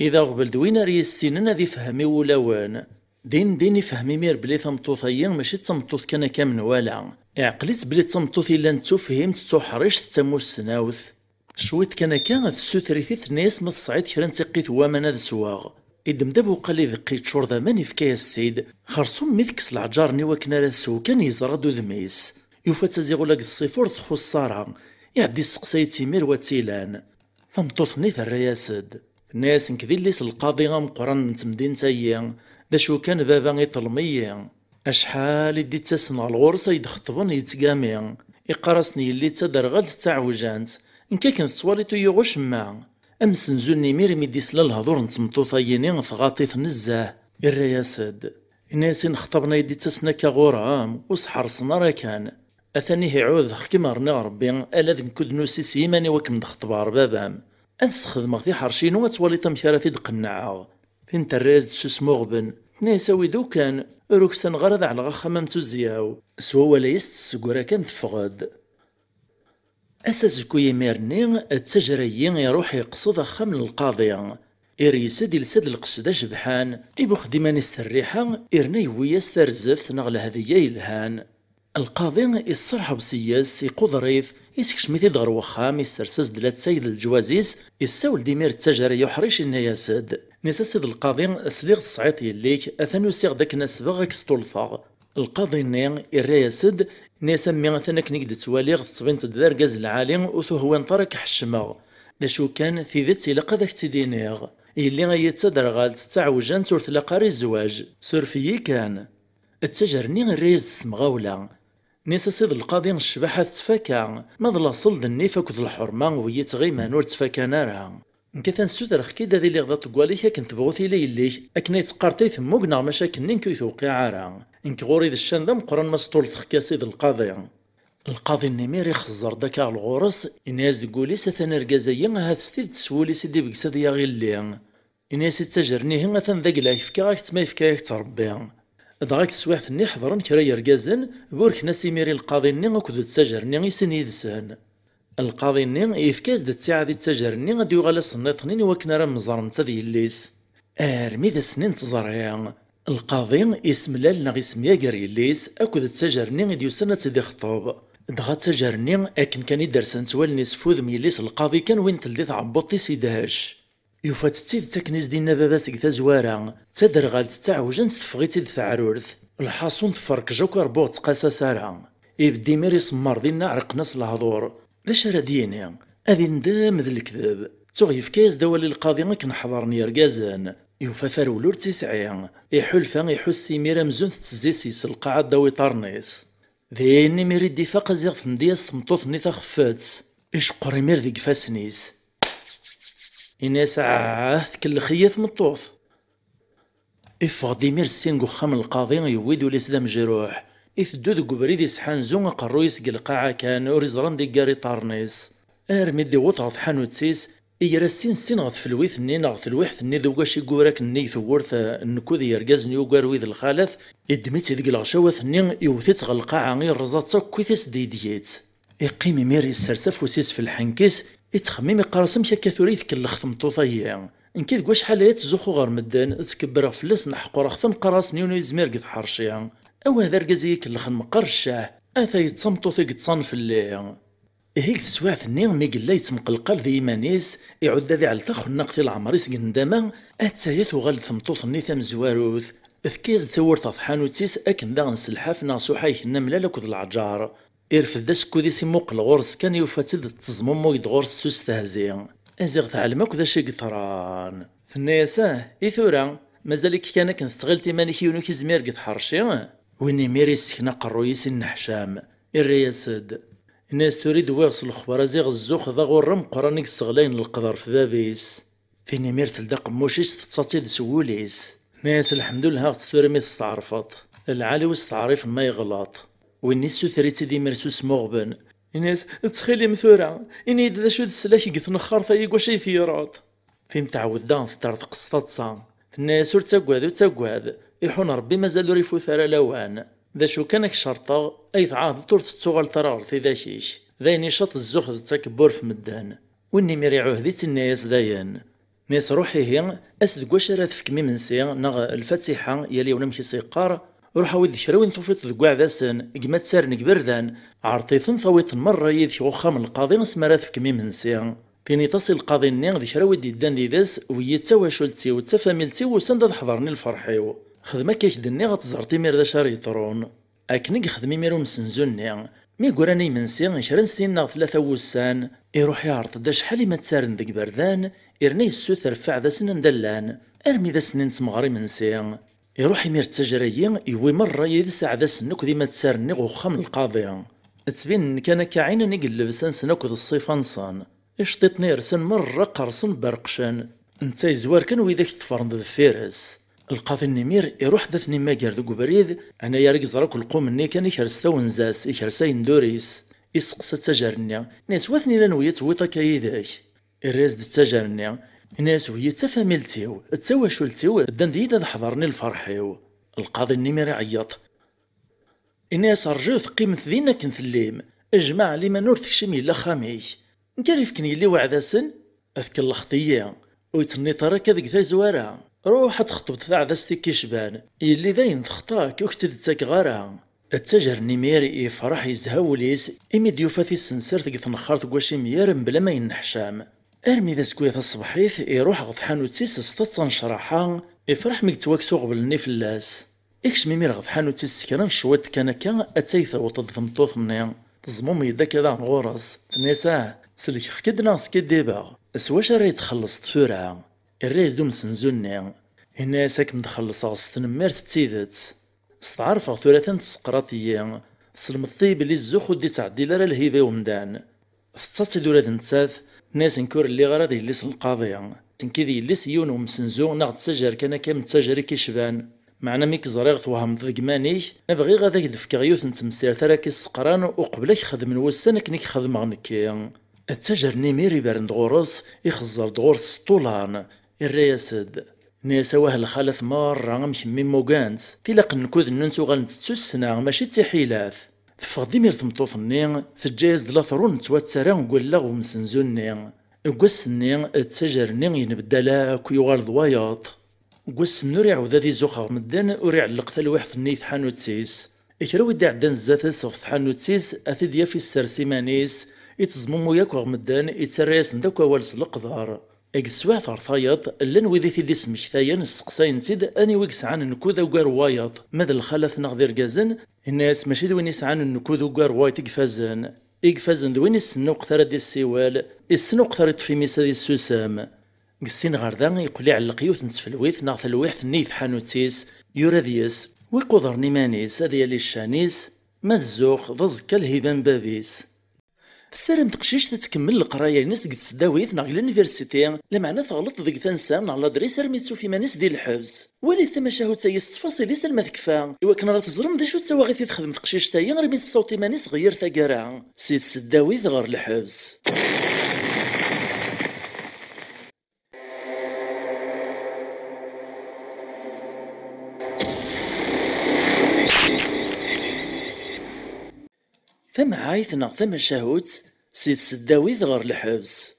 إذا غبل دوينا ريسيننا ذي فهمي ولاوان دين يفهمي مير بلي ثمطوطيين ماشي تمطوط كان كامن والا عقليت بلي تمطوط إلا نتو فهمت توحريش تتمو السناوث شويت كان تسوتريثيث ناس ما تصعيد كرا تقيت وامان هذا سواغ إدم دابو قالي ذقيت شور ذامان يفكايا ستيد خرصوم ميذكس العجار نيوا كنا راسو كان يزرد ذميس يوفا تزيغو لاك الصفور تخو الصارا يعدي السقساي تيمير وتيلان فمطوطني الرياسد الناس نكذي ليس القاضي مقرن نتمدين تايا داشو كان بابا يطلميا أشحال يدي تسنى الغرصة يدخطبن يتقامي يقرصني اللي تدرغل تعوجانت إنكا كانت صواليتو يغوش ما أمس نزولني مير ميدي سلا الهضور نتمطوطاييني ثغاطيث نزاه الرياسد الناس نخطبنا يدي تسنى كغرام وسحرصنا راه كان أثاني عوذ كيما رنا ربي ألا ذك كود نوسي سيماني وكم نخطبار بابام أنسخدمغ في حرشين وتولي تمثيراتي دقناعة فين تريز تسوس مغبن نيساوي دو كان روكسان غرض على غخمام تزياو سوا ولا يستسقورا كان تفغد أساس كوي ميرني التجريين يروح يقصد خم القاضية إريسد يلسد القصد شبحان إبو خديمان السريحة إرني وياس ترزفت نغل هذيا يلهان القاضي يصرح بسياس يقضريف يسكشميثي دغر وخام يسرسز دلات سيد الجوازيس يساول ديمير التجاري يحريش النياسد نساسد القاضي اسليغ تصعيط يليك اثنو سيغ داك ناس باغاك ستولفاغ القاضي ني الرياسد نسمي مثلا كنيك تواليغ تصبين تدار غاز العالي وثو هو نطرك حشمغ لاشو كان في ذات إلا قداك تدينيغ يلي غيتدر غالت تعوجان سورت لقاري الزواج سورفيي كان التجرني الريز مغاوله نيسا سيد القاضي الشباحة تفاكا ماذا صلد النيفا كود الحرمة ويتغيما نور تفاكا نارها نكا نسوترخ كي دادي لي غدا طكواليك اكن تبغوتي لي يليك اكن يتقارتي ثموك نغ مشاكل نين كي توقع راه انك غوري ذا الشان ذا مقران ما سطول كاسيد القاضي النميري خزر داك الغورس إناس تقولي ستنا رقازيا هاد ستيد تسولي سيدي بكساد يا غيلي إناس تجرني هنا ثان ذاك لا يفكاك تما يفكاك تربي دغاك سواحت ني حضرن كرا يرقازن بورك ناسي ميري القاضي ني اكد تسجرني يسن يدسان القاضي ني يفكاز د الساعه دي تسجرني غادي يغال صنيطني وكنا راه مزرن تدي يليس ارمي ذا سنين تزرعيا القاضي اسم لالنا اسم ياقر يليس اكد تسجرني غادي يسنى تدي خطوب دغا تسجرني اكن كان يدرسن توالني سفوذ ميليس القاضي كان وين تلدي تعبطي سيدهاش يوفا تتيد تاكنيز دينا باباس كتا زوارا تدرغال تتعوجن تفغيتي ثعرورث الحاصون تفرك جوكر بوت تقاسا سارا يبدي ميري سمار دينا عرقناس الهضور باش راه ديني اذي ندام ذا الكذب تغي في كاس دوالي القاضي كنحضرني رقازان يوفا ثارولور تسعين يحلفا يحسي ميرا مزون تتزيسيس القاعة داوي طارنيس ذيني ميري الدفاق زيغ ثندياس تمطوثني تخفات اش قري مير ذيك فاسنيس إناس كل خياث مطوث إفغدي ميرسين قخام القاضي يويد وليس ذا مجروح إثدو ذو بريد يسحان زون قرويس قلقاعة كان ورزران دي قاري طارنيس أرمي دي وطغط حانوتسيس إيراسين سين غث في الويث نين غث الويحث ني ذو قاشي قورك ني ثورث النكوذ يرقازني وقاروي ذا الخالث إدميتي ذيك الغشاوث نين يوثيت غلقاعة غير رزات كويثيس ديديت إقيمي ميري السرسف وسيس في الحنكيس يتخمم يقارسم كاثوريث كاللخ ثمطوطيا نكيد كواش حالات زوخو غير مدان تكبر فلس نحقو راه ثم قراص نيونو يزمير قد حرشيا او هذا رقازي كاللخ مقرشاه اثا يتصمطوطي قد صنف اللي هيك سواعث النيم مي قلا يتمقلقل ذي ايمانيس يعود ذي على ثخ النقطي العمريس قنداما اتسايات وغال ثمطوط النيثام زواروث اذكيز ثور تطحان وتسيس اكن ذا نسلحاف ناصو حايك النملة لكذ العجار إرفد دا سكودي سيموق الغرس كان يوفاتد التزمم ويد غرس تستهزي أزيغ تعلمك ذا شي قطران فالناساه إثورا مازالك كان كنستغل مانيك يونيك زمير قد حرشي ويني ميري سكنا قرويس النحشام الرياسد الناس تريد ويغس الخبر زيغ الزوخ ذا غرم قرانيك الصغلين القدر في بابيس فيني مير تلدق موشيش تتصاتي سوليس ناس الحمد لله تثوري مي تستعرفت العالي واستعريف ما يغلط ويني ثريتي دي مرسوس مغبن الناس تخيلي مثورة إني ذا شو السلاك قث نخار ثايق وشي ثيرات في متعود دان ثتارت قسطات صام الناس ور تاقواد يحون ربي مازالو ريفو ثرى لوان ذا شو كانك شرطة أي ثعاض طور تتوغل ترار في ذا شيش ذايني شط الزوخ تاكبور في مدان ويني ميري عهديت الناس داين ناس روحي هي أسد قوش راه تفكمي منسي نغ الفاتحة يلي ونمشي سيقار روح ويد كراوين طوفيت ذكواع ذاسن قمات سارنك بردان عرطيثن ثويت مرة يذ وخام القاضي سمارات في كمي منسي فيني تصل القاضي النيغ ذي كراويد يدان دي داس ويتسوى شولتي وتسافاميلتي وسند حضرني الفرحيو خدمة كيك دني غتزرتي مير دا شاري طرون أكنك خدمي ميرو مسنزوني مي قراني منسي شرن سنين ثلاثة وسان يروح يعرض دا شحال ما تسارن ذيك بردان يرني السوث رفع ذا سنن دلان ارمي ذا سنين تمغري منسي يروح يمير التجرية يوي مرة يدسع ذا سنوك ديما تسارني غوخام القاضي تبين كان كعين نقلب سنوك ذا الصيف انصان اشطيطني رسن مرة قرصن برقشان انتا يزوار كان ويداك تفرند ذا فيرس القاضي النمير يروح ذا ثني ماقر ذا بريد انا يارك زراك القوم اني كان يكرس ونزاس يكرسين دوريس يسقس التجارني ناس واثني لنويت ويطا كايداك الراس ذا التجارني الناس وهي تفاملتيو تسوى شولتيو دان ديدا حضرني الفرحيو القاضي النميري عيط الناس رجوت قيمة ذينا كنثليم اجمع لي ما نور تكشمي لا خامي نكاليف كني اللي وعداسن اذكر الخطية ويتني تراك ذيك ذا زوارا روح تخطب ثاع ذا كيشبان اللي ذاين تخطاك وكتد تاك غارا التاجر النميري يفرح يزهوليس إمي ديوفاتي السنسر تقث نخار تقواشي ميارم بلا ما ينحشام ارمي ذا سكويث الصبحيث يروح غضحان وتسيس سطات شراحا يفرح ميك تواكسو قبل النفلاس إكش ميمير غضحان وتسيس كان شوات كان أتسيثا وطد ثمطوث مني تزموم يدا كذا غورس تنساه سلك خكدنا سكديبا اسواش راه يتخلص تفورعا الريز دوم سنزوني هنا ساكن تخلص غستنمير تتيدت استعرف ثلاثا تسقراطيا سلمطي بلي الزوخ ودي تعدي لرا الهيبة ومدان ثتصي دوراد نتساث ناس نكور اللي غرا يليس القضية كي يليس يون ومسنزو ناغ تسجر كان كامل تسجري كيشبان معنا ميك زريغ توهم ضيق مانيش نبغي غادا يدفك غيوث نتمسير تراكي السقران وقبلك خدم نوسن كنيك خدم غنكي التاجر نيميري بارن دغورس يخزر دغورس طولان الرياسد نيسا واه الخالث مرة مكمي موغانت تيلاق نكود ننتو غنتسو السنة ماشي تيحيلات تفغدي مير تمطوطني تجايز دلا ثرون تواتسارا نقول لا ومسنزوني قوسني التاجرني ينبدالا كيوغال ضواياط قوسن ريع وذا ذي زوخ مدان وريع اللقطة الواحد نيث حانوتسيس إكراو يدي عدان الزات صفت حانوتسيس أثيد يافي السرسيمانيس يتزممو ياك مدان يتسريس نداك والس القدار إك سواع ثرثايط لن وذي ثيدي سمكثايا السقساين تيد أني ويكس عن النكوذا وقار وايط ماذا الخلف نغذير قازن الناس ماشي دوين يسعان النكوذ وقار وايط يقفازن يقفازن دوين السنوق ثرى دي السوال السنوق ثرى في ميسا دي السوسام قسين غردان يقلي على القيوت نتفلويث ناغ الواحد نيث حانوتيس يوراديس ويقدر نيمانيس هذا يلي الشانيس ما الزوخ ضزك الهبان بابيس السلام تقشيش تتكمل القرايه ناس قد تسداويت ناغ اليونيفرسيتي لمعنى تغلط ذيك تنسى ناغ لا دريس رميتو في مانيس ديال الحبس ولي ثما شاهو تايس تفاصيل يسال ما تكفى ايوا كان راه تزرم دا شو تساوى غير تخدم تقشيش تايا رميت الصوتي مانيس غير تاكارا سيد سداويت غير الحبس ثم عايث ناغ ثم شاهوت سيد سداويت غير الحبس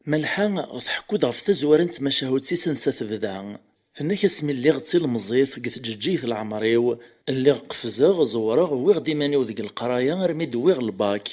ملحا ضحكو ضعف تزورنت ما شاهوت سيسنسا تبدا فنك اسمي اللي غتسي المزيط قد جيت العمريو اللي قفزاغ زورغ ويغ ديمانيو ذيك القرايه رمي دويغ الباك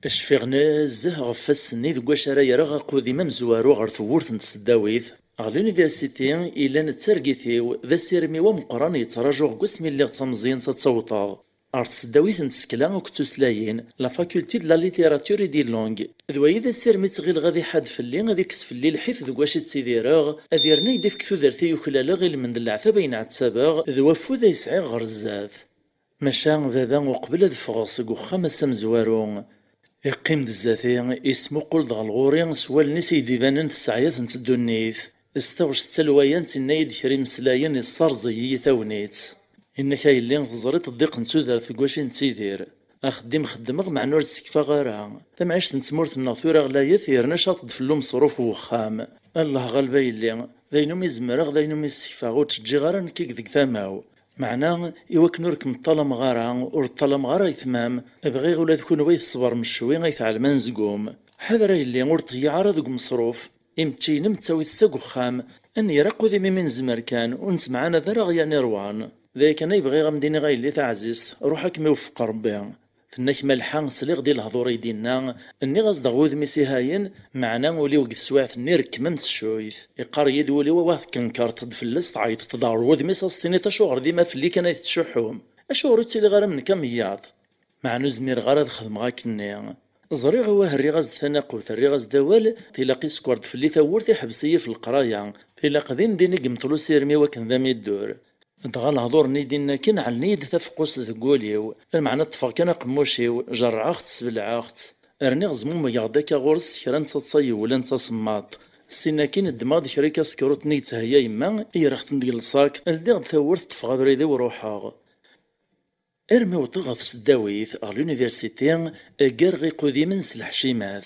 اشفيغ نازه غف السني ذو شرايا راه قودي ممزوارو غير ثورت نتسداويت غا لونيفرسيتي الا نتسرقيتيو ذا سيرمي ومقران يتراجوغ قسمي اللي غتمزين تتصوطاغ أرتس داويت نتسكلا وكتوسلاين لا فاكولتي دو لا ليتيراتور دي لونغ ذوي إذا سير متغيل غادي حاد فلي غادي يكس فلي الحيث ذو واش تسيديراغ أذيرنا يديف كثوذرتي يوكلالا غير من العفا بين عتساباغ ذو ذا يسعي غرزاف ماشا بابا وقبل هاد فغاص وخا مزوارو يقيم دزاتي اسمو قول دغ الغوري سوال نيس يديبانن تسعيات نتدونيث استغش تلوايا نتنايد كريم سلايا يصار زي ثونيت إنك يلي تزريت الضيق نسودر ثقواشي نتيدير أخدم خدمغ مع نور السكفة غيرها تمعيش نتمورت الناثورة غلايث يرنا شاطد فلو مصروف وخام الله غالبا يلي ذاينوم يزمرغ ذاينوم يسكفة غو تجي غارا نكيك ذيك ثاماو معناه إواك نورك مطلم غارا ورطلم غارا يثمام أبغي غولا تكون ويث صبر مشوي غيثعلم نزقوم حذر يلي ورطي عارا ذوق مصروف إمتشي نمتساوي تساق خام أني راقو ذي من زمر كان ونسمعنا ذا رغيا نيروان ذاك أنا يبغي غمديني غايلي تعزيز روحك ما يوفق ربي فناك ملحان سليغ ديال الهضور يدينا اني غاصد غوذ ميسي هاين معنا ولي وقت سواعث نيرك ممت الشويث يقار يد ولي وواث كنكار تدفلس تعيط تدار وذ ميسا ستيني تشوغر ديما فلي كان يتشحوم اشوغر تيلي غير من كم ياض مع نزمير غرض خدم غاكني زريغ هو الرغاز ثناقوت الرغاز دوال تيلاقي سكورد فلي ثورتي حبسيه في القرايه تيلاق دين قمتلو سيرمي وكن ذا ميدور دغا الهضور نيدينا كين على النيد تفقوس ذقوليو المعنى تفق كان قموشيو جرعاخت سبلعاخت ارني غزموم يغداك غورس كرا نتصاي ولا نتصماط سينا كين الدماغ شريكا سكروت نيت هيا يما يرخت ندير الصاك الديغ ثورت تفغ بريدي وروحاغ ارمي وطغف سداويث على لونيفرسيتي كار غيقو ديما سلحشيمات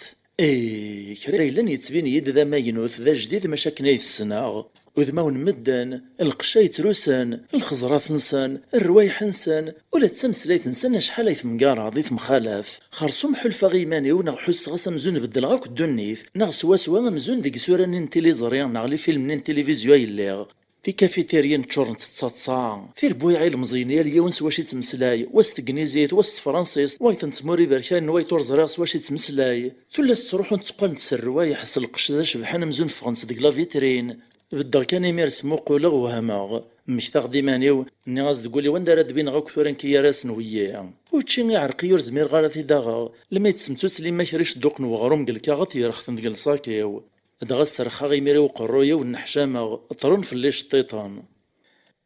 كرا لن يتبين يد ذا ما ينوث ذا جديد مشاكل السناغ وذماون مدن القشاي تروسن الخزرات نسن الروايح نسن ولا تسمسليت نسن شحال يث مقارع ضيث مخالف خرصوم حلفا غيماني ونغ حس غاسا مزون بدل غاك الدنيث نغ سوا مزون ديك سورة ننتيلي زريان نغ لي فيلم نين تلفزيون يليغ في كافيتيريا تشورن تتصاتصا في البويعي المزينية اليونس واش يتمسلاي واست كنيزيت واست فرنسيس وايتن تموري بركان وايتور زراس واش يتمسلاي تولس تروحون تقال تسروا يحس القش ذا شبحان مزون فرنسا ديك لا فيترين بدر كان يمير سمو قولغ وهماغ مشتاق ديمانيو ني غاز تقولي وين دارت بين غاك ثوران كي راس نويا وتشي يعرقي يرزمير غالا في داغا لما يتسمتو تسلي ما كريش دوق نوغروم قال كاغط يرخثن ديال صاكيو دغا السرخا غيميري وقرويا والنحشامه طرون في الليش الطيطان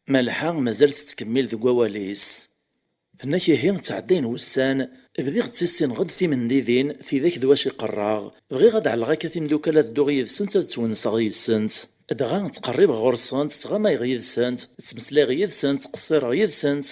مالحا مازال تتكمل ذو واليس فناكي هي تعدين وسان بدي غتسيسين غد في منديدين في ذاك دواش يقراغ بغي غد على غاكا في مدوكالات دوغي يدسنت تونس غي يدسنت دغا تقرب غورسنت تغا يغيدسنت تمسلا غيدسنت تقصير غيدسنت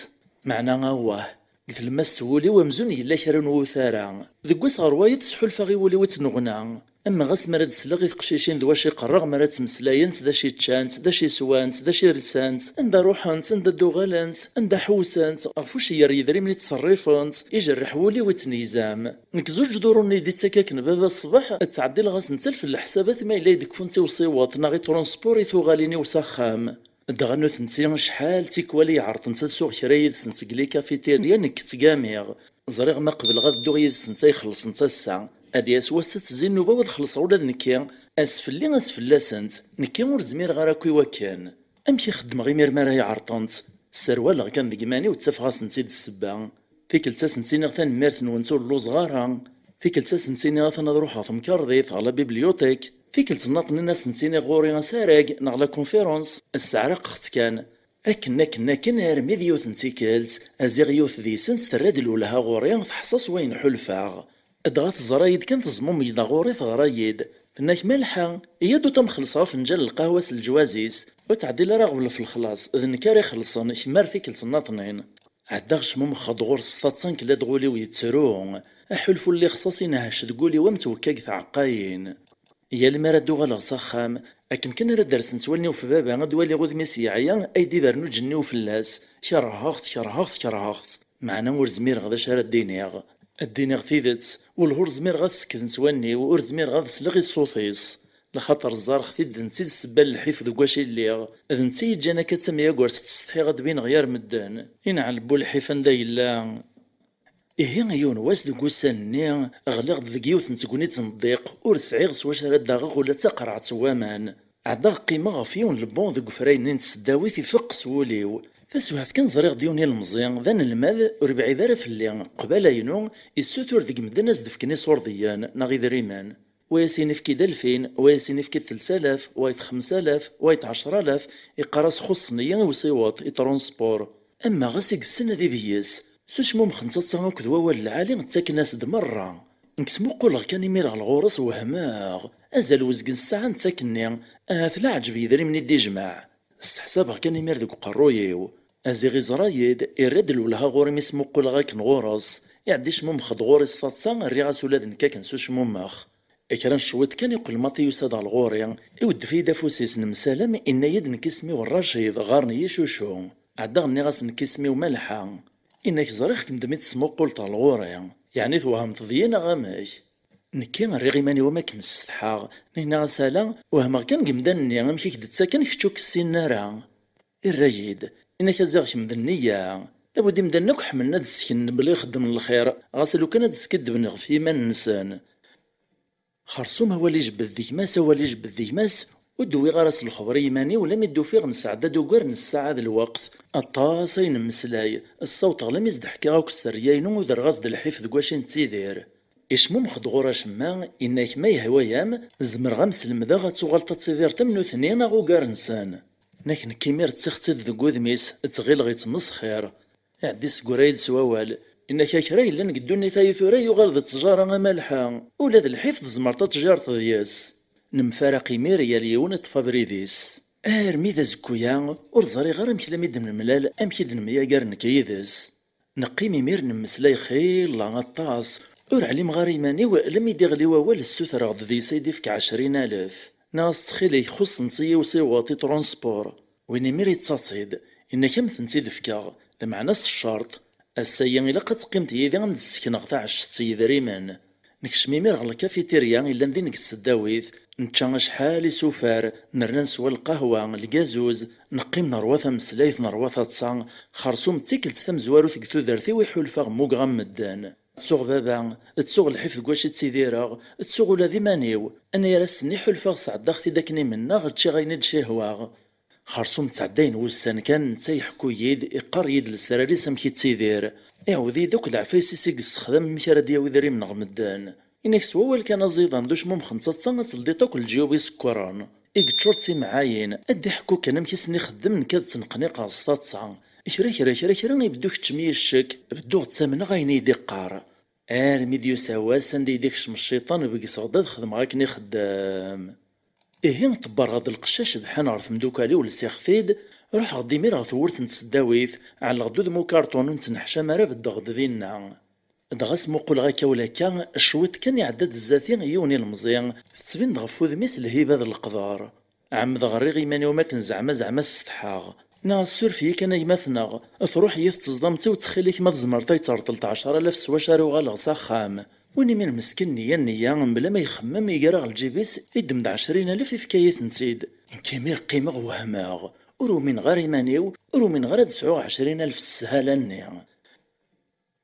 معنا غواه قلت الماس تولي ومزون يلا كرا نوثارا ذكوس غروايد سحولفا غي ولي وتنغنا اما غاس مراد سلاغي تقشيشين دواش يقرغ مراد تمسلاينت دا شي تشانت دا شي سوانت دا شي رسانت اندا روحانت اندا دوغالانت اندا حوسانت غفوش يدري ملي تصرفانت يجرح ولي وتنيزام نك زوج دوروني دي تاكاكن بابا الصباح تعدي لغاس نتل في الحسابات ما الا يدك فونتي وصيوات ناغي ترونسبوري ثوغاليني وسخام دغنو تنسي شحال تيكوالي عرض نتا سوغ كرايد سنتقلي كافيتيريا نك تقاميغ زريغ ما قبل غاد دوغ سنتا يخلص نتا الساعة هادي اسواسات تزين نوبا ودخلص ولاد نكيا اسفلي اسفلاسنت نكيا ور زمير غراكوي وكان امشي خدم غي مير مراهي عرطنت السروال كان دقماني وتفغاس نسيد السبا فيك التاس نسيني غثان ميرت نونسو اللوز غارا فيك التاس نسيني غثان نروحها في مكرديث على بيبليوتيك فيك التناطن الناس نسيني غوري ساراق نغلا كونفيرونس الساعة قخت كان أكن رمي ذيوث نتيكالت أزيغ يوث ذي سنس تراد الولها غوري تحصص وين حلفاغ أدغاث زرايد كان تزمم يدا غوري ثغرايد فناك مالحة يدو تمخلصها فنجال القهوة الجوازيس وتعدي لراغ في الخلاص إذن كاري خلصان كمار فيك التناطنين عداغ شموم خضغور سطاتسان كلا دغولي ويتسرون أحلفو اللي خصاصين هاش تقولي ومتوكاك ثعقاين يا المرا دوغا صخام لكن كان راه درس نتولني في بابا غدوالي غود ميسيعيا ايدي برنو جني وفلاس كرهاخت معنا ور زمير غدا شارا الدينيغ ثيدت والهور زمير غاد سكت نتولني ور زمير غاد سلغي الصوفيس لخاطر الزار خثيد نسيد السبال الحيف ذو كواشي اللي اذ نسيت جانا كتسميا كوار تستحي غاد بين غيار مدان ينعل بو الحيفان دا يلا إيه عيون واش ذو كوساني غلق ذكيوث نتقوني تنضيق ور سعيغ سواش راه داغ ولا تقرع توامان عدا قيمة غفيون البون ذو كفراين نتسداوي في فق سوليو فسوهات كان زريغ ديوني المزيان ذان الماذ وربعي ذارا في اللي قبالا ينو السوتور ذيك مدناس دفكني صورديان ناغي ذريمان وياسين في كي 2000 وياسين في كي 3000 وايت 5000 وايت 10000 يقراص خصنيا وصيوات يترونسبور اما غاسيك السنة ذي بيس سوشموم خمسة تصنعو كدوا والعالي نتاك ناس دمرة نكتمو قولغ كان يمير على الغورس وهماغ ازال وزقن الساعة نتاكني ثلا عجبي يدري مني دي جماع استحسابها كان يمير ذوك قرويو ازيغي زرايد يرد لولها غوري ميسمو قولغا كن غورس يعدي شموم خد غورس فاتسان الريغاس ولاد نكاكن سوشموم ماخ اكران شويت كان يقول ماطي يساد على الغوري يود في دافوسيس نمسالم ان يد نكسمي والرشيد غارني يشوشو عدا غني غاس نكسمي وملحا إنك زريخ كندمي تسمو قولت على الغوري يعني توهم تضيينا غاماش نكي نريغي ماني وما كنستحاغ نهنا غسالا وهما كان قمدانني غمشي كدت ساكن كتشوك السنارة الرايد إنك زاغ كمدنية لابد مدنك حملنا دسكن بلي خدم الخير غاسلو كان دسكدب نغفي ما ننسان خرصوم هو اللي جبد ديكماس هو اللي جبد ديكماس ودوي غارس الخبري ماني ولا ميدو فيغ نسعد دوكر نساعة الوقت الطاسين مسلاي الصوت غلام يزدحكي غاوك السرياينو ودر غاصد الحيف دكواشين تيدير إشمو مخدغورا شما إنك ما يهوايام زمر غمس المدا غاتوغالطا تيدير تمنو ثنين غو نسان ناك نكيمير تسختد ذو ذميس تغيل غيتمسخير عدي سكورايد سواوال إنك كراي لان قدوني تايثورا يغال ذا التجارة مالحا ولا ذا الحيف زمرتا تجارة دياس نمفارقي ميريا ليون تفابريديس ارمي ذا زكويا ورزاري غير امكلامي دم الملال امكي نميا كار نكيدس نقيمي مير نمسلاي خير لا غطاس ور علي مغاري ماني ولم يدغلي ووال السوثر غض ذي سيدي فك 20000 ناس تخيلي يخص نصي وصيواطي ترونسبور وين مير يتصاصيد إن كم تنسيد فكا لمعنى الشرط السيان إلا قد قيمت يدي غنسكن غطا عشتي ذريمان نكشمي مير غلا كافيتيريا إلا ندي نكس الداويث نتشان شحال سوفار نرنا نسوى القهوة الكازوز نقيم نروثا مسلايث نروثا تصان خرصوم تيكلت تمزوارو تكتو دارتي ويحولفا غموك غمدان تسوغ بابا تسوغ الحفظ كواشي تسيديراغ تسوغ ولا ذي مانيو انا يرسني حلفا صعداختي داكني منا غتشي غيند شهواغ خرصوم تعدين وسان كان نتا يحكو يد إقار يد السراري سمكي تسيدير إعوذي دوك العفايسي سيق السخدام مشارا دياوي ذري من غمدان إنك سوال كان زيدان دوش مم خمسة تصنغ تلديتوك الجيوبي سكران إيك تشورتي معاين أدي حكو كان مكيسني خدم نكاد تنقني قاصتا تصان كرا يبدو كتشمي الشك بدو تسامنا غاين يدي قار ميديو سواسن دي ديك شم الشيطان بقي صغداد خدم غاكني خدام. طبر غاد القشاش بحال عرف مدوكالي ولسيخفيد روح غدي مير غا ثورت نتسداويث على غدود مو كارطون نتنحشى مرا بالدغد ذينا دغاس موقول غاكا ولا كان الشويط كان يعدد الزاتين يوني المزيان تتبين دغفوذ ميس الهيبة ذا القدار عمد غريغ يماني وما كان زعما السطحاغ نا السور فيه كان يماثنا تروح يتصدمت وتخيلك ما تزمرتي ترطل 10,000 سواشر وغالغ ساخام ويني من مسكين نيا بلا ما يخمم يقرا الجيبيس يدمد 20,000 في فكاية نسيد كيمير قيمة وهماغ ورو من غير يمانيو ورو من غير 29,000 السهالة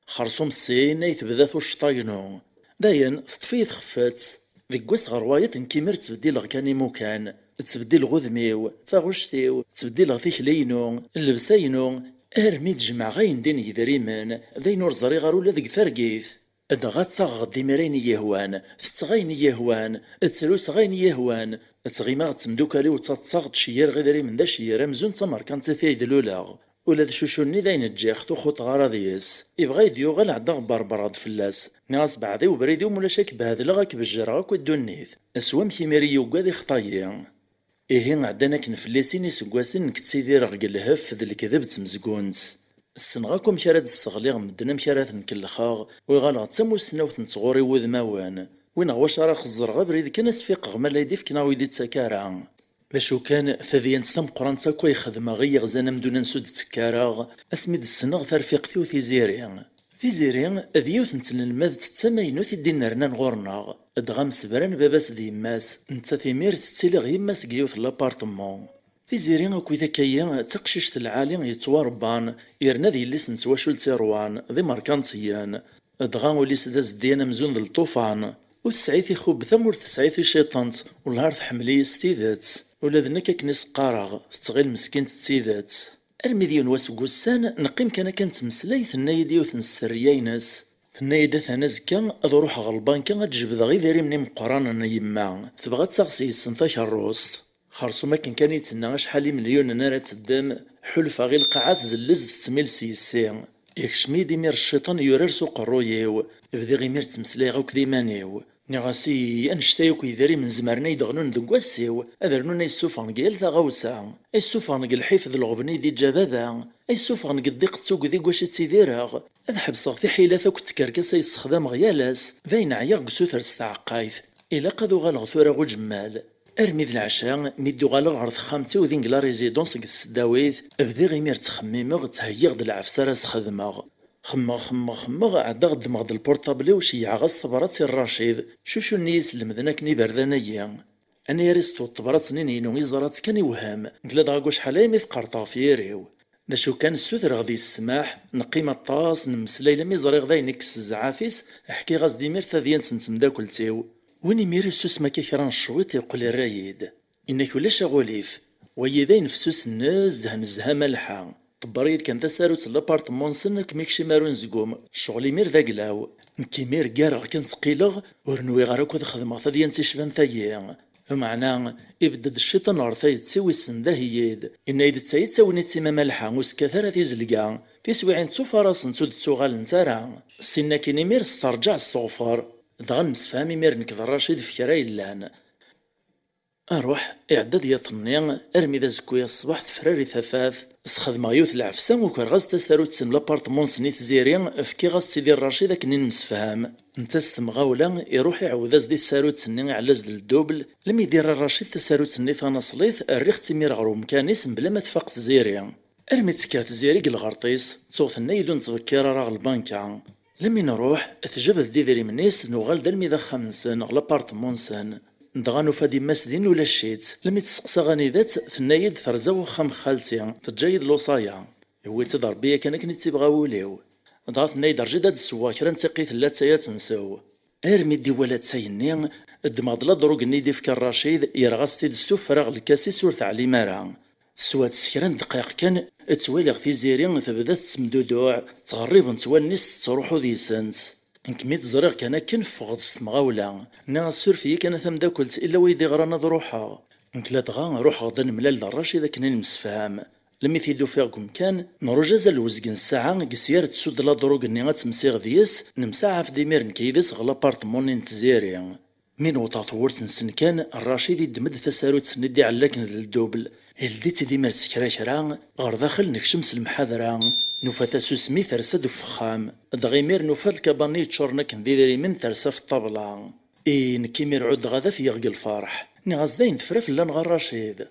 خرصوم السين يتبدا الشطاينو داين تطفيت خفات ذيك واس غرواية كيمير تبديل غكاني موكان تبديل غذميو فاغشتيو تبديل غثيك لينو اللبساينو ارمي تجمع غاين دين يدريمن ذين ورزري غارو لذيك ثرقيث ادغا تصاغ ديميرين يهوان تتغاين يهوان تسلوس غاين يهوان تغيما تمدوكالي وتصاغ تشير غيدري من دا شير مزون تمر كانت تثيد لولاغ ولا شوشوني داين الجيخ تخوط غراضيس يبغى يديوغل عدا براد فلاس ناس بعضي وبريدي ومولا شاك بهذا لغاك بالجراك ودونيث اسوام كيميري يوكا خطايا عدنا كنفليسين يسقواسين نكتسيدي رغق الهف ذا الكذب تمزقونس السنغاكم شارد الصغليغ مدنا مشارات نكلخاغ ويغالغ تسمو السناوت نتصغوري وذماوان وين غواش راه خزر غبريد كان اسفيق غمال يديف كنا ويدي تسكارا باشو كان ثذيان تثم قران تاكو يخدم غي غزانا مدونا نسود تسكاراغ اسميد السنغ ثرفيق ثيو في زيرين ذيوث نتلمذ تتسمينو تيدي نرنان غورناغ ادغام سبران باباس ديماس نتا ثمير تتسيلغ يماس قيوث لابارتمون في زيرين اكو ذا كيا تقشيشت العالي يتواربان يرنا ذي اللي سنتواشول تيروان ذي ماركانتيان ادغام وليس داز ديانا مزون ذا الطوفان وتسعيثي خوب ثمور تسعيثي شيطانت والهار تحملي ستيذات ولا ذنك كنيس قارغ تغيل مسكين تسيذات المذيون واسقوسان نقيم كان تمسلايث النايدي وثنسريينس النايدة ثنزكا اضروح غلبان كان تجبد غي ذاري مني مقرانا يما تبغى تسغسي السنتاش الروست خرصو ما كان يتسنى شحال مليون نارا تدام حلفة غير القاعات زلز تسميل سيسي يكشمي ديمير الشيطان يورر سوق الرويو يبدي غيمير تمسلاي غوك ديمانيو نغاسي انشتايوك يداري من زمرنا يدغنون دقواسيو اذرنون يسوفان قيل ثغوسا يسوفان قل حيفظ الغبني دي جبابا يسوفان قد ديق تسوق ذي قواش تسيديراغ اذ حبسغ في حيلة تكركس يستخدم غيالاس باين عياق سوثر ستعقايث إلا قدو غالغ ثورا غو جمال ارمي ذي العشاء ميدو غالغ عرض خامتي وذين قلا ريزيدونس قد السداويث ابدي غيمير تخميمغ تهيغ ذي العفسارة سخدمغ خمغ عدا غدمغ د البورطابلي وشيع غاس طبرات الرشيد شوشو نيس لمدناك ني بردانيا انا يرستو طبرات نينو يزرات كان يوهام قلا دغا شحال مي فقرطافيريو نشو كان السوثر غادي السماح نقيم الطاس نمسلاي لمي زري غدا ينكس الزعافيس احكي غاز ديمير ثاديان تنتمداكلتيو ويني ميري سوس ما كيكران الشويط يقول الرايد انك ولا شغوليف ويدين فسوس الناس زهن ملحا طبريد كان تساروت لابارتمون سنك ميكشي مارون زقوم شغلي مير ذا قلاو نكيمير كارغ كان تقيلغ ورنوي غاراكو ذا خدمة ثديان تيشبان ثايا بمعنى يبدد الشيطان عرثاي تسوي السنده يد إن إذا تساوي تيما ملحا وسكثرة تيزلقا تسوي عين تسوفراس نسود تسوغال نتارا السنة كيني مير استرجع الصوفر دغا مسفامي مير نكذا رشيد في كراي اللان اروح اعداد يطني ارمي ذا زكويا الصباح تفراري ثفاث استخدم يوث العفسان وكان غاز تسارو تسم لابارتمون سنيت زيرين فكي غاز تيدير الرشيد كنين مسفهم انت ستمغاولا يروح يعوذ ازدي تسارو تسني على زد الدوبل لم يدير الرشيد تسارو تسني ثانا صليث الريخ تمير غرو مكانيس بلا ما تفاق زيرين ارمي تسكات زيريق الغرطيس صوت النايدون تذكر راغ البانكا لمي نروح تجبد ديذري منيس نوغال دلمي ذا خمسن لابارتمون سن ندغانو فادي مسدين ولا الشيت لمي تسقسا غاني ذات ثنايد ثرزاو خام خالتي تجايد لوصايا هو تضرب بيا كان كني تيبغا وليو ضغط نايد رجد هاد السوا كرا نتقي ثلاثه تنساو ارمي دي ولا تسايني الدماض دروق نيدي فكر رشيد يرغس تيدستو فراغ الكاسي سور تاع ليمارا سوات سكران دقائق كان توالغ في زيرين تبدا تمدودوع تغريب نتوالنيس تروحو ذي سنس انكميت زريغ كان كنفغض ستمغاولا ناس سورفي كان ثم داكلت الا ويدي غرانا ضروحها نكلا دغا روح غدا نملال دراش اذا كنا نمسفهم لمي تيدو فيغكم كان نروجاز الوزقن الساعة قسيار تسود لا دروق ني غتمسيغ ديس نمساعة في ديمير نكيدس غلا بارتمون نتزيري من وطاطورت نسن كان الرشيد يدمد تساروت سندي على لكن الدوبل هلديت ديمير سكرا غير داخل نكشمس المحاضرة نوفا سوسمي ترسد فخام دغيمير نوفا الكاباني تشورنا كنديري من ترسا في الطبلة نكيمير عود غادا في يغقي الفرح ني غازدين تفرف لان غراشيد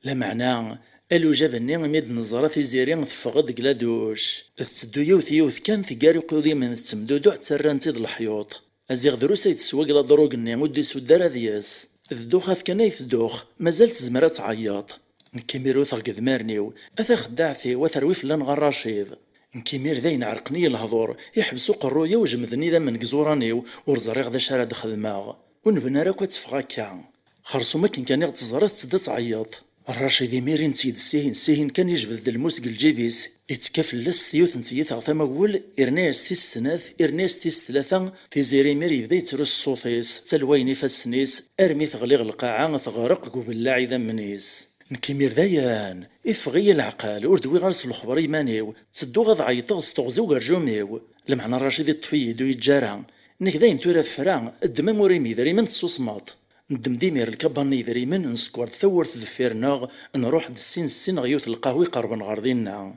لا معنى الو جابني ميد نزرة في زيرين تفقد قلادوش تسدو يوث كان ثقاري قودي من تسمدودو تسران تيد الحيوط ازيغ دروسا يتسواق لا دروقني ودي سودارا دياس الدوخ كان يتدوخ مازال تزمرا تعيط نكيميرو ثقد مارنيو اثا خداعتي وثرويف لان غراشيد نكيمير ذاين عرقني الهضور يحبسو قرويا وجمدني ذا من قزورانيو ورزريغ ذا شارد خدماغ ونبنا راكو تفغاكا خرصو ما كان يغتزرات تسدا تعيط الراشد ميرين تيد سيهن كان يجبد الموسق الجيبيس يتكافل لس ثيوث نتيث ثما قول إرناس تيس سناث إرناس تيس ثلاثة في زيري ميري بدا يترس الصوفيس تلويني فالسنيس أرمي ثغليغ القاعة ثغرق قبلاعي ذا منيس نكيمير دايان إفغي العقال وردوي غارس الخبر يمانيو تسدو غاض عيطغ ستغزو غرجوميو لمعنى الراشد يطفيدو يتجارع نك داين تورا فران الدمام وريمي ذري من تسوسماط ندم ديمير الكباني ذري من نسكور ثورت ذفيرنا نروح السين غيوث القهوي قربن غاردينا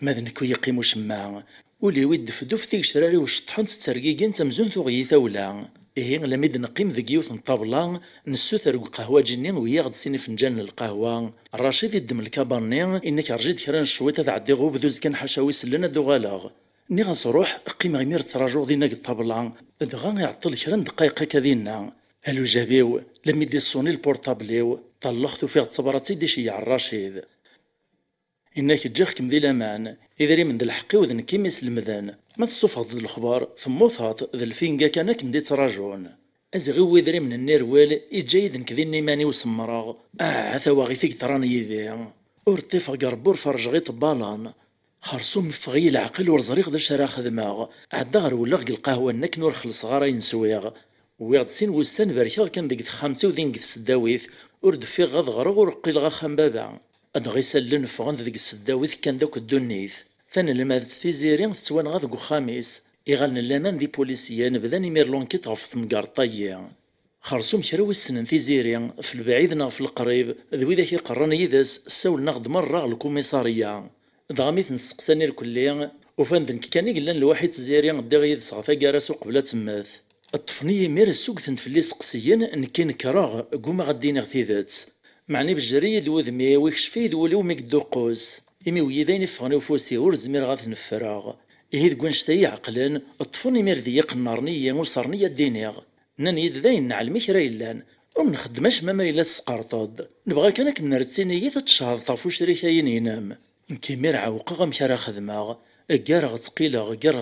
ماذا نكو يقيمو شماع ولي ويد فدوف ثيك شراري وشطحن تترقيقين تمزون ثوغي ثولا إيه لميد نقيم ذي يوث نطابلا نسوثر قهوة جنين وياغد سيني فنجان القهوة الرشيد يدم الكباني إنك رجيت كران شوية تعدي غوب ذوز كان حشاوي سلنا دوغالاغ ني غنصروح قيم غيمير تراجو دينا الطابلا دغا يعطل كران دقايق كذينا هلو جابيو لم يدي الصوني البورتابليو طلختو فيه تصبراتي دي شي الرشيد إنك تجاخكم ذي الأمان إذا ري من ذي الحقي وذن كيميس المذان ما تصفط ذي الخبار ثم وثاط ذي الفينقا كانك مدي تراجعون أزغيو إذا ري من النيروال إجايد نكذي النيماني وسمراغ ثواغي فيك تراني يذي ارتفع قربور فرج غي طبالان خرصوم فغي العقل ورزريق ذا شراخ ذماغ عدغر ولغ القهوة نك نور خلص غاري نسويغ ويغد سين وستان باركاغ كان ديك خامسة وذين قد السداويث ورد في غض غرغ ورقي لغا خنبابا أدغي سلن فغن ذيك السداويث كان داك الدنيث ثاني لما في زيرين تتوان غاذ خامس إغالن اللامان ذي بوليسيان بدان يمير لونكيت غف ثمقارطايا خرصوم كراوي السنن في زيرين في البعيد نا في القريب ذوي ذاك يقرن يدس السول ناخد مرة الكوميسارية دغاميث نسقساني الكلية وفان ذنك كان يقلن الواحد زيرين داغي يدسغ فاقارس وقبلا تماث الطفنية مير السوق تنفلي سقسيين نكين كراغ قوما غدينا غثيذات معني بالجرية دوذمي ويكشفي دوليو ميقدو قوس إمي ويدين يفغني وفوسي ورزمير غاث نفراغ إهيد قوانشتاي عقلان الطفني مير ذي يقنارنية وصارنية الدينيغ نان يدذاين نعلمي كرا يلان ومنخدماش ماما إلا تسقارطاد نبغى كانك منرتسيني تتشهد طافو شريكاين ينام نكيمير عوقا غمكرا خدماغ قارغ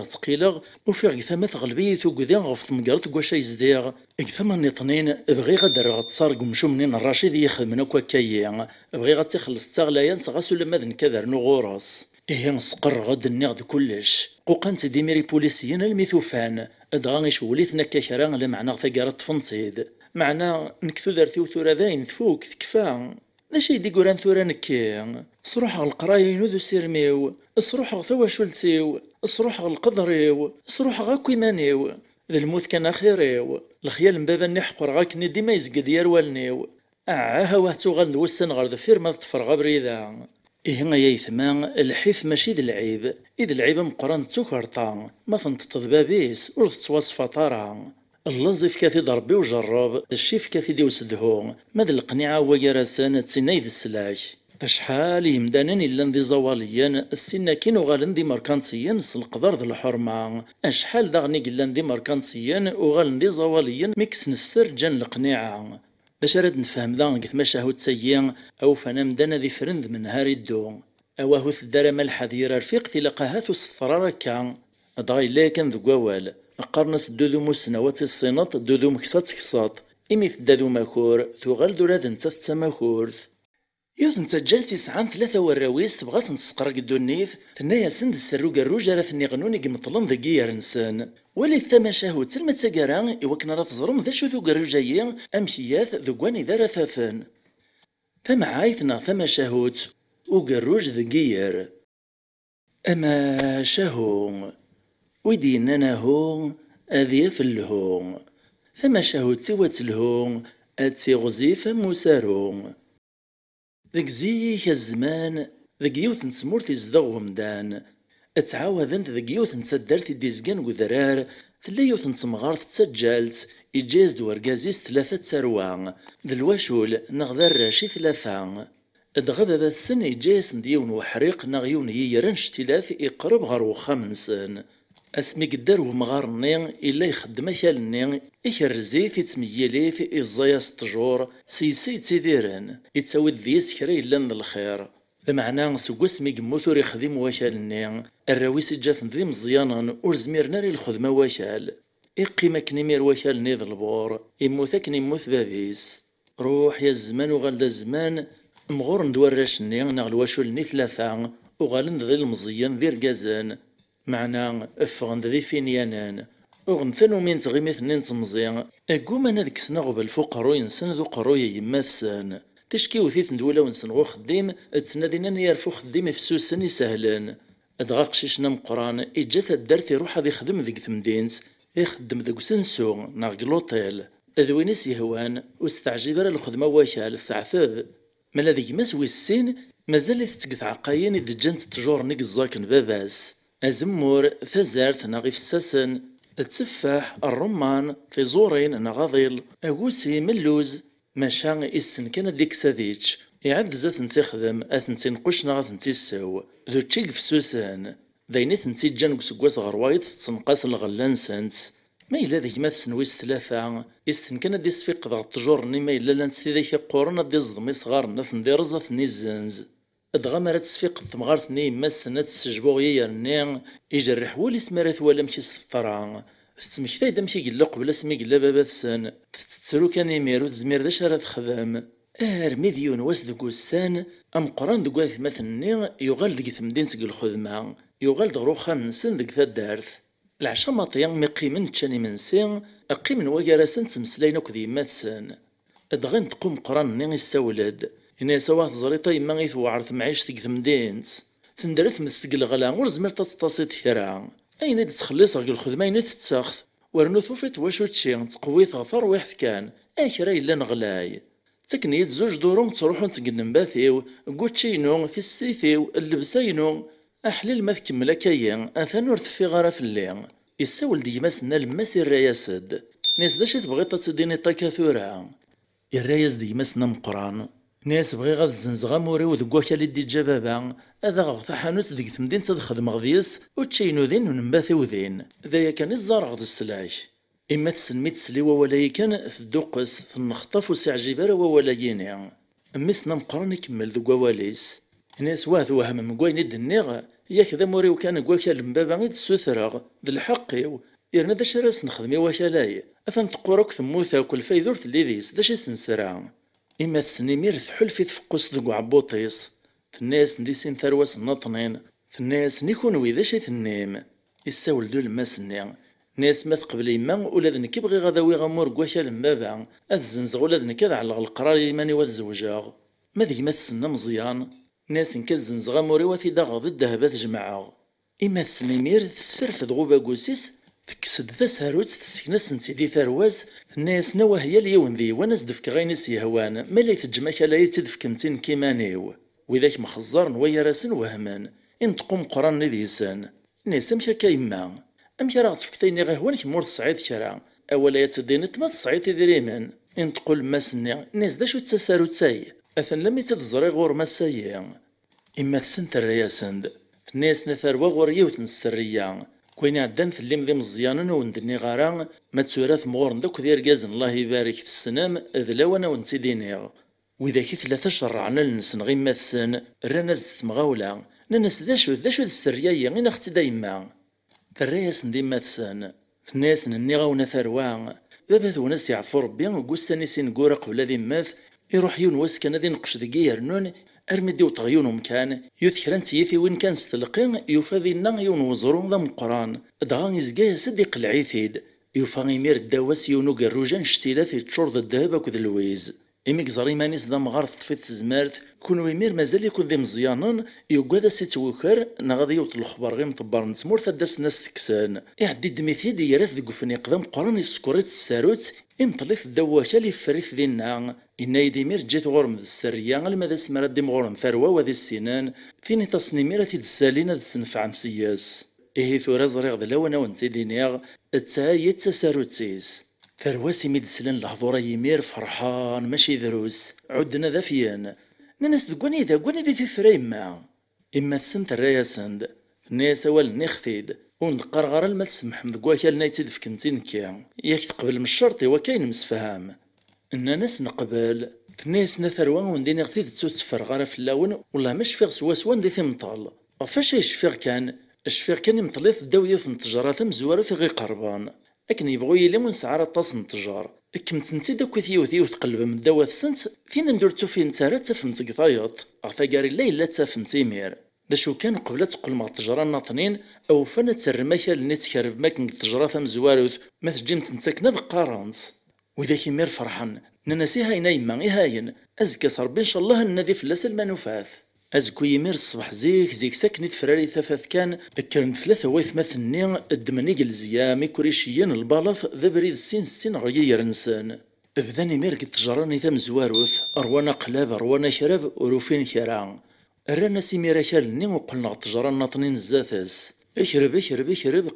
تقيلغ وفي غثامة غلبية توقذين غف مقرط قواشا يزديغ غثامة نطنين بغي غدر غتصارق مشومنين الرشيد يخدمنا كواكايا بغي غتخلص تاغلايان سغاسو لما ذن كذر نغورس إيه نسقر غد النغد كلش قوقانت ديميري بوليسيين الميثوفان ادغا يشوليثنا كاكرا لمعنى ثقارت فنصيد معنى نكثو دارتي وثورا ذاين ثفوك تكفى لاش يدي قران ثورا نكي صروح القرايه ينوذو سيرميو صروح ثوا شولتيو صروح القدريو صروح غاكو يمانيو ذا الموت كان خيريو الخيال مبابا نحقر غاكني ديما يزقد يروالنيو هوا توغال نوسن غير ذفير ما تفرغ بريدا إيه يا يثمان الحيف ماشي ذا العيب إذا العيب مقران تسوكرطان ما تنتطذ بابيس ور تتواصف طارا اللزف كاثي ضربي وجرب الشيف كاثي دي وسدهو ماذا القنيعة ويرسان تسيناي ذي السلاك أشحال يمدانن إلا ذي زواليا السناكين وغالن ذي مركانسيا سلقدر ذي الحرمة أشحال داغني قلا ذي مركانسيا وغالن ذي زواليا ميكس نسر جان القنيعة باش راد نفهم ذا قث ما شاهو تسيا أو فانا مدانا ذي فرنذ من هاري الدو أواه ثدار ملح ذي رفيق تلقاهات وسطرارا كان أدغي لا كان ذو قوال أقرنس دودو مسنوات الصينات دودو مكسات كسات إمي تدادو ماكور توغال دوراد انت تسماكورث يوث نتا جالتي سعان 3 وراويس تبغى تنسقرق الدنيث تنايا سند السرو قروج راه ثني غنوني قمطلن ذكي يرنسان ولي ثما شاهو تلمة تاقرا إوكنا راه تزرم ذا شو ذو قروجايا أمشيات ذوقواني ذا رثافان ثما عايثنا ثما شاهوت وقروج ذقير. أما شهو ويدينا هو أذيف الهو، ثم شهو تيوات الهو أتي غزيف مسارو. ذك زيك الزمان ذك يوث نسمور في زدغ ومدان، اتعاوذن ذك يوث نتسدرت ديزقان وذرار، ثلا يوث نتمغارت تسجلت إجاز دورقازيس 3 سروان، ذلواشول نغذر راشي 3. ادغبب السن إجاز نديون وحريق نغيون ييرنش تلاف إقرب غير وخامنسن. اسمي قدار ومغارني إلا يخدم أكالني إكرزي في تميلي في إزايا الطجور سيسي تيديرن يتساوي ذيس كرا إلا الخير. بمعنى سوقس مي قموثور يخدم وكالني الراويس جات ذي مزيانا ورزميرنا للخدمة وكال إقيمة كنيمير وكالني ذا البور يموتك نموت بابيس. روح يا الزمان وغالدا الزمان مغور ندوراشني نغلواشولني 3 وغالن ذي المزيان ذي رقازان، معنا افغن ذي فينيانان وغنثن ومين تغيميثنين تمزيان اقوم انا ذيك سنة غبل فوق قروي نسن ذو قروي يماثسان تشكي وثيث ندولا ونسن غو خديم تسنادينا نيرفو خديم فسوسن يسهلن. ادغا قشيشنا مقران اجات الدارت يروح هذا يخدم ذيك ثمدينت يخدم ذيك سنسو ناغ لوطيل اذوينيس يهوان واستعجب على الخدمة واشال تعثذ ملا ذيك مسوي السين مازال تتقث عقاين إذ جانت تجور نيك الزاكن باباس أزمور ثزارت ناغي فساسن التفاح الرمان في زورين نغاضيل أغوسي ملوز ماشا إسن كان ديك ساديتش يعد زات نتخدم أثنتي نقش نغاث نتيساو ذو تشيك فسوسان ذاينيث نتي جانك سكواس غروايت تنقاس الغلان سانت ما إلا ذيك ما تسنويس 3 إسن كان ديس في قضاء التجورني ما إلا لانت ذيك قورنا ديز ضمي صغار نفن دي رزاث نيزانز ادغا مرات تسفيق تمغارتني ماسنا تسجبو يرني يجرح ولي سمارات ولا مشي سطران تتمشي دا مشي قلا قبل اسمي قلا باباتسان تتسرو كان يميرو تزمير دا شرا تخدم ميديون واس دكو السان ام قران دكو مثلني يغال ديك ثمدين تسق الخدمة يغال دغرو خامنسن ديك ثدارث العشا ماطيان مقيمن تشاني منسين اقيم نوايا تمسلاين وكذي ماتسان ادغا تقوم قران ني يستولد هنا سوا تزريطا يما غيثوعرت معيش تيك ثمدينت تندرث مسقل غلا ور زمرت تتصيد كرا اين تخلص غير الخدمه اين تتسخ ورنو ثوفيت واش تشي تقويت غفر واحد كان اكرا الا نغلاي تكنيت زوج دورهم تروحوا تقنن باثيو كوتشينو في السيثيو اللبسينو احلل ما تكمل كاين اثن ورث في غرا في الليل يساول ديما سنا المسير الرياسد ناس داش تبغي تديني طاكاثورا الرياس ديما سنا مقران ناس بغي غاد الزنزغا موري وذك واكا دي جبابا هذا غغ حانوت ديك تمدين تخدم غديس وتشينو ذين ونباثيو ذين ذايا كان الزار غد السلاح اما تسلمي تسلي وولاي كان تدقس تنخطف وسعجبار وولايين امسنا مقران يكمل ذك واليس ناس واث وهم مقوين النيغ ياك ذا موري وكان كواكا المبابا غيد السوثرغ ذا الحقيو يرنا دا شراس نخدمي واكالاي اثن تقوروك ثموثا وكل فايدور تليديس دا شي سنسرا إما تسنيمير ثحل في تفقس ذو عبوطيس في الناس نديسين ثرواس النطنين في الناس نيكون ويذا شي ثنيم يساول دول الماسني ناس ما تقبل إما ولا ذنك يبغي غداوي غمور كواكا لمبابا الزنزغ ولا ذنك على القرار يماني واتزوجاغ ما ذي ما تسنى مزيان ناس نكاد زنزغ موري وثي داغ ضد الذهبات جمعاغ إما تسنيمير تسفر في ضغوبا كوسيس تكسد ثسهروت تسكنس نتي دي ثروز الناس نوا هي اليوم ذي وناس دفك غينيس يهوان ما لا يتجمعك لا يتدفك نتين كيمانيو وذاك مخزر نويا راسن وهمان ان تقوم قران نديسان ناس امشا كيما امشا راه تفكتيني غيهوان كمور تصعيد كرا اولا يتدين تما تصعيد تدريمان ان تقول ماسني الناس دا شو تساروت ساي اثن لم يتدزري غور مسايا اما تسنت الرياسند الناس نثروا غور يوت السريه كوين عدان في اللي مذي مزيانا وندني غارا ما تسوراث مغورن دوك ديال كازن الله يبارك في السنام ذلا وانا ونتي دينيغ وإذا كي 3 شرعنا لنسن غي ماثسن رانا زت مغاولا ناس ذاشو السرية غينا اختي دايما الرياس ندي ماثسن في الناس نني غاونا ثروان بابا وناس يعفو ربي وقوساني سين قورا قبل ذي ماث يروح يون واس كان ذي نقش ذي يرنون ارمي ديو طغيونهم كان يذكرن تيثي وين كان ستلقين يوفى ذينا يون وزرون ذا مقران دغا يزقا صديق العيثيد يوفى يمير الدواس يونو قروجان شتيلات يتشور ذا الذهب اكد الويز إميك زري مانيس دا مغارث طفيت تزمارت كون ويمير مازال يكون ذي مزيانان يوكادا سيتوكر نغادي يوت الخبر غير مطبر نتمور تداس الناس تكسان يعدي الدميثي دي يرث ذي قفني قدام قران يسكوريت الساروت إمطليف الدواشة اللي فريث ذينا إنا يديمير جيت غورم ذي السرية الماذا سمرا ديم غورم ثروة وذي السنان فيني تصنيميرا في السالينة ذي السنفع عن سياس إيه ثورا زريغ ذلاونا ونتيدينيغ التاية تساروتيس ثرواسي ميدسلن لحظورا يمير فرحان ماشي دروس عدنا ذا فيان ناس تقوني ذا في فريم إما تسنت الراياسند الناس أول نخفيد ونقرغر المال سمح مذقواكال نايتيد في كنتين كيا ياك تقبل من الشرط وكاين مسفهام إن ناس نقبل الناس نثروان ونديني غثيد تفرغر في اللون والله مش فيغ سواسوان دي ثمطال فاش يشفيغ كان الشفيغ كان يمطليث الداوية التجارة مزوارة في غي قربان أكن يبغو يلي من سعارة طاس التجار كم تنتي داك ثيو تقلب من الدوا السنت فين ندورتو فين تارا تفهمت قطايط عرفا قاري لا إلا تفهمت يمير دا شو كان قبل تقول مع التجارة الناطنين أو فانا تسرماكا اللي تكرب ماكن التجارة مزواروث ما تجيم تنتكنا بقارانس وإذا يمير فرحان ننسيها إنا يما إهاين أزكى صربي إن شاء الله النادي فلاس المنوفاث أزكو يمير الصبح زيك ساكني فراري ثفاث كان كان ثلاثة ويث مثني الدمنيق الزيامي كوريشيين البالف ذا بريد السين غير نسان بذاني يمير قد تجراني ثم زواروث أروانا قلاب أروانا شراب وروفين شران رانا سيميرا شالني وقلنا تجران ناطنين الزاثاس اشرب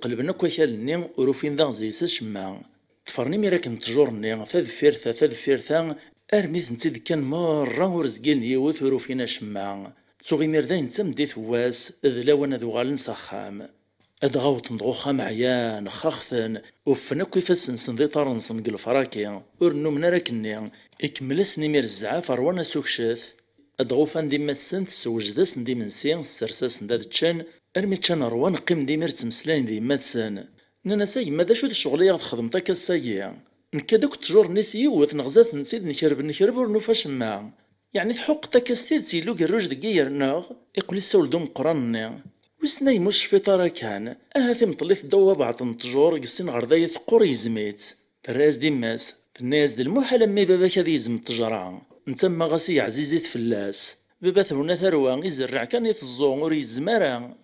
قلبنا كوا شالني وروفين ذا زيسا شمع تفرني ميرا كنت تجورني ثاذ أرميث نتيد كان مرة ورزقين يوث وروفينا شمع صغي ميردين تمدي ثواس ذلاونا ذو غالن سخام أدغوط نضغوخام عيان خاخثن وفنا كيفاس نسندي طارنسن قلفراكي ورنو من راكني إكملسني مير الزعاف روانا سوكشاث أدغوفان ديما السنت سوجداس ندي منسين السرساس نداد تشان أرمي تشان روان قيم ديمير تمسلين ديما تسان نانا ساي ماذا شو الشغلية تخدمتا كالسايا نكادوك تجور نسي وثنغزات نسيد نكرب ورنوفاش معا يعني تحق تاكستيد سيلو قروج دقير ناغ يقول السول دوم قراني وسناي مش في طارا كان ثم مطليف دوا بعض التجور قسين غرداية ثقور يزميت الراس ديماس الناس دي المحال مي باباك هذا يزم التجرع نتما غاسي عزيزي فلاس بابا ثرونا ثروان يزرع كان يتزون ور يزمرا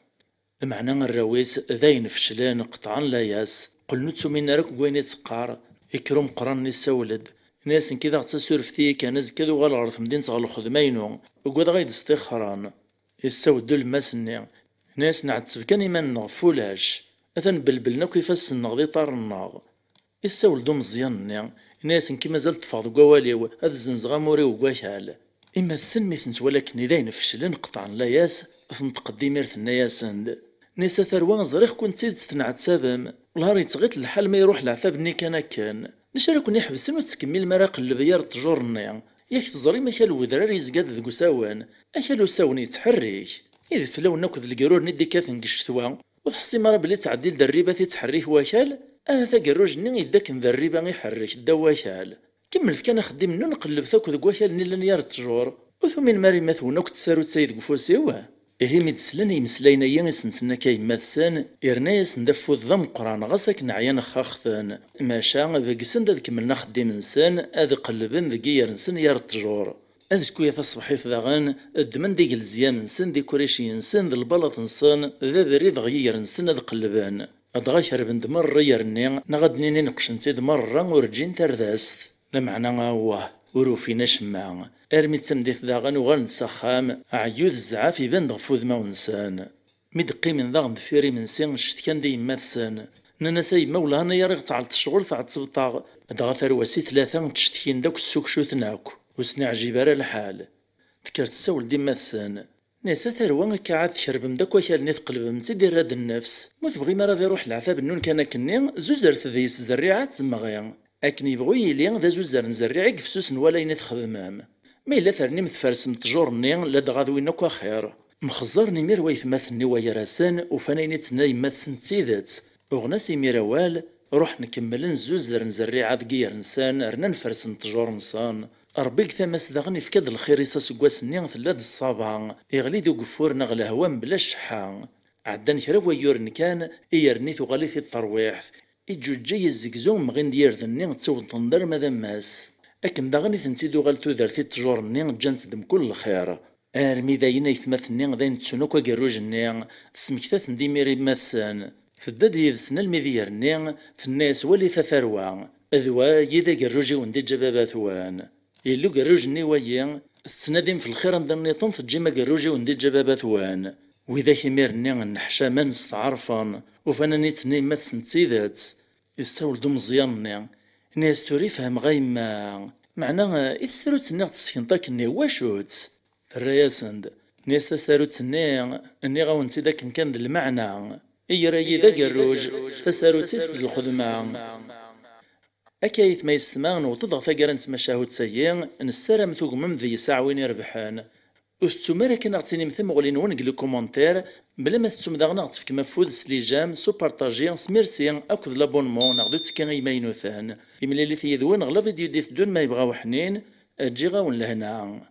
معنى الراويس ذاين فشلان قطعا لا ياس قلنوتو من راك وين يتقار يكرم قران يسولد ناس كذا غتسور فتي كان كذا غالغرث مدينة غالو خدمينو وقد غايد استخران يسودو الماسني ناس نعتسب كان يمان نغفولاش اثن بلبلنا كيفاس نغضي طار الناغ يسولدو مزيان ناس كيما زالت تفاض قواليو هذا الزنزغا موري وقاشال اما السنميثنت ولكن اذا نفشلن قطعا لا ياس تقديمير ثناياسند ناس ثروان زريخ كنت تنعتسابم والهار يتغيت الحال ما يروح العثاب كان نشارك يحبسن وتكمل مراق اللبيار تجورني ياك تزري ما كالو ذراري يزقاد ذو ساوان اكالو ساون يتحرك إذا فلاو ناكد القرور ندي كاثن قشتوا وتحسي مرة بلي تعديل دريبة تحريك واكال هذا قروج نين إذا كان دريبة يحرك الدواكال كمل كان خدي منو نقلب ثاك ذو واكال نيلا نيار التجور وثمين ماري مثونا كنت سارو تسايد قفوسيوا إيه ميدسلن يمسلاينا ينسنسنا كيماثسان إرنايس ندفو الضم قران غسك نعيان خاخثان ماشا ذاكسن دا كملنا خديم نسان هذا قلبن ذكي يرنسن يار التجور هذا كويا تصبحيث ذاغن الدمن ديك الزيان نسن دي كوريشي نسن ذا البلاط نسن ذا بريد غير نسن هذا قلبان هذا غاشر بند مرة يرني نغدني نقشن سيد مرة ورجين ترداست لمعنى هو وروفينا شمع ارمي تمديث ذاغن وغال نسخام عيود الزعاف يبان غفوذ ما ونسان مدقي من ذاغن دفيري من سين شتكان دي ماثسان ننسى مولا هنا يرغ تعلت الشغل فعد سبطاغ دغا ثرواسي ثلاثة تشتكين داك السوق شوثناك وسني عجيبارا الحال تكرت السول دي ماثسان ناسا ثروة كعاد تشربم داك وكال نثقلب متدير راد النفس مو تبغي مرة ذي روح العثاب النون كان كنين زوزرت ذيس زريعات زمغيان أكن يبغو يلي ذا زوزر نزريع قفسوس ولا ينتخدمام ما إلا ثرني متفرس متجورني لا دغاذوينك خير مخزرني مير ويثماثني ويراسان وفنايني تناي ماثسن تيدات وغناسي ميروال روح نكمل نزوزر نزريع ذقير نسان رنا نفرس نتجور نسان ربيك ثماس داغني فكاد الخير يساس كواسني ثلاد الصابع يغلي دو قفور نغلى هوام بلا شحا عدان كرا ويورن كان يرني تغالي في الترويح الجوجي الزكزوم مغين ديار ذني تسول تنظر ماذا ماس أكن داغني تنتيدو غال تودرتي تجورني جانت دم كل خير. ارمي داينا يثمثني داين تسونوكا كاروجني تسمكتات نديميري ماسان فداد يدسنا المذيرني في الناس ولي ثثروا اذوا يدا كاروجي وندي جباباثوان يلو كاروجني ويا السنادم في الخير ندرني طنف جيما كاروجي وندي جباباثوان وإذا كيميرني نحشا ما نستعرفن وفانا نيتني ما تسنتيذات يستول دو مزيانني ناس توري فهم غيما معناه إذ ساروت نيغ تسكنطاك ني واشوت فرياسند ناس ساروت اني غاونتي داك كان المعنى اي راي ذاك الروج فساروتيس الخدمة اكايث ما يسمان وتضغط ثقرنت مشاهد سيئ نسرم ثقمم ذي ساعة وين يربحان وستمارا كان اغتيني مثل مغلين ونقل كومونتير بلا ما تتم داغ نغطف كما فود سليجام سو بارطاجي سميرسي اكد لابونمون ناخدو تسكان يمينوثان يملي لي ثيذوان غلا فيديو ديت دون ما يبغاو حنين تجي غاون لهنا.